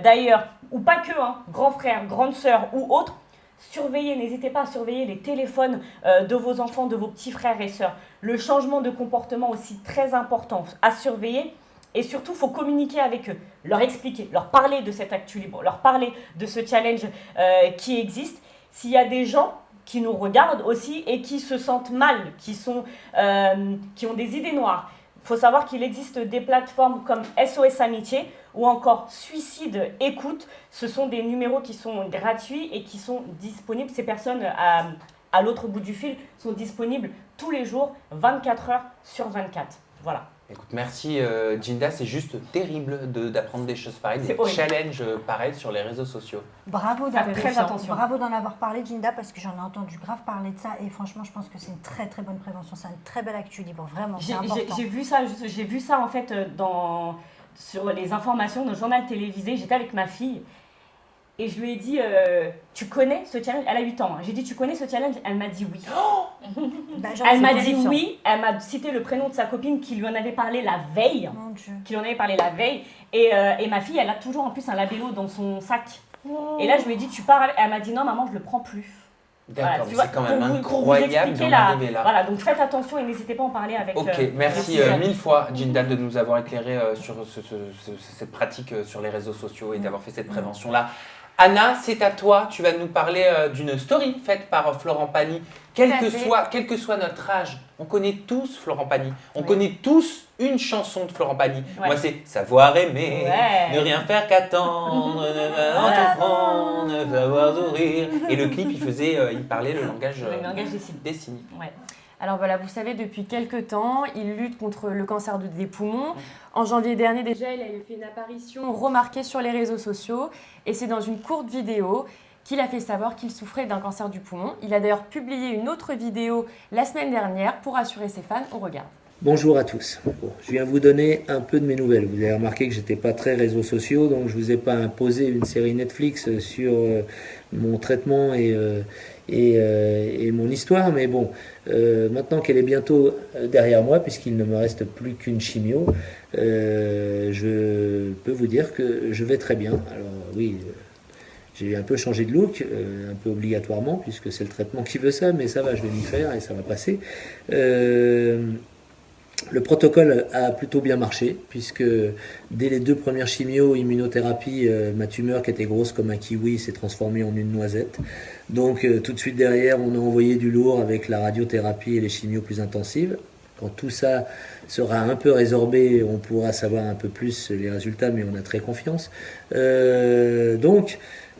[SPEAKER 2] d'ailleurs, ou pas que, hein, grand frère, grande sœur ou autre, surveillez, n'hésitez pas à surveiller les téléphones de vos enfants, de vos petits frères et sœurs. Le changement de comportement aussi très important à surveiller. Et surtout, il faut communiquer avec eux, leur expliquer, leur parler de cet actu libre, leur parler de ce challenge qui existe. S'il y a des gens qui nous regardent aussi et qui se sentent mal, qui ont des idées noires, il faut savoir qu'il existe des plateformes comme SOS Amitié ou encore Suicide Écoute. Ce sont des numéros qui sont gratuits et qui sont disponibles. Ces personnes à l'autre bout du fil sont disponibles tous les jours, 24 heures sur 24. Voilà.
[SPEAKER 1] Écoute, merci Jinda, c'est juste terrible d'apprendre des choses pareilles, des
[SPEAKER 2] C'est horrible.
[SPEAKER 1] challenges pareils sur les réseaux sociaux.
[SPEAKER 6] Bravo
[SPEAKER 2] Faites très attention.
[SPEAKER 6] Bravo d'en avoir parlé, Jinda, parce que j'en ai entendu grave parler de ça. Et franchement, je pense que c'est une très très bonne prévention. C'est une très belle actu libre, vraiment. C'est important.
[SPEAKER 2] J'ai vu ça en fait sur les informations dans le journal télévisé. J'étais avec ma fille et je lui ai dit tu connais ce challenge? Elle a 8 ans. J'ai dit tu connais ce challenge? Elle m'a dit oui.
[SPEAKER 6] Bah,
[SPEAKER 2] Elle m'a dit oui. Elle m'a cité le prénom de sa copine qui lui en avait parlé la veille.
[SPEAKER 6] Mon Dieu.
[SPEAKER 2] Et ma fille, elle a toujours en plus un labello dans son sac. Et là, je lui ai dit tu pars avec... Elle m'a dit non maman, je le prends plus.
[SPEAKER 1] D'accord,
[SPEAKER 2] tu
[SPEAKER 1] mais
[SPEAKER 2] vois,
[SPEAKER 1] c'est quand même
[SPEAKER 2] pour vous
[SPEAKER 1] incroyable
[SPEAKER 2] expliquer
[SPEAKER 1] d'en arriver là.
[SPEAKER 2] Voilà, donc faites attention et n'hésitez pas à en parler avec.
[SPEAKER 1] Ok, merci
[SPEAKER 2] les
[SPEAKER 1] mille fois Jinda de nous avoir éclairé sur cette pratique sur les réseaux sociaux et d'avoir fait cette prévention-là. Anna, c'est à toi, tu vas nous parler d'une story faite par Florent Pagny. Quel que soit notre âge, on connaît tous Florent Pagny. On connaît tous une chanson de Florent Pagny.
[SPEAKER 2] Ouais.
[SPEAKER 1] Moi, c'est Savoir aimer,
[SPEAKER 2] Ouais.
[SPEAKER 1] ne rien faire qu'attendre, entreprendre, savoir sourire. Et le clip, il parlait le langage
[SPEAKER 2] des signes.
[SPEAKER 1] des signes.
[SPEAKER 2] Ouais.
[SPEAKER 8] Alors voilà, vous savez, depuis quelques temps, il lutte contre le cancer des poumons. En janvier dernier, déjà, il a fait une apparition remarquée sur les réseaux sociaux. Et c'est dans une courte vidéo qu'il a fait savoir qu'il souffrait d'un cancer du poumon. Il a d'ailleurs publié une autre vidéo la semaine dernière pour rassurer ses fans. On regarde.
[SPEAKER 10] Bonjour à tous. Bon, je viens vous donner un peu de mes nouvelles. Vous avez remarqué que j'étais pas très réseaux sociaux, donc je vous ai pas imposé une série Netflix sur mon traitement et mon histoire. Mais bon, maintenant qu'elle est bientôt derrière moi, puisqu'il ne me reste plus qu'une chimio, je peux vous dire que je vais très bien. Alors oui. J'ai un peu changé de look, un peu obligatoirement, puisque c'est le traitement qui veut ça, mais ça va, je vais m'y faire et ça va passer. Le protocole a plutôt bien marché, puisque dès les 2 premières chimio-immunothérapie, ma tumeur qui était grosse comme un kiwi s'est transformée en une noisette. Donc tout de suite derrière, on a envoyé du lourd avec la radiothérapie et les chimios plus intensives. Quand tout ça sera un peu résorbé, on pourra savoir un peu plus les résultats, mais on a très confiance.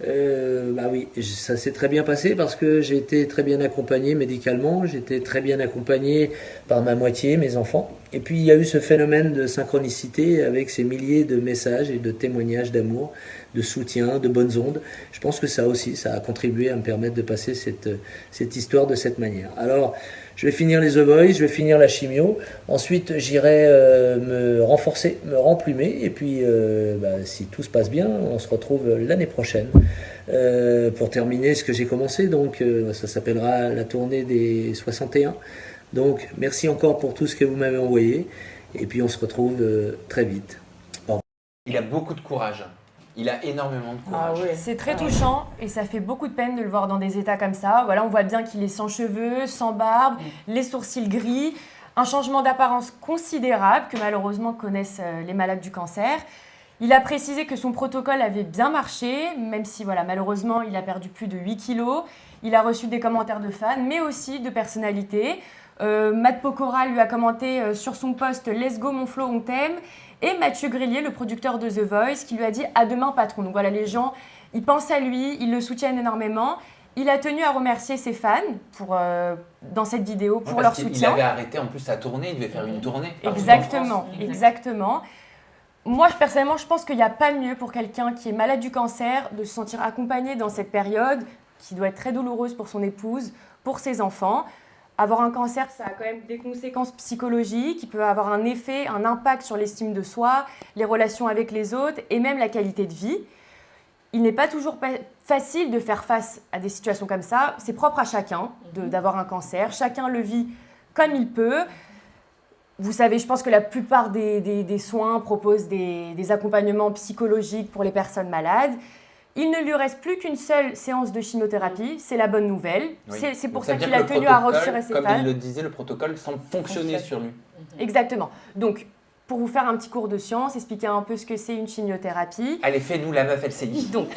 [SPEAKER 10] Bah oui, ça s'est très bien passé parce que j'ai été très bien accompagné médicalement, j'étais très bien accompagné par ma moitié, mes enfants. Et puis il y a eu ce phénomène de synchronicité avec ces milliers de messages et de témoignages d'amour, de soutien, de bonnes ondes. Je pense que ça aussi, ça a contribué à me permettre de passer cette histoire de cette manière. Alors, je vais finir les The Voice, je vais finir la chimio. Ensuite, j'irai me renforcer, me remplumer. Et puis, si tout se passe bien, on se retrouve l'année prochaine pour terminer ce que j'ai commencé. Donc, ça s'appellera la tournée des 61. Donc, merci encore pour tout ce que vous m'avez envoyé. Et puis, on se retrouve très vite. Au revoir.
[SPEAKER 1] Il a beaucoup de courage. Il a énormément de courage.
[SPEAKER 4] Ah oui.
[SPEAKER 8] C'est très touchant et ça fait beaucoup de peine de le voir dans des états comme ça. Voilà, on voit bien qu'il est sans cheveux, sans barbe, les sourcils gris, un changement d'apparence considérable que malheureusement connaissent les malades du cancer. Il a précisé que son protocole avait bien marché, même si malheureusement il a perdu plus de 8 kilos. Il a reçu des commentaires de fans, mais aussi de personnalités. Matt Pokora lui a commenté sur son post « Let's go mon Flo, on t'aime ». Et Mathieu Grillier, le producteur de The Voice, qui lui a dit « À demain patron ». Donc voilà, les gens, ils pensent à lui, ils le soutiennent énormément. Il a tenu à remercier ses fans dans cette vidéo pour leur soutien.
[SPEAKER 1] Il avait arrêté en plus sa tournée, il devait faire une tournée.
[SPEAKER 8] Exactement. Moi, personnellement, je pense qu'il n'y a pas mieux pour quelqu'un qui est malade du cancer de se sentir accompagné dans cette période qui doit être très douloureuse pour son épouse, pour ses enfants. Avoir un cancer, ça a quand même des conséquences psychologiques, qui peuvent avoir un effet, un impact sur l'estime de soi, les relations avec les autres et même la qualité de vie. Il n'est pas toujours facile de faire face à des situations comme ça. C'est propre à chacun d'avoir un cancer. Chacun le vit comme il peut. Vous savez, je pense que la plupart des soins proposent des accompagnements psychologiques pour les personnes malades. Il ne lui reste plus qu'une seule séance de chimiothérapie, c'est la bonne nouvelle. Oui. C'est pour ça qu'il a tenu à rassurer ses fans.
[SPEAKER 1] Comme il le disait, le protocole semble fonctionner sur lui.
[SPEAKER 8] Exactement. Donc, pour vous faire un petit cours de science, expliquer un peu ce que c'est une chimiothérapie.
[SPEAKER 1] Allez, fais-nous la meuf LCI.
[SPEAKER 8] Donc,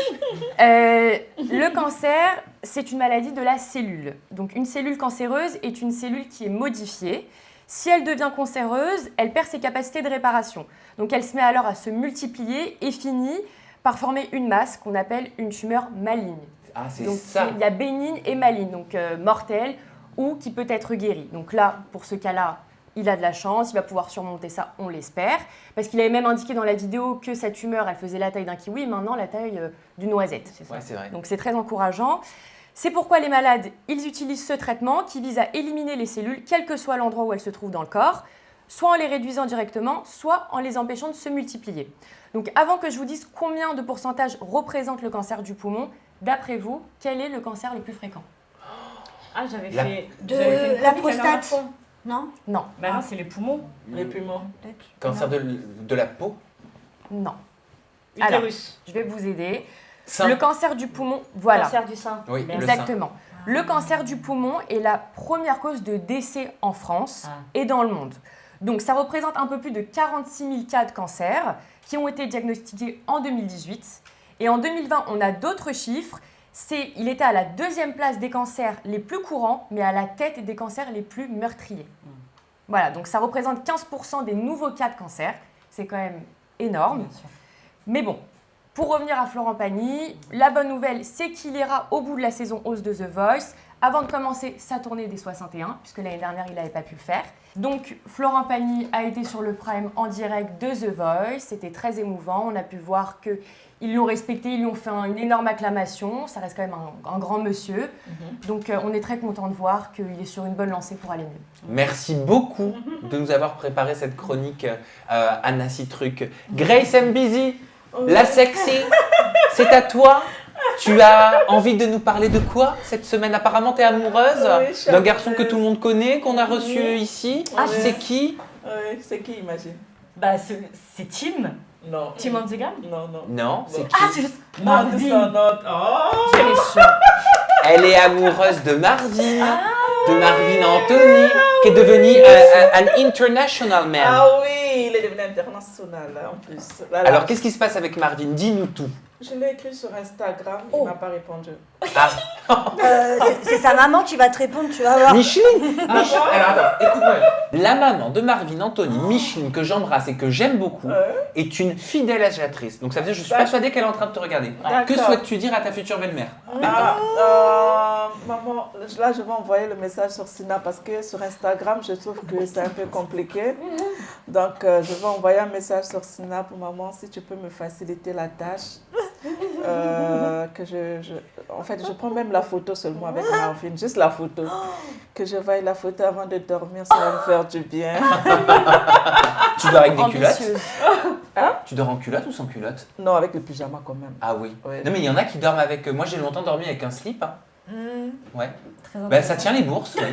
[SPEAKER 8] le cancer, c'est une maladie de la cellule. Donc, une cellule cancéreuse est une cellule qui est modifiée. Si elle devient cancéreuse, elle perd ses capacités de réparation. Donc, elle se met alors à se multiplier et finit par former une masse qu'on appelle une tumeur maligne.
[SPEAKER 1] Ah, c'est
[SPEAKER 8] donc,
[SPEAKER 1] ça.
[SPEAKER 8] Il y a bénigne et maligne, donc mortelle ou qui peut être guérie. Donc là, pour ce cas-là, il a de la chance, il va pouvoir surmonter ça, on l'espère. Parce qu'il avait même indiqué dans la vidéo que cette tumeur, elle faisait la taille d'un kiwi, et maintenant la taille d'une noisette.
[SPEAKER 1] Ouais, c'est vrai.
[SPEAKER 8] Donc c'est très encourageant. C'est pourquoi les malades, ils utilisent ce traitement qui vise à éliminer les cellules, quel que soit l'endroit où elles se trouvent dans le corps, soit en les réduisant directement, soit en les empêchant de se multiplier. Donc avant que je vous dise combien de pourcentage représente le cancer du poumon, d'après vous, quel est le cancer le plus fréquent?
[SPEAKER 2] Ah, j'avais
[SPEAKER 1] La-
[SPEAKER 2] fait.
[SPEAKER 6] De
[SPEAKER 2] j'avais fait une
[SPEAKER 6] la
[SPEAKER 2] chronique la dernière
[SPEAKER 6] prostate.
[SPEAKER 2] fois.
[SPEAKER 6] Non?
[SPEAKER 8] Non,
[SPEAKER 2] Bah non, c'est les poumons.
[SPEAKER 4] Les poumons.
[SPEAKER 6] Peut-être.
[SPEAKER 1] Cancer de la peau.
[SPEAKER 8] non. Alors,
[SPEAKER 2] Utérus.
[SPEAKER 8] je vais vous aider.
[SPEAKER 1] Sein.
[SPEAKER 8] Le cancer du poumon, voilà.
[SPEAKER 2] Cancer du sein.
[SPEAKER 1] Oui,
[SPEAKER 2] Merde.
[SPEAKER 1] le sein.
[SPEAKER 8] Exactement. Le cancer du poumon est la première cause de décès en France et dans le monde. Donc ça représente un peu plus de 46 000 cas de cancer qui ont été diagnostiqués en 2018. Et en 2020, on a d'autres chiffres. Il était à la 2e place des cancers les plus courants, mais à la tête des cancers les plus meurtriers. Voilà, donc ça représente 15% des nouveaux cas de cancer. C'est quand même énorme. Mais bon, pour revenir à Florent Pagny, la bonne nouvelle, c'est qu'il ira au bout de la saison 11 de The Voice avant de commencer sa tournée des 61, puisque l'année dernière, il n'avait pas pu le faire. Donc, Florent Pagny a été sur le prime en direct de The Voice. C'était très émouvant. On a pu voir qu'ils l'ont respecté, ils lui ont fait une énorme acclamation. Ça reste quand même un grand monsieur. Donc, on est très content de voir qu'il est sur une bonne lancée pour aller mieux.
[SPEAKER 1] Merci beaucoup de nous avoir préparé cette chronique, Anna Citruc. Grace Mbizi, la sexy, c'est à toi. Tu as envie de nous parler de quoi cette semaine? Apparemment, tu es amoureuse
[SPEAKER 4] Oui, je suis
[SPEAKER 1] d'un garçon que
[SPEAKER 4] amoureuse.
[SPEAKER 1] tout le monde connaît, qu'on a reçu ici.
[SPEAKER 4] Ah,
[SPEAKER 1] C'est qui?
[SPEAKER 4] Oui, c'est qui, imagine?
[SPEAKER 2] Bah, c'est Tim.
[SPEAKER 4] Non.
[SPEAKER 2] Tim on the Gun.
[SPEAKER 4] Non, non.
[SPEAKER 1] Non, c'est qui?
[SPEAKER 2] Ah, c'est juste.
[SPEAKER 4] Non,
[SPEAKER 2] Marvin.
[SPEAKER 4] tout ça, non. Oh!
[SPEAKER 2] C'est méchant.
[SPEAKER 1] Elle est amoureuse de Marvin, de Marvin Anthony, qui est devenu un international man.
[SPEAKER 4] Ah oui, il est devenu international en plus. Voilà.
[SPEAKER 1] Alors, qu'est-ce qui se passe avec Marvin? Dis-nous tout.
[SPEAKER 4] Je l'ai écrit sur Instagram, il ne m'a pas répondu.
[SPEAKER 1] Ah,
[SPEAKER 6] C'est sa maman qui va te répondre, tu vas voir.
[SPEAKER 1] Micheline, alors attends, écoute-moi. La maman de Marvin Anthony, Micheline, que j'embrasse et que j'aime beaucoup, est une fidèle agiatrice. Donc ça veut dire que je suis persuadée qu'elle est en train de te regarder.
[SPEAKER 4] D'accord.
[SPEAKER 1] Que souhaites-tu dire à ta future belle-mère?
[SPEAKER 4] Maman, là je vais envoyer le message sur Sina parce que sur Instagram je trouve que c'est un peu compliqué. Donc je vais envoyer un message sur Sina pour maman si tu peux me faciliter la tâche. En fait, je prends même la photo seulement avec Marvin, juste la photo. Que je voie la photo avant de dormir, ça va me faire du bien.
[SPEAKER 1] Tu dors avec des culottes?
[SPEAKER 8] Ambitieuse.
[SPEAKER 1] Tu dors en culotte ou sans culotte?
[SPEAKER 4] Non, avec le pyjama quand même.
[SPEAKER 1] Ah oui.
[SPEAKER 4] Ouais.
[SPEAKER 1] Non mais il y en a qui dorment avec... Moi j'ai longtemps dormi avec un slip. Hein. Ouais.
[SPEAKER 2] Très
[SPEAKER 1] Ben, ça tient les bourses. Ouais.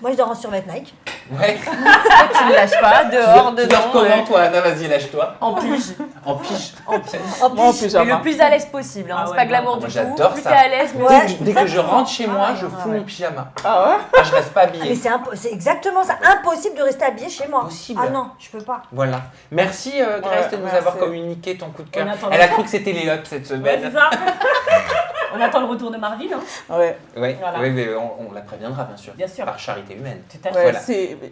[SPEAKER 6] Moi, je dors en survêt Nike.
[SPEAKER 1] Ouais.
[SPEAKER 8] Tu ne lâches pas, dehors,
[SPEAKER 1] Tu
[SPEAKER 8] dedans.
[SPEAKER 1] dors comment toi, Anna? Vas-y, lâche-toi.
[SPEAKER 8] En pige.
[SPEAKER 1] En pige.
[SPEAKER 6] En
[SPEAKER 4] Moi en
[SPEAKER 6] plus,
[SPEAKER 8] Mais
[SPEAKER 4] pyjama.
[SPEAKER 8] le plus à l'aise possible. Hein.
[SPEAKER 2] Ah
[SPEAKER 8] C'est
[SPEAKER 2] ouais,
[SPEAKER 8] pas glamour
[SPEAKER 1] moi,
[SPEAKER 8] du
[SPEAKER 1] j'adore
[SPEAKER 8] tout. Plus
[SPEAKER 1] ça.
[SPEAKER 8] t'es à l'aise, mieux.
[SPEAKER 6] Ouais.
[SPEAKER 1] Dès que je rentre chez moi, je
[SPEAKER 8] Ah
[SPEAKER 1] fous
[SPEAKER 8] ouais.
[SPEAKER 1] mon pyjama.
[SPEAKER 4] Ah ouais?
[SPEAKER 1] Ah, je reste pas
[SPEAKER 6] mais
[SPEAKER 1] habillée.
[SPEAKER 6] c'est exactement ça. Impossible de rester habillé chez moi.
[SPEAKER 1] Impossible.
[SPEAKER 6] Ah non, je peux pas.
[SPEAKER 1] Voilà. Merci Grace de nous
[SPEAKER 4] merci.
[SPEAKER 1] avoir communiqué ton coup de cœur.
[SPEAKER 2] On attend
[SPEAKER 1] Elle a
[SPEAKER 2] le-
[SPEAKER 1] cru que c'était les ups cette
[SPEAKER 2] Ouais,
[SPEAKER 1] semaine.
[SPEAKER 2] c'est ça. On attend le retour de Marvin, hein.
[SPEAKER 4] Ouais.
[SPEAKER 1] Oui,
[SPEAKER 2] Voilà.
[SPEAKER 1] oui, mais on la préviendra bien sûr.
[SPEAKER 2] Bien sûr.
[SPEAKER 1] Par charité humaine.
[SPEAKER 2] Tout à fait.
[SPEAKER 4] Ouais,
[SPEAKER 1] Voilà.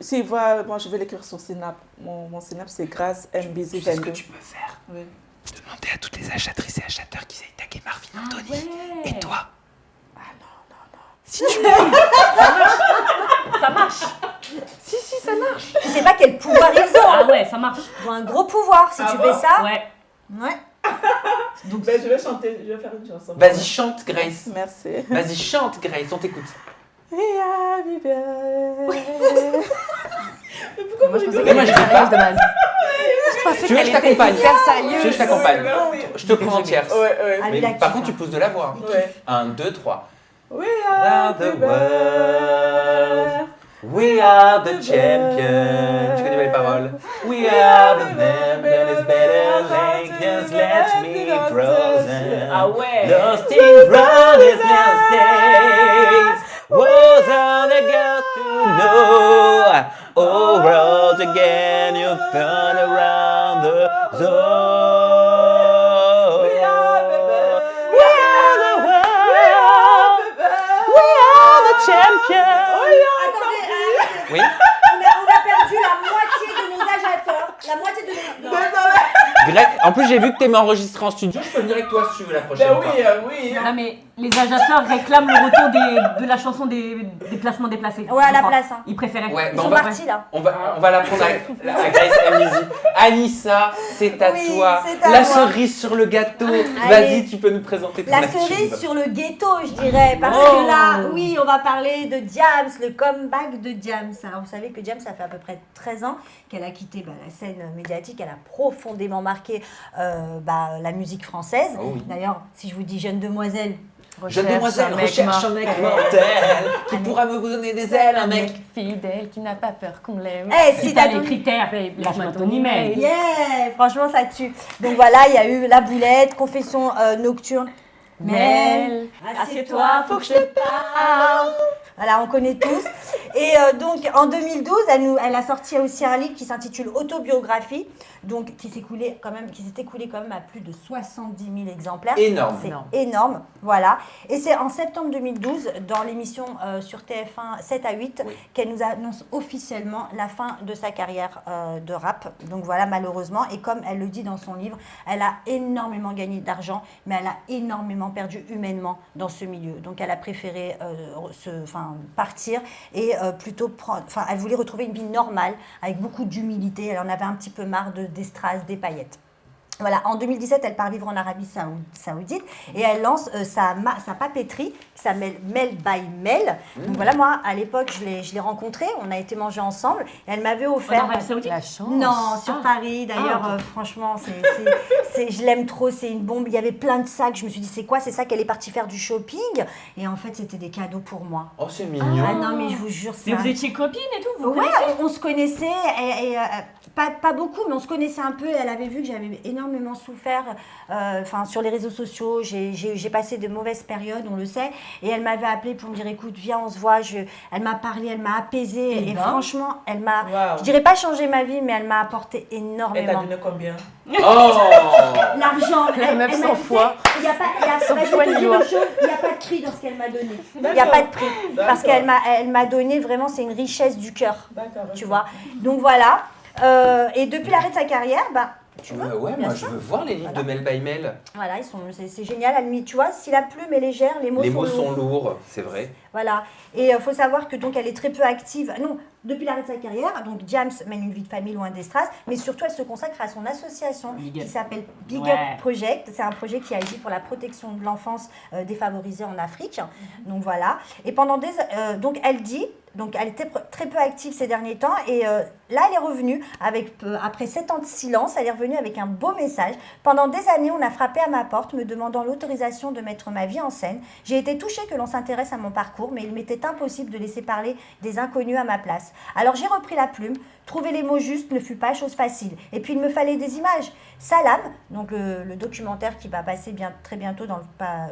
[SPEAKER 4] s'il voit, moi je vais l'écrire sur Synap. Mon Synap c'est Grace MBZ
[SPEAKER 1] Tu sais ce que
[SPEAKER 4] 22.
[SPEAKER 1] tu peux faire?
[SPEAKER 4] Oui.
[SPEAKER 1] Demander à toutes les achatrices et acheteurs qui aient tagué Marvin Anthony. Et toi?
[SPEAKER 2] Ça marche.
[SPEAKER 1] Si, ça marche.
[SPEAKER 6] Tu sais pas quel pouvoir ils ont.
[SPEAKER 2] Ah ouais, ça marche.
[SPEAKER 6] Ils ont un gros pouvoir si tu fais ça.
[SPEAKER 2] Ouais.
[SPEAKER 6] Ouais.
[SPEAKER 2] Donc,
[SPEAKER 4] Ben, je vais chanter, je vais faire une chanson.
[SPEAKER 1] Vas-y, chante Grace.
[SPEAKER 4] Merci.
[SPEAKER 1] Vas-y, chante Grace, on t'écoute.
[SPEAKER 4] Happy birthday.
[SPEAKER 8] Moi, je pensais
[SPEAKER 1] Mais
[SPEAKER 8] qu'elle
[SPEAKER 1] moi,
[SPEAKER 8] était
[SPEAKER 1] je sais
[SPEAKER 8] sérieuse
[SPEAKER 1] pas.
[SPEAKER 8] de base. Je pensais
[SPEAKER 1] Tu veux que
[SPEAKER 8] qu'elle
[SPEAKER 1] je t'accompagne?
[SPEAKER 8] était hyper
[SPEAKER 1] Tu veux que
[SPEAKER 8] sérieuse.
[SPEAKER 1] je t'accompagne?
[SPEAKER 4] Merci.
[SPEAKER 1] Je te prends en tierce.
[SPEAKER 4] Ouais, ouais.
[SPEAKER 6] Ah, lui,
[SPEAKER 1] Mais
[SPEAKER 6] il a
[SPEAKER 1] par
[SPEAKER 6] kiffé,
[SPEAKER 1] contre, tu
[SPEAKER 6] hein.
[SPEAKER 1] pousses de la voix.
[SPEAKER 4] Ouais.
[SPEAKER 1] 1, 2, 3.
[SPEAKER 4] We
[SPEAKER 1] are
[SPEAKER 4] are
[SPEAKER 1] the
[SPEAKER 4] the
[SPEAKER 1] world.
[SPEAKER 4] world.
[SPEAKER 1] We are the champions. Tu connais pas les paroles? We are the man that is better than just let me frozen.
[SPEAKER 2] ah ouais.
[SPEAKER 1] Lost in brothers last days. Was all the girls to know. Oh, world again, you turn around the zone.
[SPEAKER 4] We are the best.
[SPEAKER 1] We are the world. We are the champions.
[SPEAKER 6] Attendez,
[SPEAKER 1] Oui.
[SPEAKER 6] on a perdu la moitié de nos agitateurs. La moitié de nos. Non.
[SPEAKER 1] En plus, j'ai vu que t'aimais enregistrer en studio. Je peux venir avec toi si tu veux la prochaine
[SPEAKER 4] Ben
[SPEAKER 1] fois.
[SPEAKER 4] oui, oui.
[SPEAKER 2] Non mais Les agitateurs réclament le retour de la chanson des placements déplacés.
[SPEAKER 6] Ouais, à la
[SPEAKER 2] je crois.
[SPEAKER 6] place. Hein.
[SPEAKER 2] Ils préféraient.
[SPEAKER 1] Ouais,
[SPEAKER 6] Ils
[SPEAKER 1] bah,
[SPEAKER 6] sont partis là.
[SPEAKER 1] on va la prendre à Grace Amizi. Anissa, c'est à
[SPEAKER 6] Oui,
[SPEAKER 1] toi.
[SPEAKER 6] c'est à
[SPEAKER 1] La
[SPEAKER 6] moi.
[SPEAKER 1] cerise sur le gâteau. Vas-y, tu peux nous présenter ton
[SPEAKER 6] La
[SPEAKER 1] actu.
[SPEAKER 6] cerise sur le ghetto, je dirais. Parce que là, oui, on va parler de Diams, le comeback de Diams. Alors, vous savez que Diams, ça fait à peu près 13 ans qu'elle a quitté la scène médiatique. Elle a profondément marqué la musique française.
[SPEAKER 1] Oh oui.
[SPEAKER 6] D'ailleurs, si je vous dis jeune demoiselle,
[SPEAKER 1] Jeune demoiselle recherche un mec mortel qui pourra me donner des ailes, un mec.
[SPEAKER 8] Fidèle qui n'a pas peur qu'on l'aime.
[SPEAKER 6] si
[SPEAKER 2] t'as
[SPEAKER 6] t'as
[SPEAKER 2] les critères, lâche-moi ton email.
[SPEAKER 6] Yeah, franchement, ça tue. Donc voilà, il y a eu La Boulette, Confession nocturne.
[SPEAKER 2] Mel,
[SPEAKER 6] assieds-toi, faut que je te parle. Voilà, on connaît tous. Et donc, en 2012, elle a sorti aussi un livre qui s'intitule Autobiographie, donc qui s'est écoulé quand même à plus de 70 000 exemplaires.
[SPEAKER 1] Énorme.
[SPEAKER 6] C'est énorme, voilà. Et c'est en septembre 2012, dans l'émission sur TF1 7 à 8, qu'elle nous annonce officiellement la fin de sa carrière de rap. Donc voilà, malheureusement. Et comme elle le dit dans son livre, elle a énormément gagné d'argent, mais elle a énormément perdu humainement dans ce milieu. Donc elle a préféré partir et plutôt elle voulait retrouver une vie normale avec beaucoup d'humilité. Elle en avait un petit peu marre des strass, des paillettes. Voilà, en 2017, elle part vivre en Arabie Saoudite et elle lance sa papeterie qui s'appelle Mel by Mel. Donc voilà, moi, à l'époque, je l'ai rencontrée, on a été manger ensemble et elle m'avait offert...
[SPEAKER 2] En Arabie Saoudite ?
[SPEAKER 8] La chance.
[SPEAKER 6] Non, sur Paris, d'ailleurs, franchement, je l'aime trop, c'est une bombe. Il y avait plein de sacs, je me suis dit, c'est quoi ces sacs ? Elle est partie faire du shopping et en fait, c'était des cadeaux pour moi.
[SPEAKER 1] Oh, c'est mignon.
[SPEAKER 6] Ah non, mais je vous jure, c'est...
[SPEAKER 2] Mais vous étiez copines et tout, vous
[SPEAKER 6] Ouais, on se connaissait et pas beaucoup, mais on se connaissait un peu. Et elle avait vu que j'avais énormément souffert sur les réseaux sociaux. J'ai passé de mauvaises périodes, on le sait. Et elle m'avait appelée pour me dire, écoute, viens, on se voit. Elle m'a parlé, elle m'a apaisée. Et franchement, elle m'a, je dirais pas changé ma vie, mais elle m'a apporté énormément.
[SPEAKER 4] Et t'as donné combien ?
[SPEAKER 1] Oh
[SPEAKER 6] L'argent,
[SPEAKER 8] La meuf sans foi.
[SPEAKER 6] Il n'y a pas de prix dans ce qu'elle m'a donné. Il n'y a pas de prix. Parce qu'elle m'a donné vraiment, c'est une richesse du cœur. Tu vois. Donc voilà. Et depuis l'arrêt de sa carrière, tu vois.
[SPEAKER 1] Ouais,
[SPEAKER 6] bien
[SPEAKER 1] moi
[SPEAKER 6] sûr.
[SPEAKER 1] je veux voir les livres de Mel by Mel.
[SPEAKER 6] Voilà, c'est génial. Tu vois, si la plume est légère, les mots
[SPEAKER 1] sont lourds, c'est vrai.
[SPEAKER 6] Voilà. Et il faut savoir que donc elle est très peu active. Non, depuis l'arrêt de sa carrière, donc Diams mène une vie de famille loin des strass, mais surtout elle se consacre à son association qui s'appelle Big Up Project. C'est un projet qui agit pour la protection de l'enfance défavorisée en Afrique. Donc voilà. Et pendant donc elle dit, donc elle était très peu active ces derniers temps et là elle est revenue après 7 ans de silence, elle est revenue avec un beau message. Pendant des années, on a frappé à ma porte me demandant l'autorisation de mettre ma vie en scène. J'ai été touchée que l'on s'intéresse à mon parcours, mais il m'était impossible de laisser parler des inconnus à ma place. Alors j'ai repris la plume. Trouver les mots justes ne fut pas chose facile. Et puis il me fallait des images. Salam, donc le documentaire qui va passer très bientôt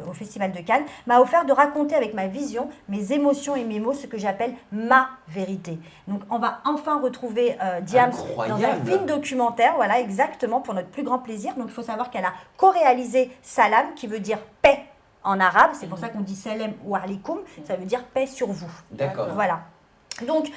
[SPEAKER 6] au Festival de Cannes, m'a offert de raconter avec ma vision, mes émotions et mes mots, ce que j'appelle ma vérité. Donc on va enfin retrouver Diams dans un film documentaire, voilà, exactement, pour notre plus grand plaisir. Donc il faut savoir qu'elle a co-réalisé Salam, qui veut dire paix en arabe. C'est pour ça qu'on dit Salam wa alaikum, ça veut dire paix sur vous.
[SPEAKER 1] D'accord.
[SPEAKER 6] Voilà. Donc,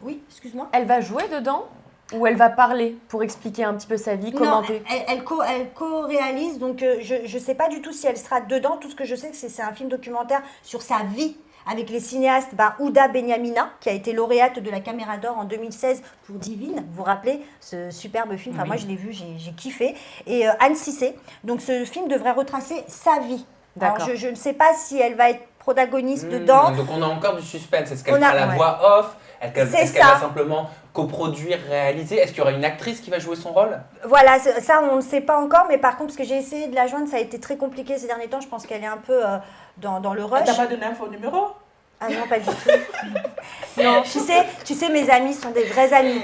[SPEAKER 6] oui, excuse-moi.
[SPEAKER 8] Elle va jouer dedans ou elle va parler pour expliquer un petit peu sa vie, commenter ?
[SPEAKER 6] Non, elle co-réalise, donc je ne sais pas du tout si elle sera dedans. Tout ce que je sais, c'est un film documentaire sur sa vie avec les cinéastes Ouda Benyamina, qui a été lauréate de la Caméra d'Or en 2016 pour Divine. Vous vous rappelez ce superbe film ? Enfin, moi, je l'ai vu, j'ai kiffé. Et Anne Cissé. Donc, ce film devrait retracer sa vie. Alors, je ne sais pas si elle va être protagoniste dedans.
[SPEAKER 1] Donc on a encore du suspense. Est-ce qu'elle fera la voix off ? Est-ce qu'elle va simplement coproduire, réaliser ? Est-ce qu'il y aura une actrice qui va jouer son rôle ?
[SPEAKER 6] Voilà, ça on ne sait pas encore, mais par contre, parce que j'ai essayé de la joindre, ça a été très compliqué ces derniers temps. Je pense qu'elle est un peu dans le rush.
[SPEAKER 4] T'as pas donné un numéro ?
[SPEAKER 6] Ah non, pas du tout. Non, tu sais, mes amis sont des vrais amis.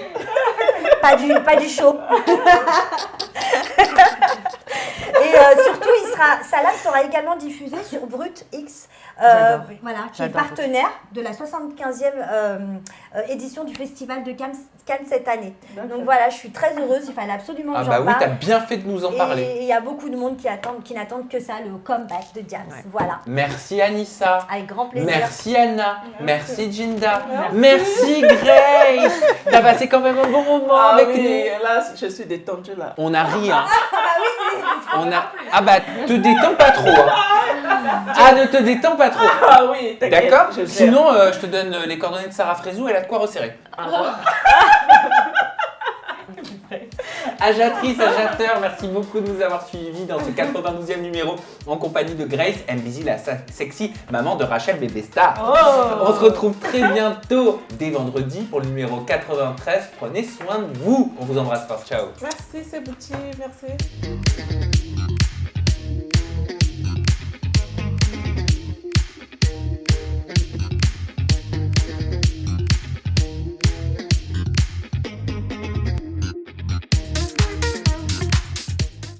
[SPEAKER 6] Pas du show. Et surtout, Salam sera également diffusé sur Brut X, voilà, qui est partenaire de la 75e édition du Festival de Cannes cette année. Donc voilà, je suis très heureuse, il fallait absolument que j'en parle.
[SPEAKER 1] Ah bah oui, t'as bien fait de nous en parler.
[SPEAKER 6] Et il y a beaucoup de monde qui n'attendent que ça, le comeback de Diams. Voilà.
[SPEAKER 1] Merci Anissa.
[SPEAKER 6] Avec grand plaisir.
[SPEAKER 1] Merci Anna. Merci Jinda. Merci Grace. T'as passé quand même un bon moment avec nous.
[SPEAKER 4] Là, je suis détendue là.
[SPEAKER 1] On a ri, hein. Ah bah te détends pas trop. Hein. Ah, ne te détends pas trop.
[SPEAKER 4] Ah oui, t'inquiète.
[SPEAKER 1] D'accord.
[SPEAKER 4] je gère.
[SPEAKER 1] Sinon, je te donne les coordonnées de Sarah Frézou, elle a de quoi resserrer. Ajatrice, ajateur, merci beaucoup de nous avoir suivis dans ce 92e numéro en compagnie de Grace MBZ, la sexy maman de Rachel Bébé Star. On se retrouve très bientôt, dès vendredi, pour le numéro 93. Prenez soin de vous. On vous embrasse fort. Ciao.
[SPEAKER 4] Merci, c'est Bouti, merci.